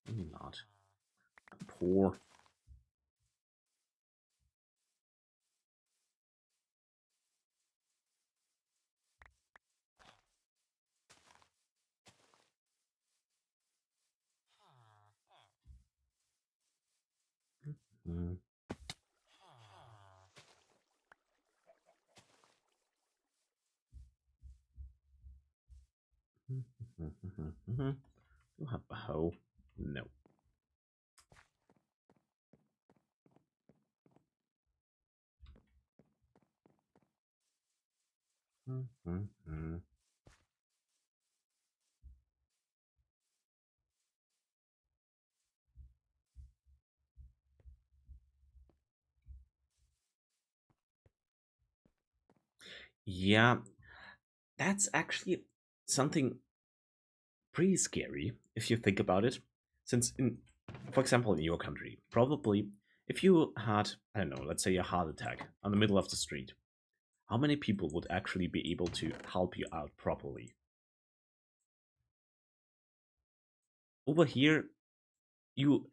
Maybe not. I'm poor. Mm. Do I have a hoe? No. Yeah, that's actually something pretty scary if you think about it. Since, for example, in your country, probably if you had, I don't know, let's say a heart attack on the middle of the street, how many people would actually be able to help you out properly? Over here, you,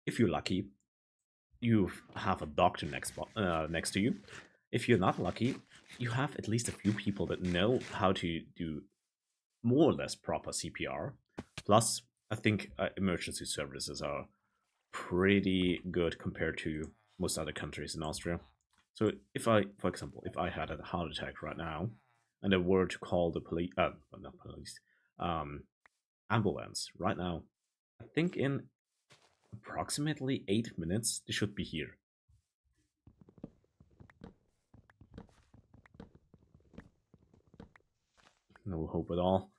if you're lucky, you have a doctor next to you. If you're not lucky, you have at least a few people that know how to do more or less proper CPR. Plus, I think emergency services are pretty good compared to most other countries in Austria. So if I, for example, if I had a heart attack right now, and I were to call the police, well, not police, um, ambulance right now, I think in approximately 8 minutes they should be here. No hope at all.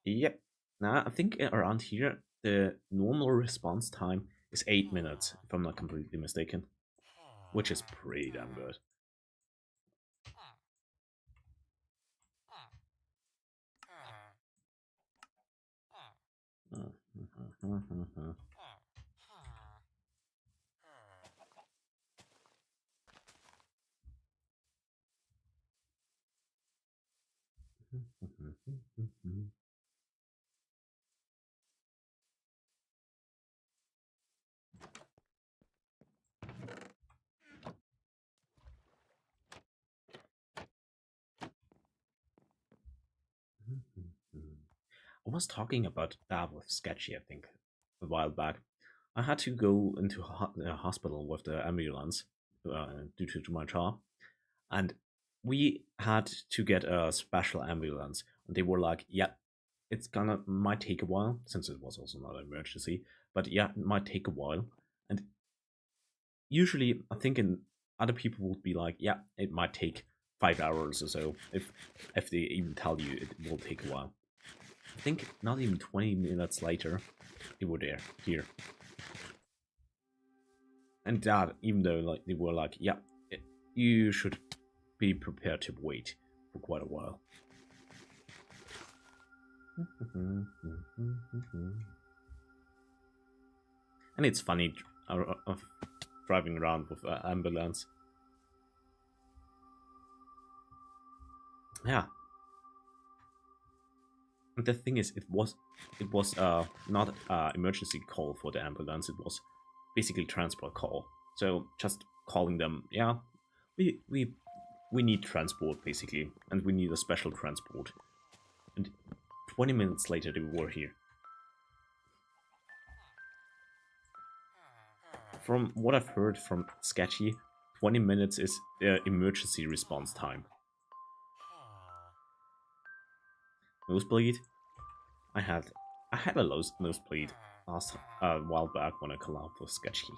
Yep. Now I think around here the normal response time is 8 minutes, if I'm not completely mistaken, which is pretty damn good. I was talking about that with Sketchy, I think, a while back. I had to go into a hospital with the ambulance due to my job, and we had to get a special ambulance. And they were like, "Yeah, it's gonna might take a while since it was also not an emergency, but yeah, it might take a while." And usually I think in other people would be like, yeah, it might take 5 hours or so if they even tell you it will take a while. I think not even 20 minutes later, they were there here, and that even though like they were like, yeah, you should be prepared to wait for quite a while. And it's funny driving around with an ambulance. Yeah. And the thing is, it was not emergency call for the ambulance. It was basically transport call. So just calling them, yeah, we we we need transport basically, and we need a special transport. And 20 minutes later, they were here. From what I've heard from Sketchy, 20 minutes is the emergency response time. Nosebleed? I had I had a nosebleed last a while back when I collabed with Sketchy.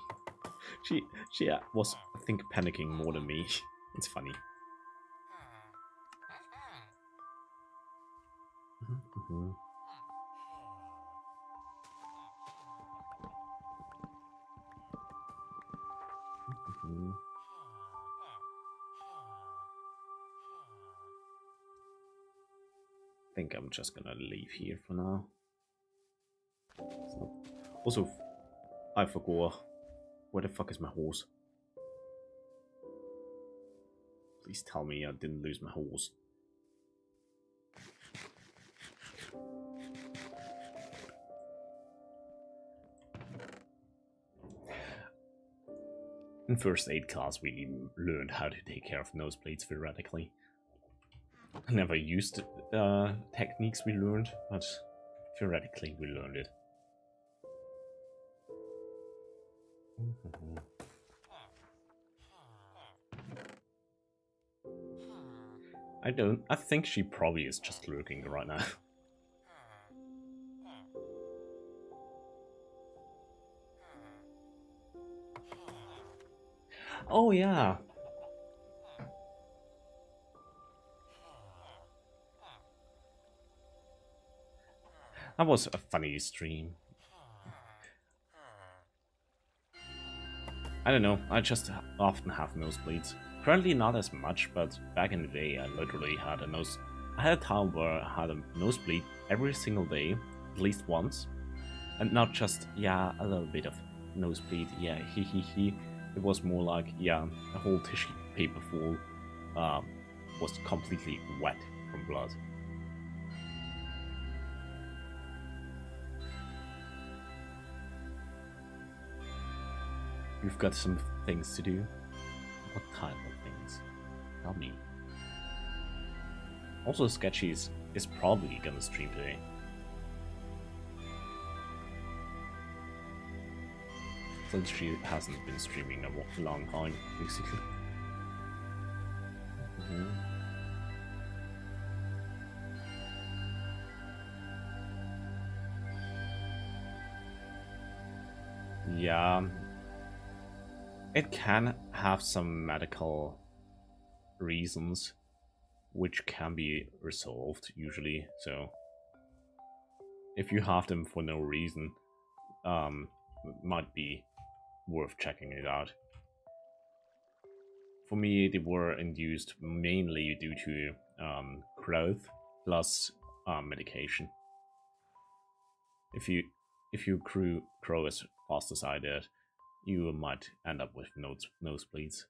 She she was, I think, panicking more than me. It's funny. I think I'm just gonna leave here for now. So, also, I forgot. Where the fuck is my horse? Please tell me I didn't lose my horse. In first aid class, we learned how to take care of nosebleeds theoretically. I never used techniques we learned, but theoretically we learned it. I think she probably is just lurking right now. Oh yeah. That was a funny stream. I don't know, I just often have nosebleeds. Currently not as much, but back in the day I literally had I had a time where I had a nosebleed every single day, at least once. And not just, yeah, a little bit of nosebleed, yeah, he he he. It was more like, yeah, a whole tissue paper full was completely wet from blood. You've got some things to do. What type of things? Tell me. Also, Sketchy is probably gonna stream today. Since she hasn't been streaming a long time, basically. Yeah, it can have some medical reasons which can be resolved usually. So if you have them for no reason, it might be worth checking it out. For me, they were induced mainly due to growth plus medication. If you grow as fast as I did, you might end up with nosebleeds.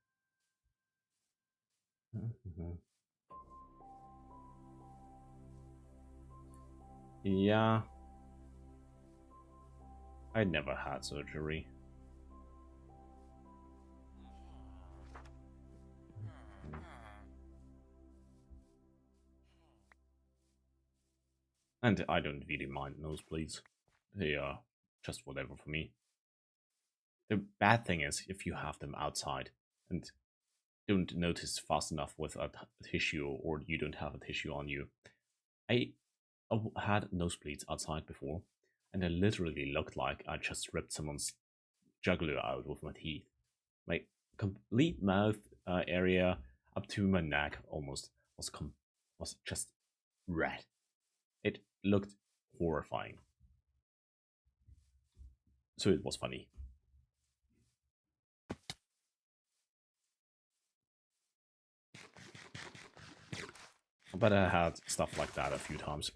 Yeah, I never had surgery. And I don't really mind nosebleeds. They are just whatever for me. The bad thing is if you have them outside and don't notice fast enough with a tissue, or you don't have a tissue on you. I had nosebleeds outside before, and it literally looked like I just ripped someone's jugular out with my teeth. My complete mouth area up to my neck almost was just red. It looked horrifying. So it was funny. But I had stuff like that a few times.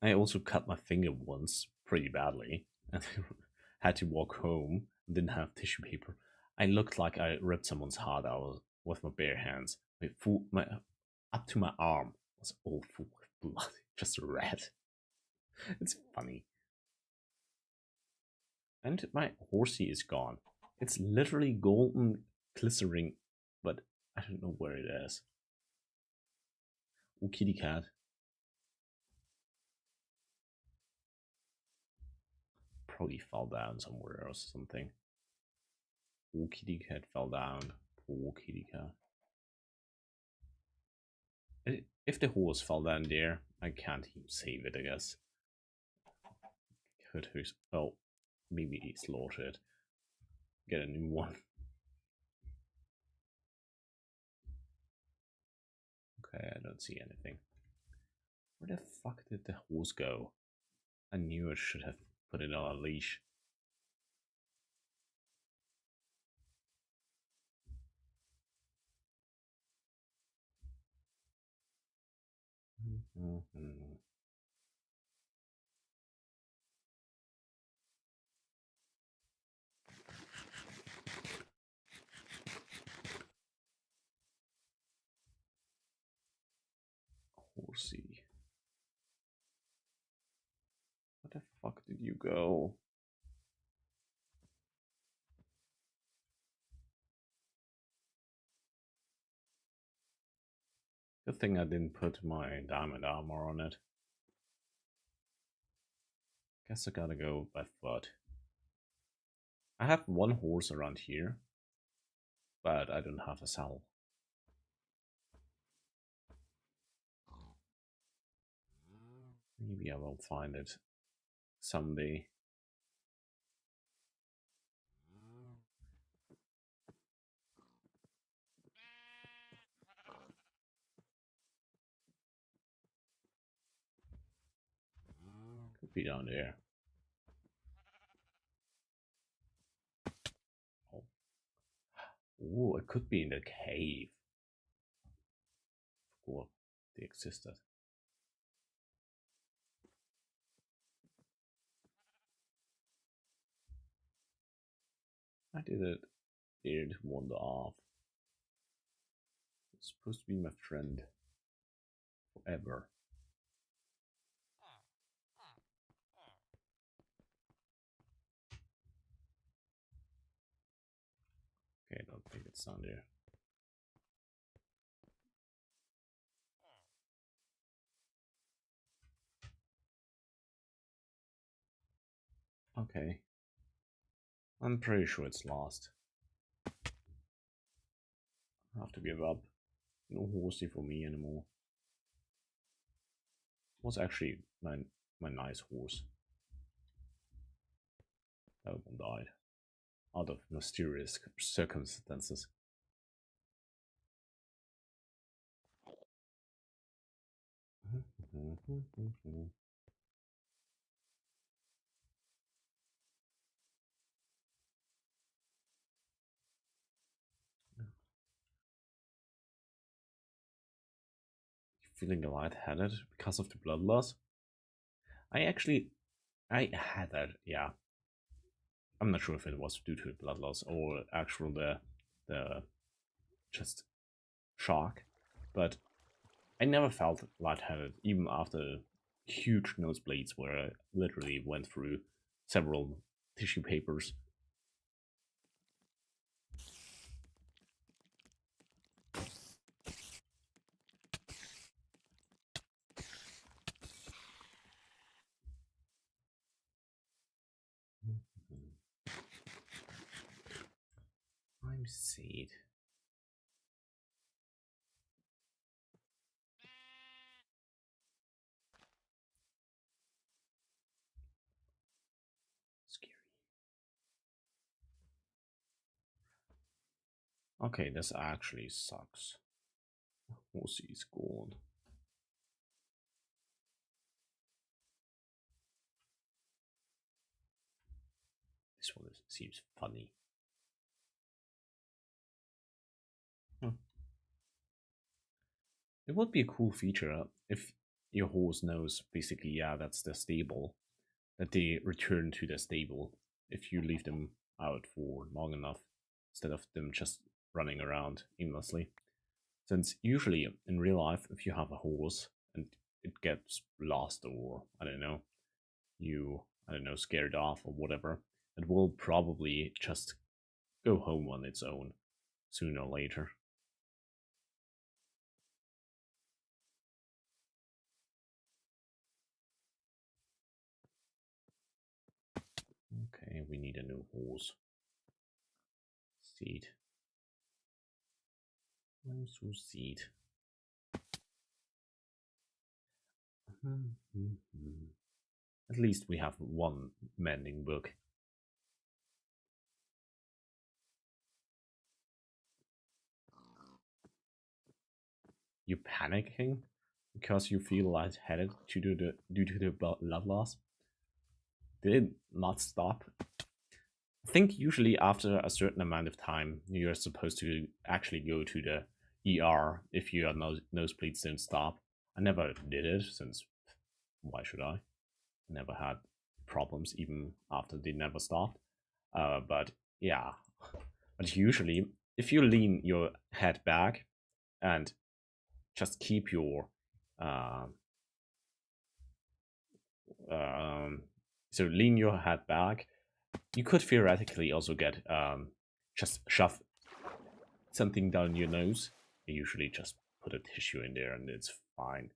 I also cut my finger once pretty badly and had to walk home. Didn't have tissue paper. I looked like I ripped someone's heart out with my bare hands. My up to my arm was all full of blood, just red. It's funny. And my horsey is gone. It's literally golden glycerin, but I don't know where it is. Oh, kitty cat. Probably fell down somewhere or something. Oh, kitty cat fell down. Poor kitty cat. If the horse fell down there, I can't even save it, I guess. Could who's oh, maybe he slaughtered. Get a new one. Okay, I don't see anything. Where the fuck did the horse go? I knew I should have put it on a leash. Horsey. Where the fuck did you go? Good thing I didn't put my diamond armor on it. Guess I gotta go by foot. I have one horse around here, but I don't have a saddle. Maybe I will find it someday. Could be down there. Oh, ooh, it could be in the cave. Cool, they existed. I did it. Did wander off. It's supposed to be my friend forever. Okay, I don't think it's down there. Okay. I'm pretty sure it's lost. I have to give up. No horsey for me anymore. It was actually my nice horse. That one died. Out of mysterious circumstances. Feeling lightheaded because of the blood loss? I had that, yeah. I'm not sure if it was due to blood loss or actual the just shock, but I never felt lightheaded even after huge nosebleeds where I literally went through several tissue papers. I'm seed. Okay, this actually sucks. Horsey is gone. This one seems funny. Hmm. It would be a cool feature if your horse knows basically, yeah, that's the stable, that they return to the stable if you leave them out for long enough instead of them just running around aimlessly. Since usually in real life, if you have a horse and it gets lost or I don't know, scared off or whatever, it will probably just go home on its own sooner or later. Okay, we need a new horse. Seed. Also seed. At least we have one mending book. You panicking because you feel lightheaded due to the blood loss? Did it not stop? I think usually after a certain amount of time, you're supposed to actually go to the ER if your nosebleeds don't stop. I never did it since why should I? Never had problems even after they never stopped. But yeah, but usually if you lean your head back and just keep your uh, um, so lean your head back, you could theoretically also get just shove something down your nose. You usually just put a tissue in there and it's fine.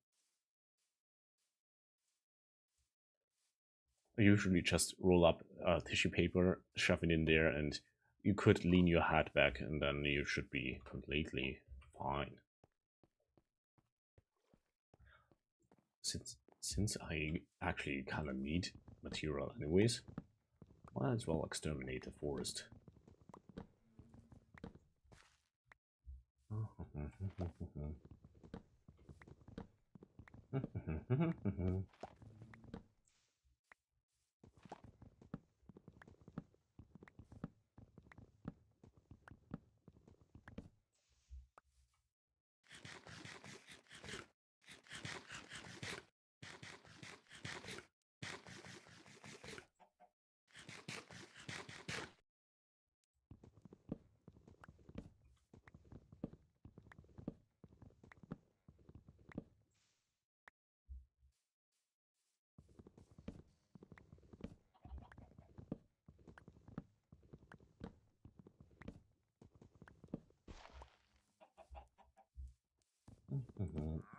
I usually just roll up tissue paper, shove it in there, and you could lean your head back, and then you should be completely fine. Since I actually kind of need material anyways, might as well exterminate the forest.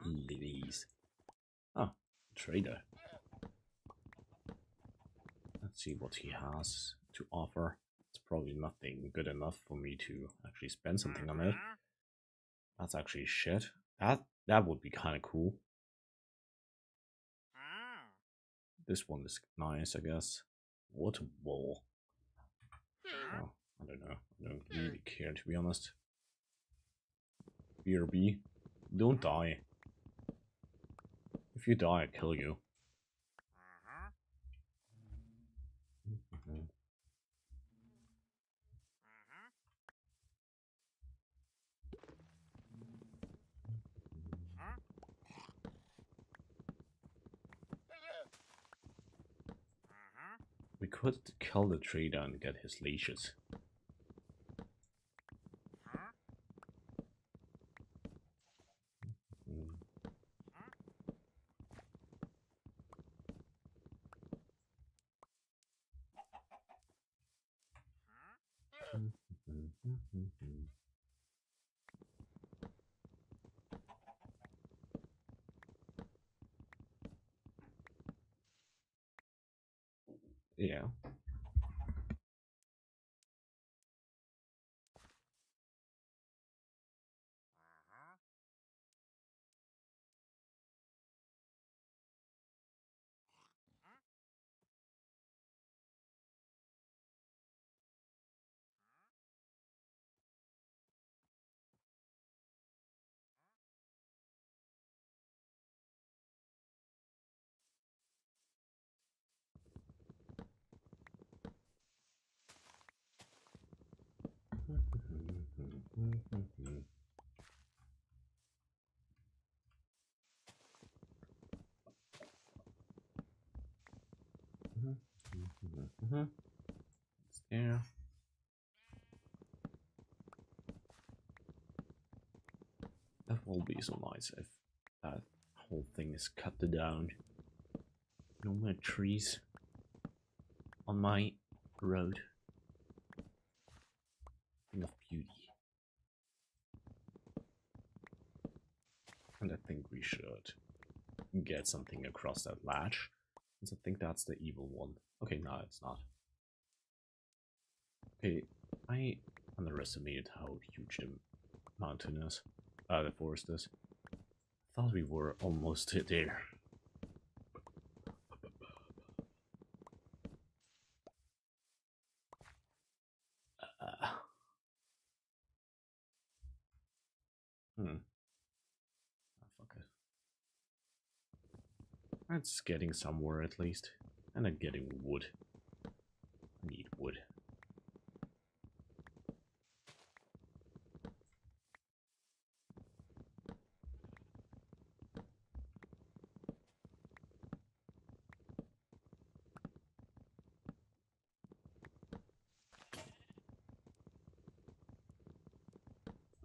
Lilies. Ah, trader. Let's see what he has to offer. It's probably nothing good enough for me to actually spend something on it. That's actually shit. That would be kind of cool. This one is nice, I guess. What a wall. Oh, I don't know. I don't really care, to be honest. BRB, don't die. If you die, I kill you. Mhm. We could kill the trader and get his leashes. Mm. Yeah. It's there. That will be so nice if that whole thing is cut down. No more trees on my road. Enough beauty. And I think we should get something across that latch. Because I think that's the evil one. Okay, no, it's not. Okay, I underestimated how huge the mountain is. The forest is. Thought we were almost there. Fuck it. It's getting somewhere at least. And I'm getting wood. I need wood.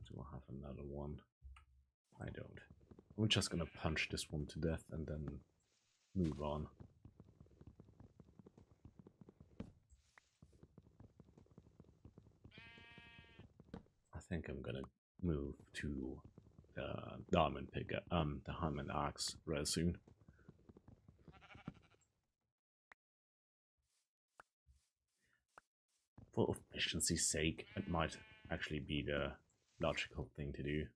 Do I have another one? I don't. I'm just gonna punch this one to death and then move on. I think I'm gonna move to the diamond pickaxe, the diamond axe rather soon. For efficiency's sake, it might actually be the logical thing to do.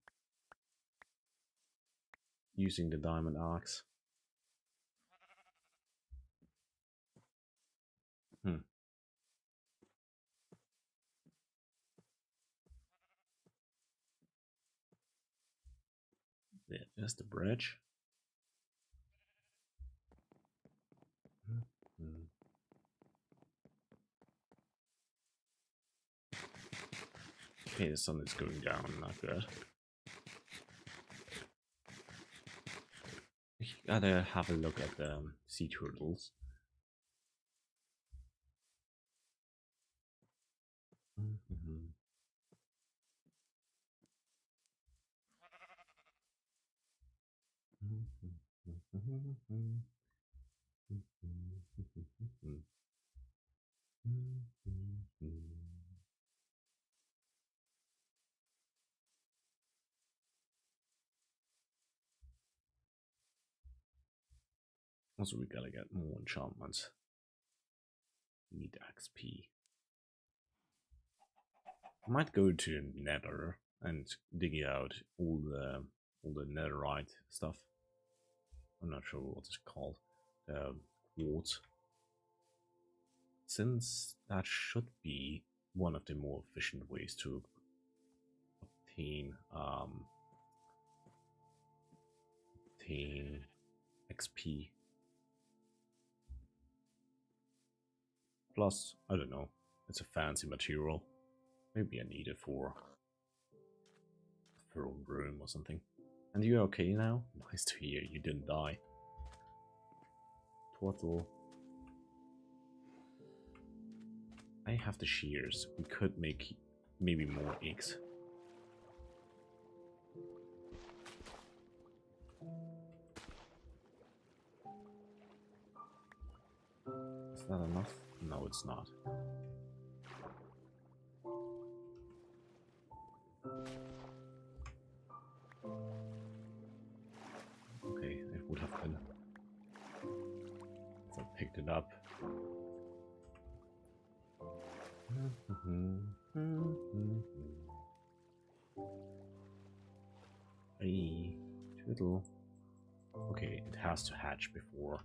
Using the diamond axe. Yeah, there's the bridge. Okay, the sun is going down, not good. You gotta have a look at the sea turtles. Also, we gotta get more enchantments. We need XP. I might go to Nether and dig out all the netherite stuff. I'm not sure what it's called. Quartz. Since that should be one of the more efficient ways to obtain XP. Plus, I don't know, it's a fancy material. Maybe I need it for a throne room or something. And you're okay now? Nice to hear you didn't die. Turtle. I have the shears. We could make maybe more eggs. Is that enough? No, it's not. Okay, it would have been if I picked it up. Hey, turtle. Okay, it has to hatch before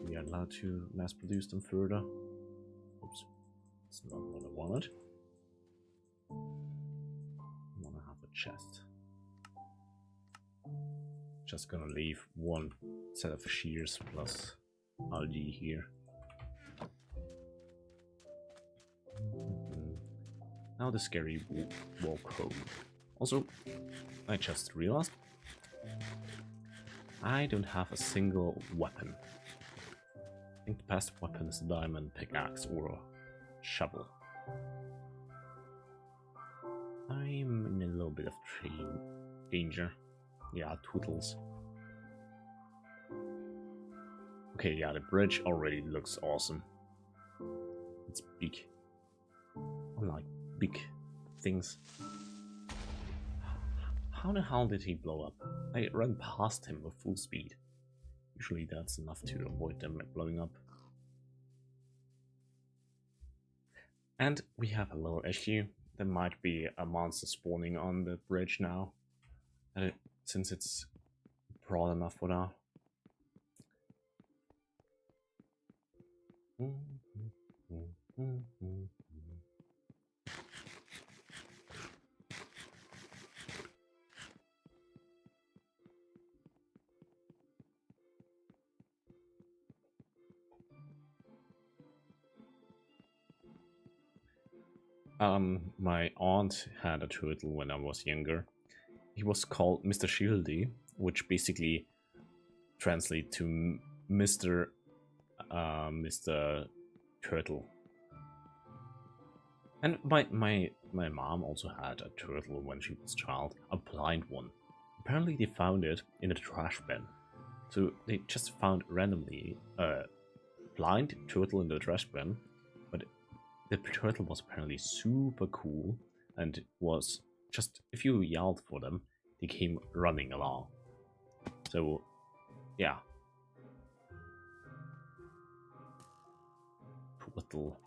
we are allowed to mass produce them further. Oops, it's not what I wanted. I want to have a chest. Just gonna leave one set of shears plus algae here. Now the scary walk home. Also, I just realized I don't have a single weapon. I think the best weapon is a diamond pickaxe or a shovel. I'm in a little bit of danger. Yeah, tootles. Okay, yeah, the bridge already looks awesome. It's big. I like big things. How the hell did he blow up? I ran past him with full speed. Usually that's enough to avoid them blowing up. And we have a little issue. There might be a monster spawning on the bridge now. Since it's broad enough for now. My aunt had a turtle when I was younger. He was called Mr. Shieldy, which basically translates to Mr. Turtle. And my mom also had a turtle when she was a child, a blind one. Apparently they found it in a trash bin. So they just found randomly a blind turtle in the trash bin, but the turtle was apparently super cool and was just, if you yelled for them, they came running along. So, yeah. Turtle.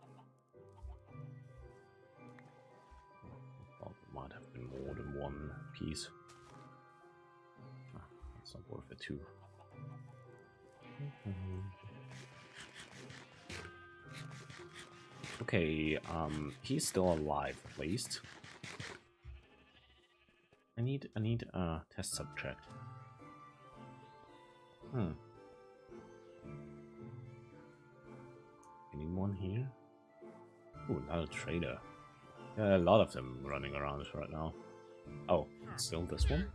Well, there might have been more than one piece. That's not worth it too. Okay, he's still alive at least. I need a test subject. Anyone here? Oh, another trader. A lot of them running around right now. Oh, it's still this one?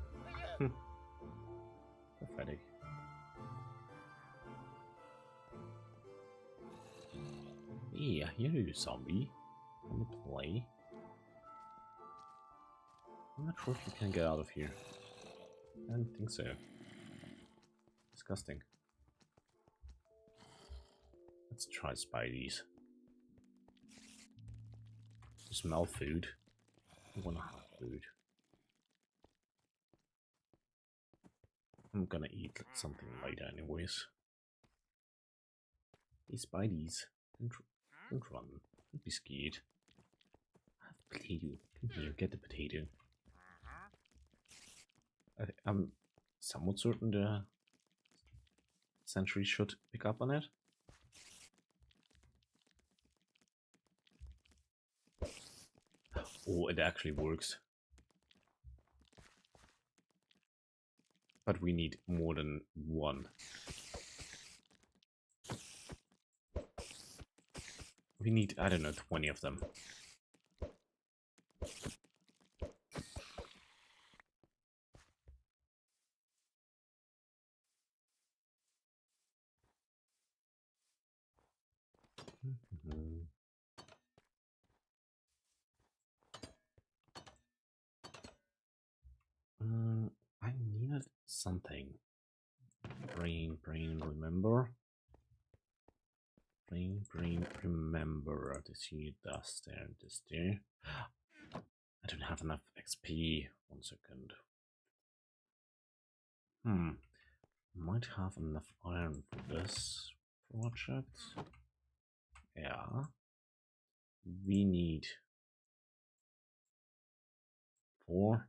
Pathetic. Yeah, here you zombie. Wanna play? I'm not sure if you can get out of here. I don't think so. Disgusting. Let's try Spideys. You smell food. I wanna have food. I'm gonna eat something later anyways. Hey Spideys, don't run. Don't be scared. Have potato. Come here, get the potato. I'm somewhat certain the sentry should pick up on it. Oh, it actually works. But we need more than one. We need, I don't know, 20 of them. I needed something. Brain, remember? Brain, remember. This here, this there, this there. I don't have enough XP. 1 second. Might have enough iron for this project. Yeah. We need 4.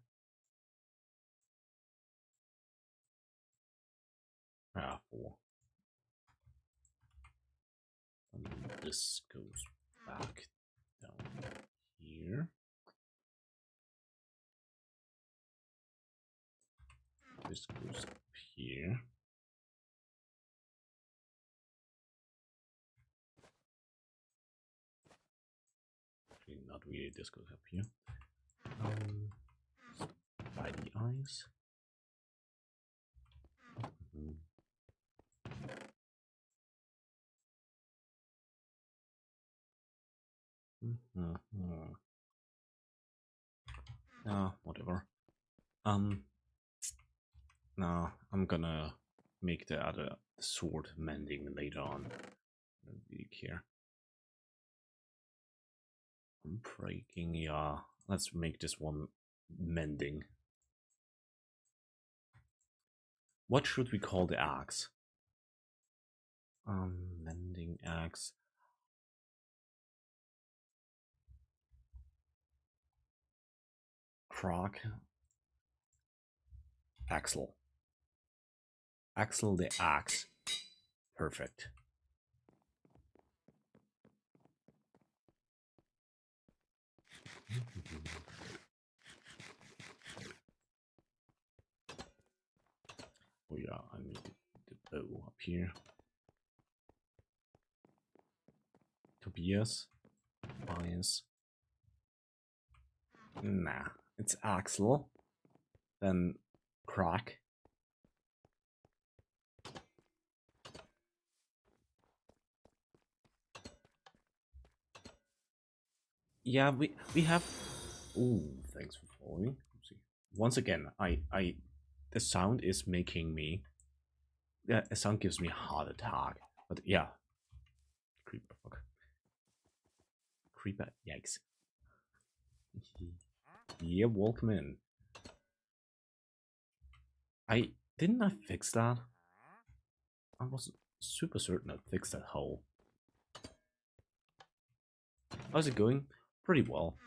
Ah, 4. And this goes back down here. This goes up here. Actually, not really difficult up here. Spidey eyes. Whatever. Nah, I'm gonna make the other sword mending later on. I don't really care. Breaking, yeah. Let's make this one mending. What should we call the axe? Mending axe. Croc. Axel. Axel the axe. Perfect. Oh yeah, I need the bow up here. Tobias. Bias. Nah, it's Axel. Then Croc. Yeah, we have. Ooh, thanks for following. Once again, the sound is making me. Yeah, the sound gives me a heart attack. But yeah, creeper. Fuck. Creeper. Yikes. Yeah, welcome in. Didn't I fix that? I was super certain I fixed that hole. How's it going? Pretty well.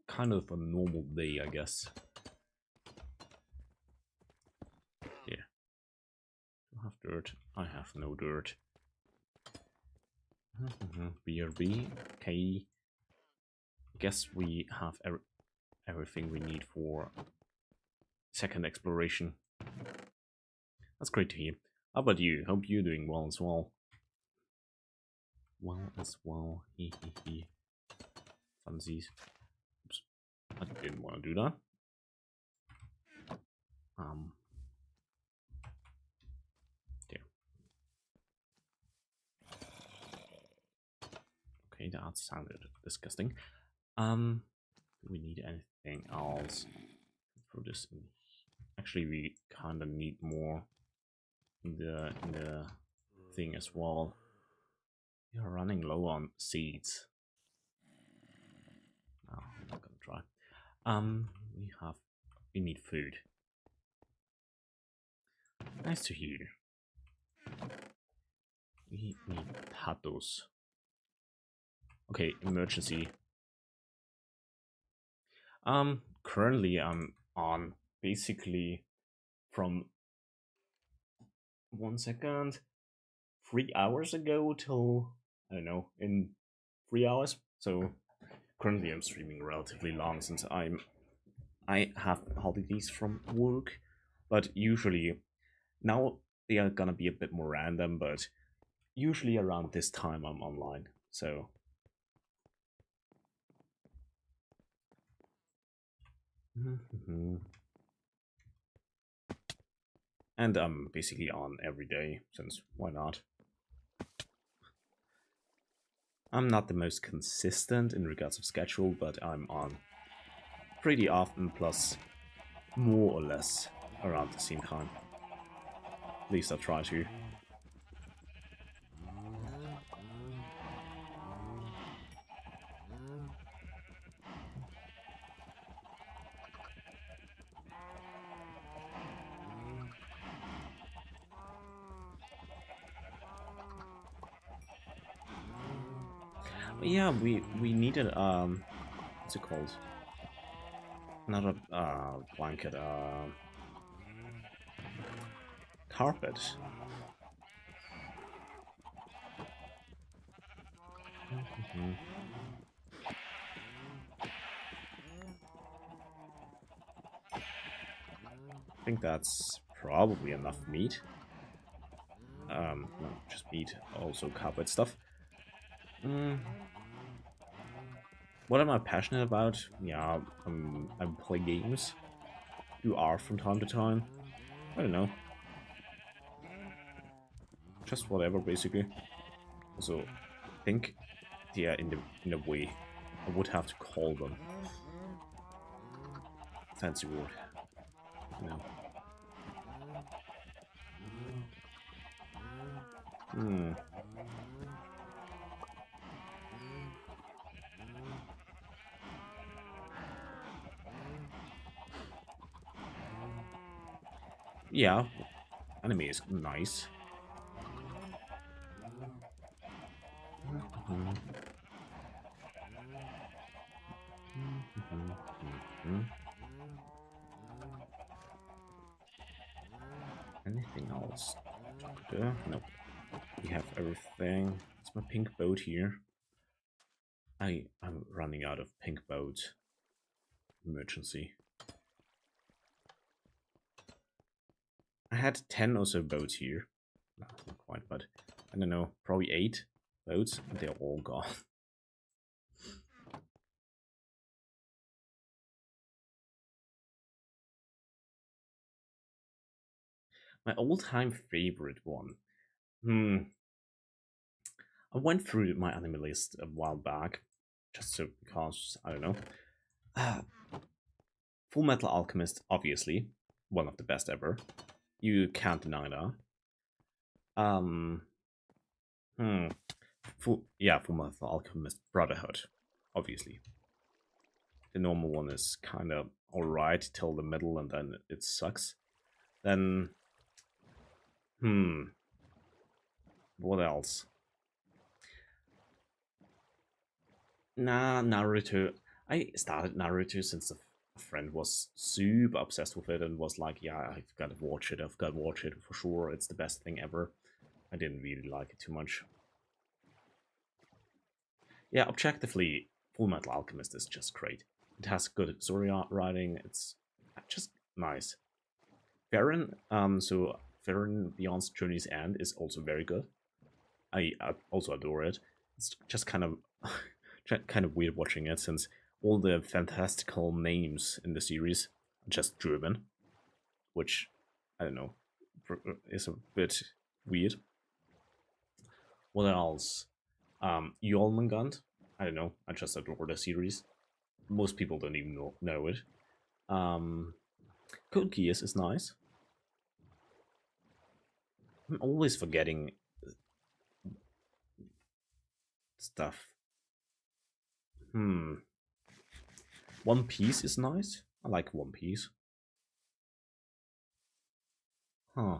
Kind of a normal day, I guess. Yeah. You have dirt. I have no dirt. BRB. Okay. Guess we have everything we need for second exploration. That's great to hear. How about you? Hope you're doing well as well. Well as well. Hehehe. Funsies. Oops. I didn't want to do that. There. Okay, that sounded disgusting. Do we need anything else? Throw this in. Actually, we kind of need more in the thing as well. We are running low on seeds. No, I'm not gonna try. We need food. Nice to hear. We need potatoes. Okay, emergency. Currently I'm on basically from 1 second, 3 hours ago till I don't know, in 3 hours. So currently I'm streaming relatively long since I have holidays from work, but usually now they are gonna be a bit more random, but usually around this time I'm online. So and I'm basically on every day, since why not? I'm not the most consistent in regards of schedule, but I'm on pretty often, plus more or less around the same time. At least I try to. But yeah, we needed what's it called? Not a blanket, carpet. I think that's probably enough meat. Not just meat, also carpet stuff. What am I passionate about? Yeah, I play games, do art from time to time. I don't know, just whatever basically. So, I think, yeah, in a way, I would have to call them fancy word, you know. Hmm. Yeah, anime is nice. Mhm, mhm, mhm. Anything else? Nope. We have everything. It's my pink boat here. I'm running out of pink boat. Emergency. I had 10 or so boats here. No, not quite, but I don't know, probably 8 boats, and they're all gone. My all-time favorite one. Hmm. I went through my anime list a while back, just so because I don't know. Ah, Full Metal Alchemist, obviously, one of the best ever. You can't deny that. Um. Hmm. Full Metal Alchemist Brotherhood, obviously. The normal one is kind of alright till the middle, and then it sucks. Then, hmm, what else? Nah, Naruto. I started Naruto since a friend was super obsessed with it and was like, "Yeah, I've got to watch it. I've got to watch it for sure. It's the best thing ever." I didn't really like it too much. Yeah, objectively, Full Metal Alchemist is just great. It has good story writing. It's just nice. Farron Beyond's Journey's End is also very good. I also adore it. It's just kind of kind of weird watching it since all the fantastical names in the series are just German, which I don't know is a bit weird. What else? Jormungand. I don't know. I just adore the series. Most people don't even know it. Um, Code Geass is nice. I'm always forgetting stuff. Hmm. One Piece is nice. I like One Piece. Huh.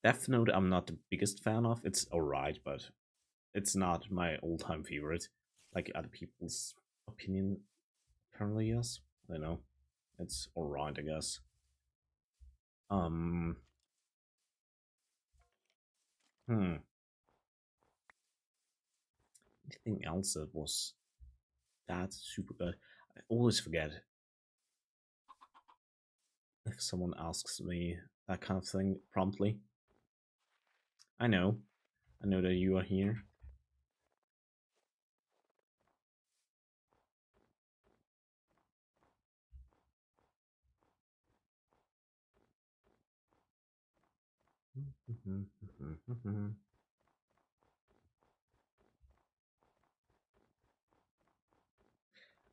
Death Note, I'm not the biggest fan of. It's alright, but it's not my all-time favorite. Like other people's opinion, apparently yes. I don't know. It's alright, I guess. Um. Hmm. Anything else that was that super good? I always forget if someone asks me that kind of thing promptly. I know. I know that you are here.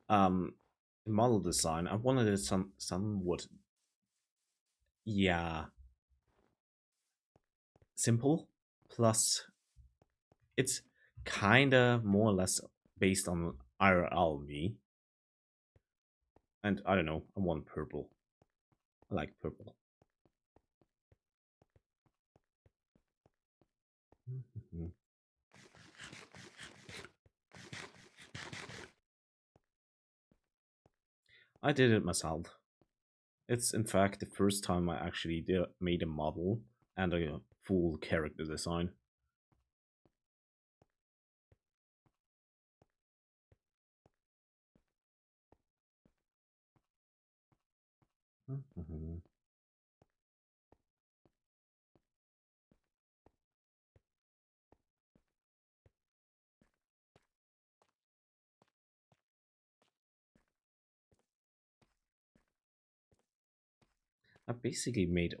um, Model design. I wanted it somewhat, yeah, simple. Plus, it's kinda more or less based on IRL me, and I don't know. I want purple. I like purple. I did it myself. It's in fact the first time I actually made a model and a full character design. I basically made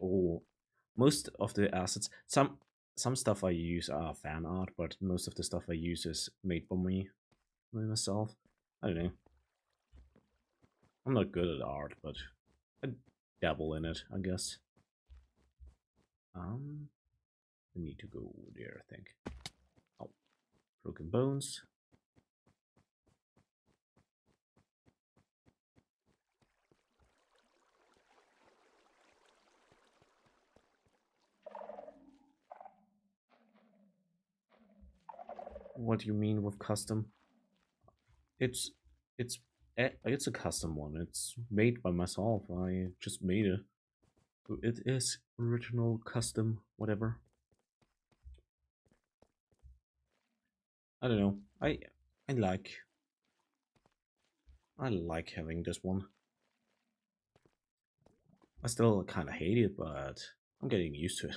most of the assets. Some stuff I use are fan art, but most of the stuff I use is made by myself. I don't know. I'm not good at art, but I dabble in it, I guess. Um, I need to go there, I think. Oh, broken bones. What do you mean with custom? It's it's it's a custom one. It's made by myself. I just made it. It is original, custom, whatever. I don't know. I like I like having this one. I still kind of hate it, but I'm getting used to it.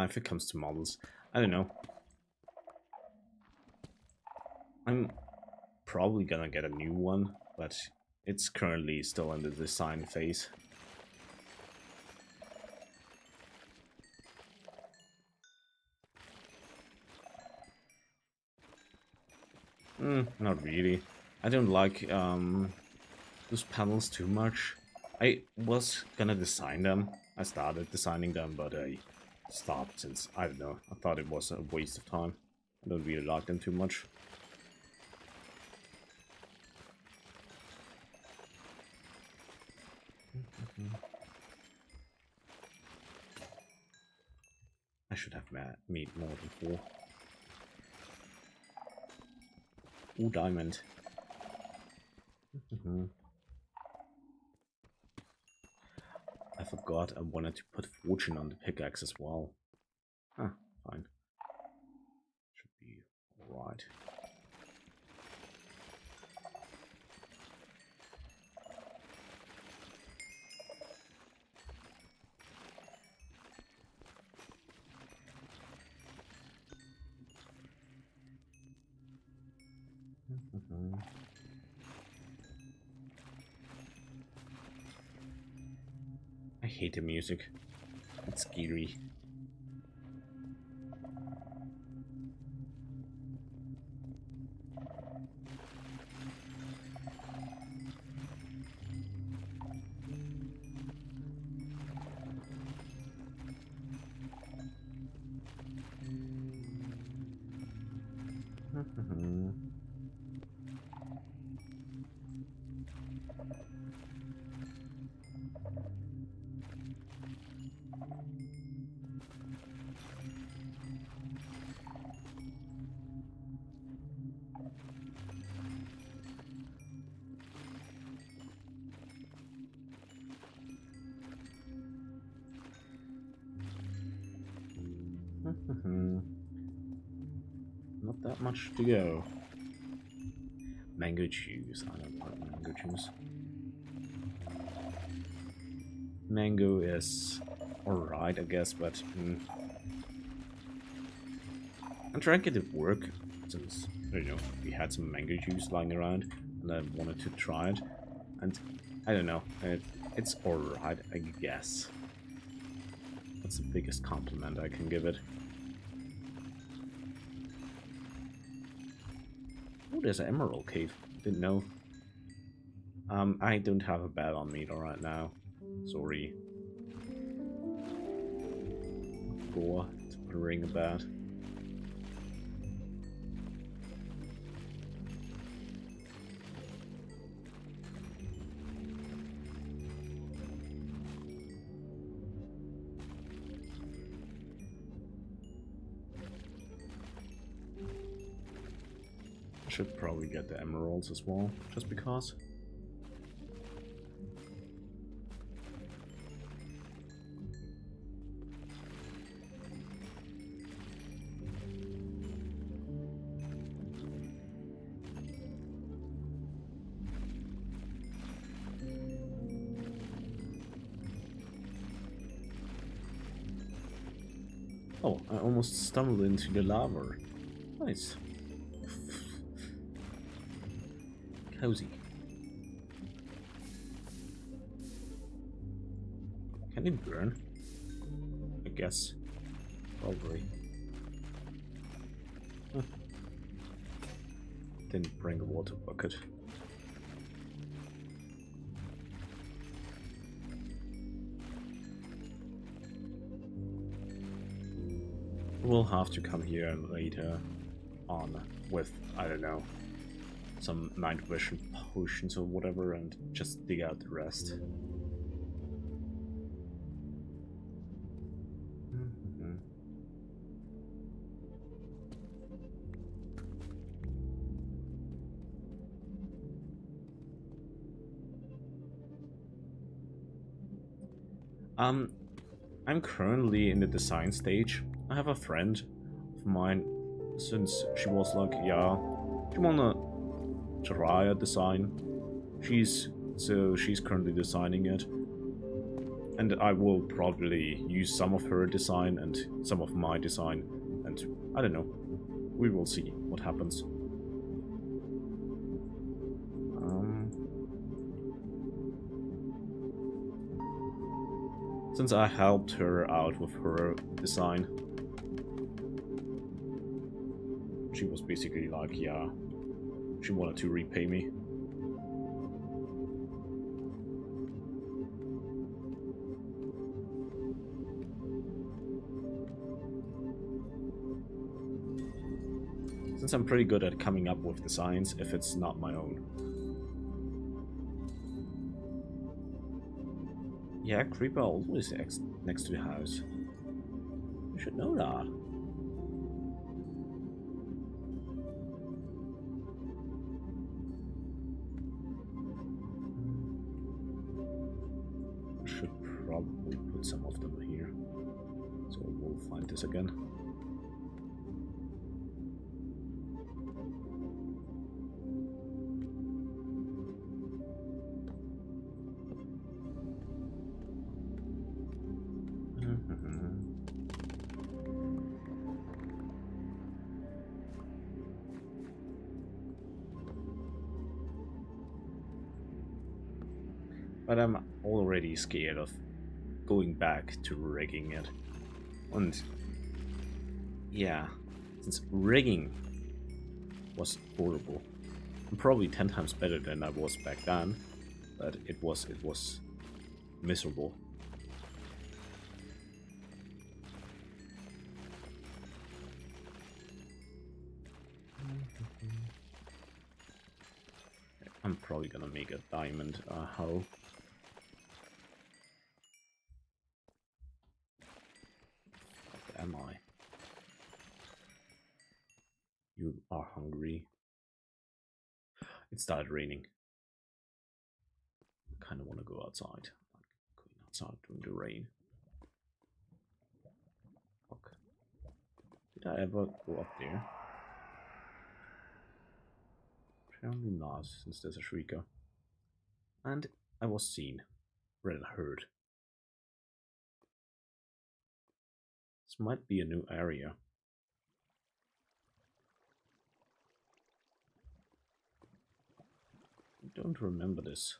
If it comes to models, I don't know. I'm probably gonna get a new one, but it's currently still in the design phase. Not really. I don't like those panels too much. I was gonna design them. I started designing them, but I stopped since, I don't know, I thought it was a waste of time. I don't really like them too much. I should have made more than 4. Ooh, diamond. I forgot I wanted to put fortune on the pickaxe as well. Huh, fine. Should be alright. I hate the music. It's scary. Not that much to go. Mango juice. I don't like mango juice. Mango is alright, I guess, but I drank it at work since, I don't know, we had some mango juice lying around and I wanted to try it. And I don't know, it's alright, I guess. That's the biggest compliment I can give it. Oh, there's an emerald cave. Didn't know. I don't have a bed on me right now. Sorry. Go to bring a bed. I should probably get the emeralds as well, just because. Oh, I almost stumbled into the lava. Nice. Cozy. Can it burn? I guess. Probably. Huh. Didn't bring a water bucket. We'll have to come here later on with, I don't know, some night vision potions or whatever and just dig out the rest. I'm currently in the design stage. I have a friend of mine, since she was like, yeah, she wanna try a design. She's currently designing it. And I will probably use some of her design and some of my design, and I don't know. We will see what happens. Since I helped her out with her design, she was basically like, yeah, she wanted to repay me. Since I'm pretty good at coming up with designs if it's not my own. Yeah, creeper always next to the house. You should know that. I should probably put some of them here. So we'll find this again. But I'm already scared of going back to rigging it. And yeah, since rigging was horrible. I'm probably 10 times better than I was back then, but it was miserable. I'm probably gonna make a diamond hoe. What am I? You are hungry. It started raining. I kind of want to go outside. Going outside during the rain. Fuck. Did I ever go up there? Apparently not, since there's a shrieker. And I was seen. Read and heard. This might be a new area. I don't remember this.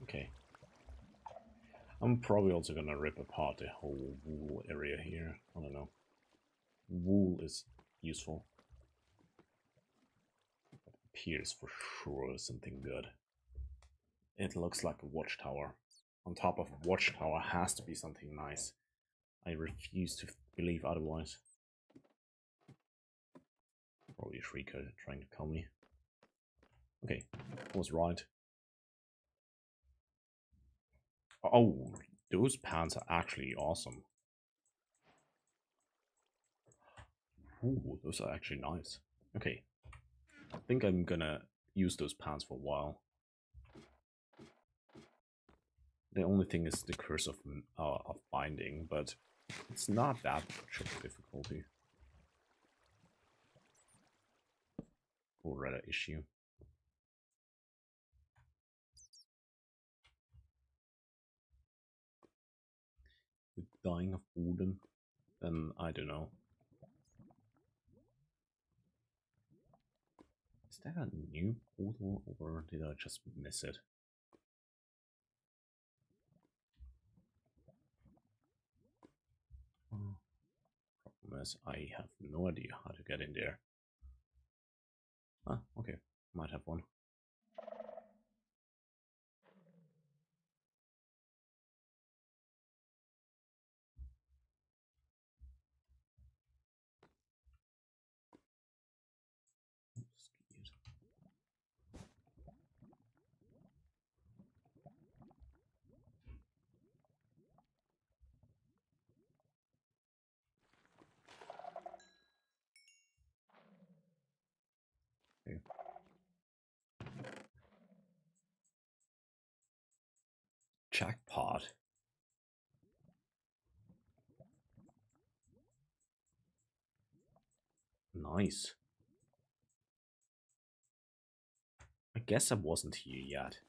Okay. I'm probably also gonna rip apart the whole wool area here. I don't know. Wool is useful. It appears for sure something good. It looks like a watchtower. On top of a watchtower has to be something nice. I refuse to believe otherwise. Probably a shrieker trying to kill me. Okay, I was right. Oh, those pants are actually awesome. Ooh, those are actually nice. Okay, I think I'm gonna use those pants for a while. The only thing is the curse of binding, but it's not that much of a difficulty or rather issue. With dying of boredom, then I don't know. Is that a new portal or did I just miss it? Problem is, I have no idea how to get in there. Ah, okay, might have one. Okay. Jackpot. Nice. I guess I wasn't here yet,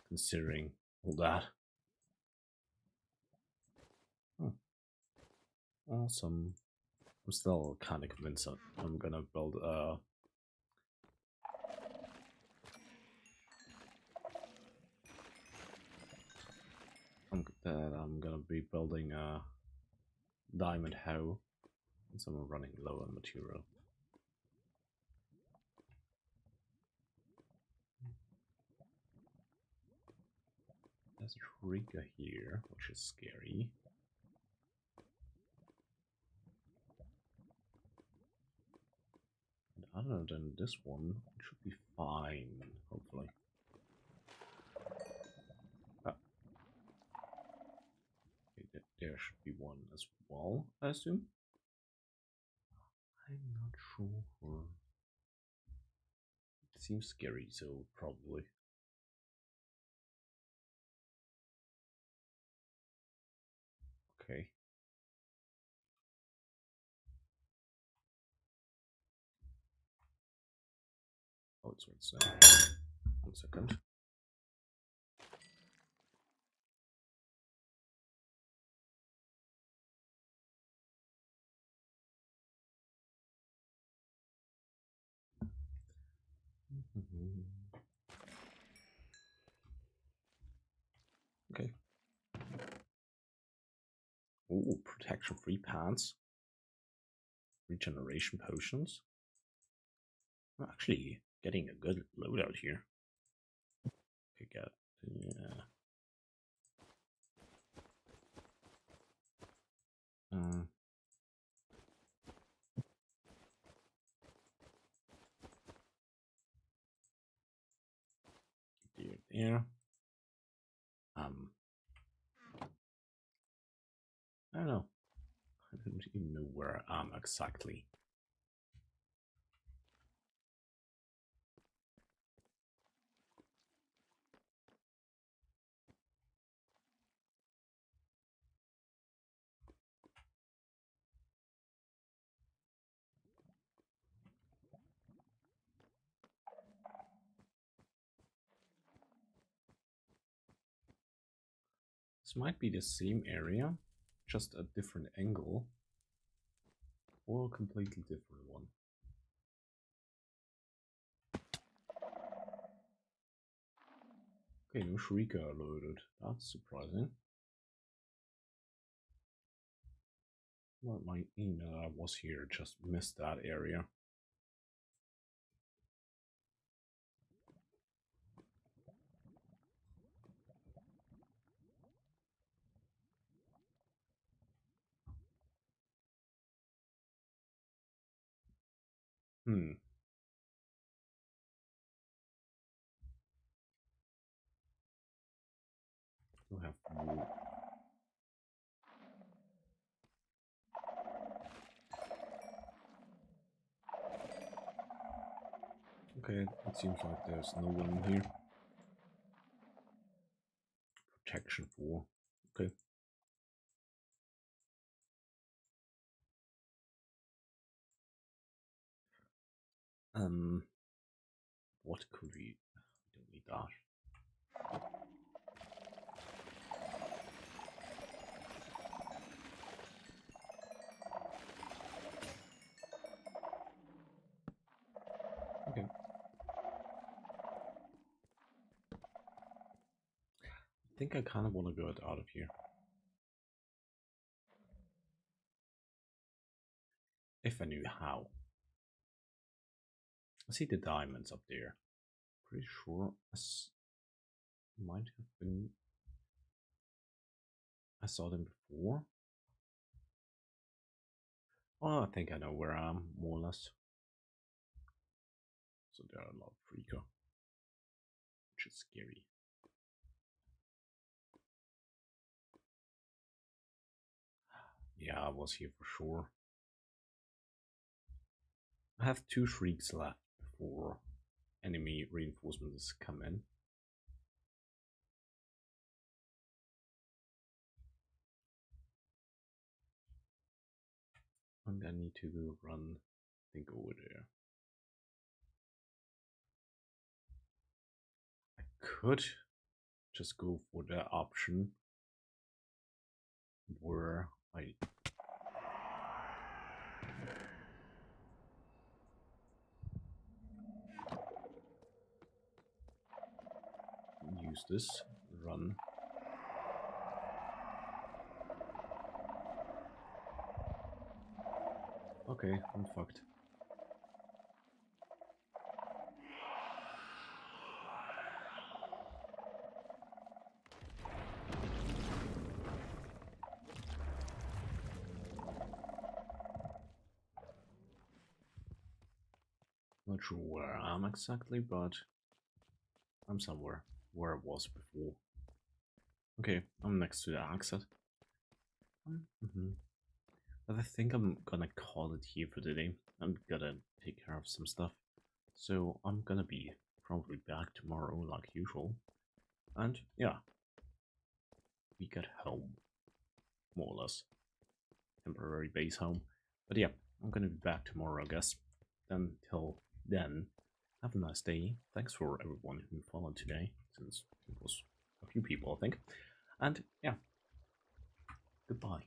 considering all that. Oh, awesome. I'm still kind of convinced that I'm gonna build a... I'm gonna be building a diamond hoe, since I'm running low on material. There's a trigger here, which is scary. And other than this one, it should be fine, hopefully. Ah. Okay, there should be one as well, I assume. I'm not sure. It seems scary, so probably. Okay. Oh, it's right there. 1 second. Okay. Oh, protection free pants. Regeneration potions. I'm actually getting a good loadout here. Okay, got yeah. There. I don't know. I don't even know where I am exactly. This might be the same area, just a different angle, or a completely different one. Okay, no Shrieker loaded. That's surprising. What might mean that I was here, just missed that area. Hmm. We'll have to... Okay, it seems like there's no one in here. Protection 4. Okay. What could we... We don't need that. Okay. I think I kind of want to get out of here. If I knew how. I see the diamonds up there. Pretty sure might have been... I saw them before. Oh, I think I know where I am, more or less. So there are a lot of freaker, which is scary. Yeah, I was here for sure. I have 2 shrieks left before enemy reinforcements come in. And I need to run, I think, over there. I could just go for the option where I use this, run. Okay, I'm fucked. Not sure where I am exactly, but I'm somewhere where I was before. Okay, I'm next to the exit. But I think I'm gonna call it here for today. I'm gonna take care of some stuff. So I'm gonna be probably back tomorrow like usual. And yeah, we get home. More or less. Temporary base home. But yeah, I'm gonna be back tomorrow, I guess. Until then, have a nice day. Thanks for everyone who followed today, since it was a few people, I think. And yeah, goodbye.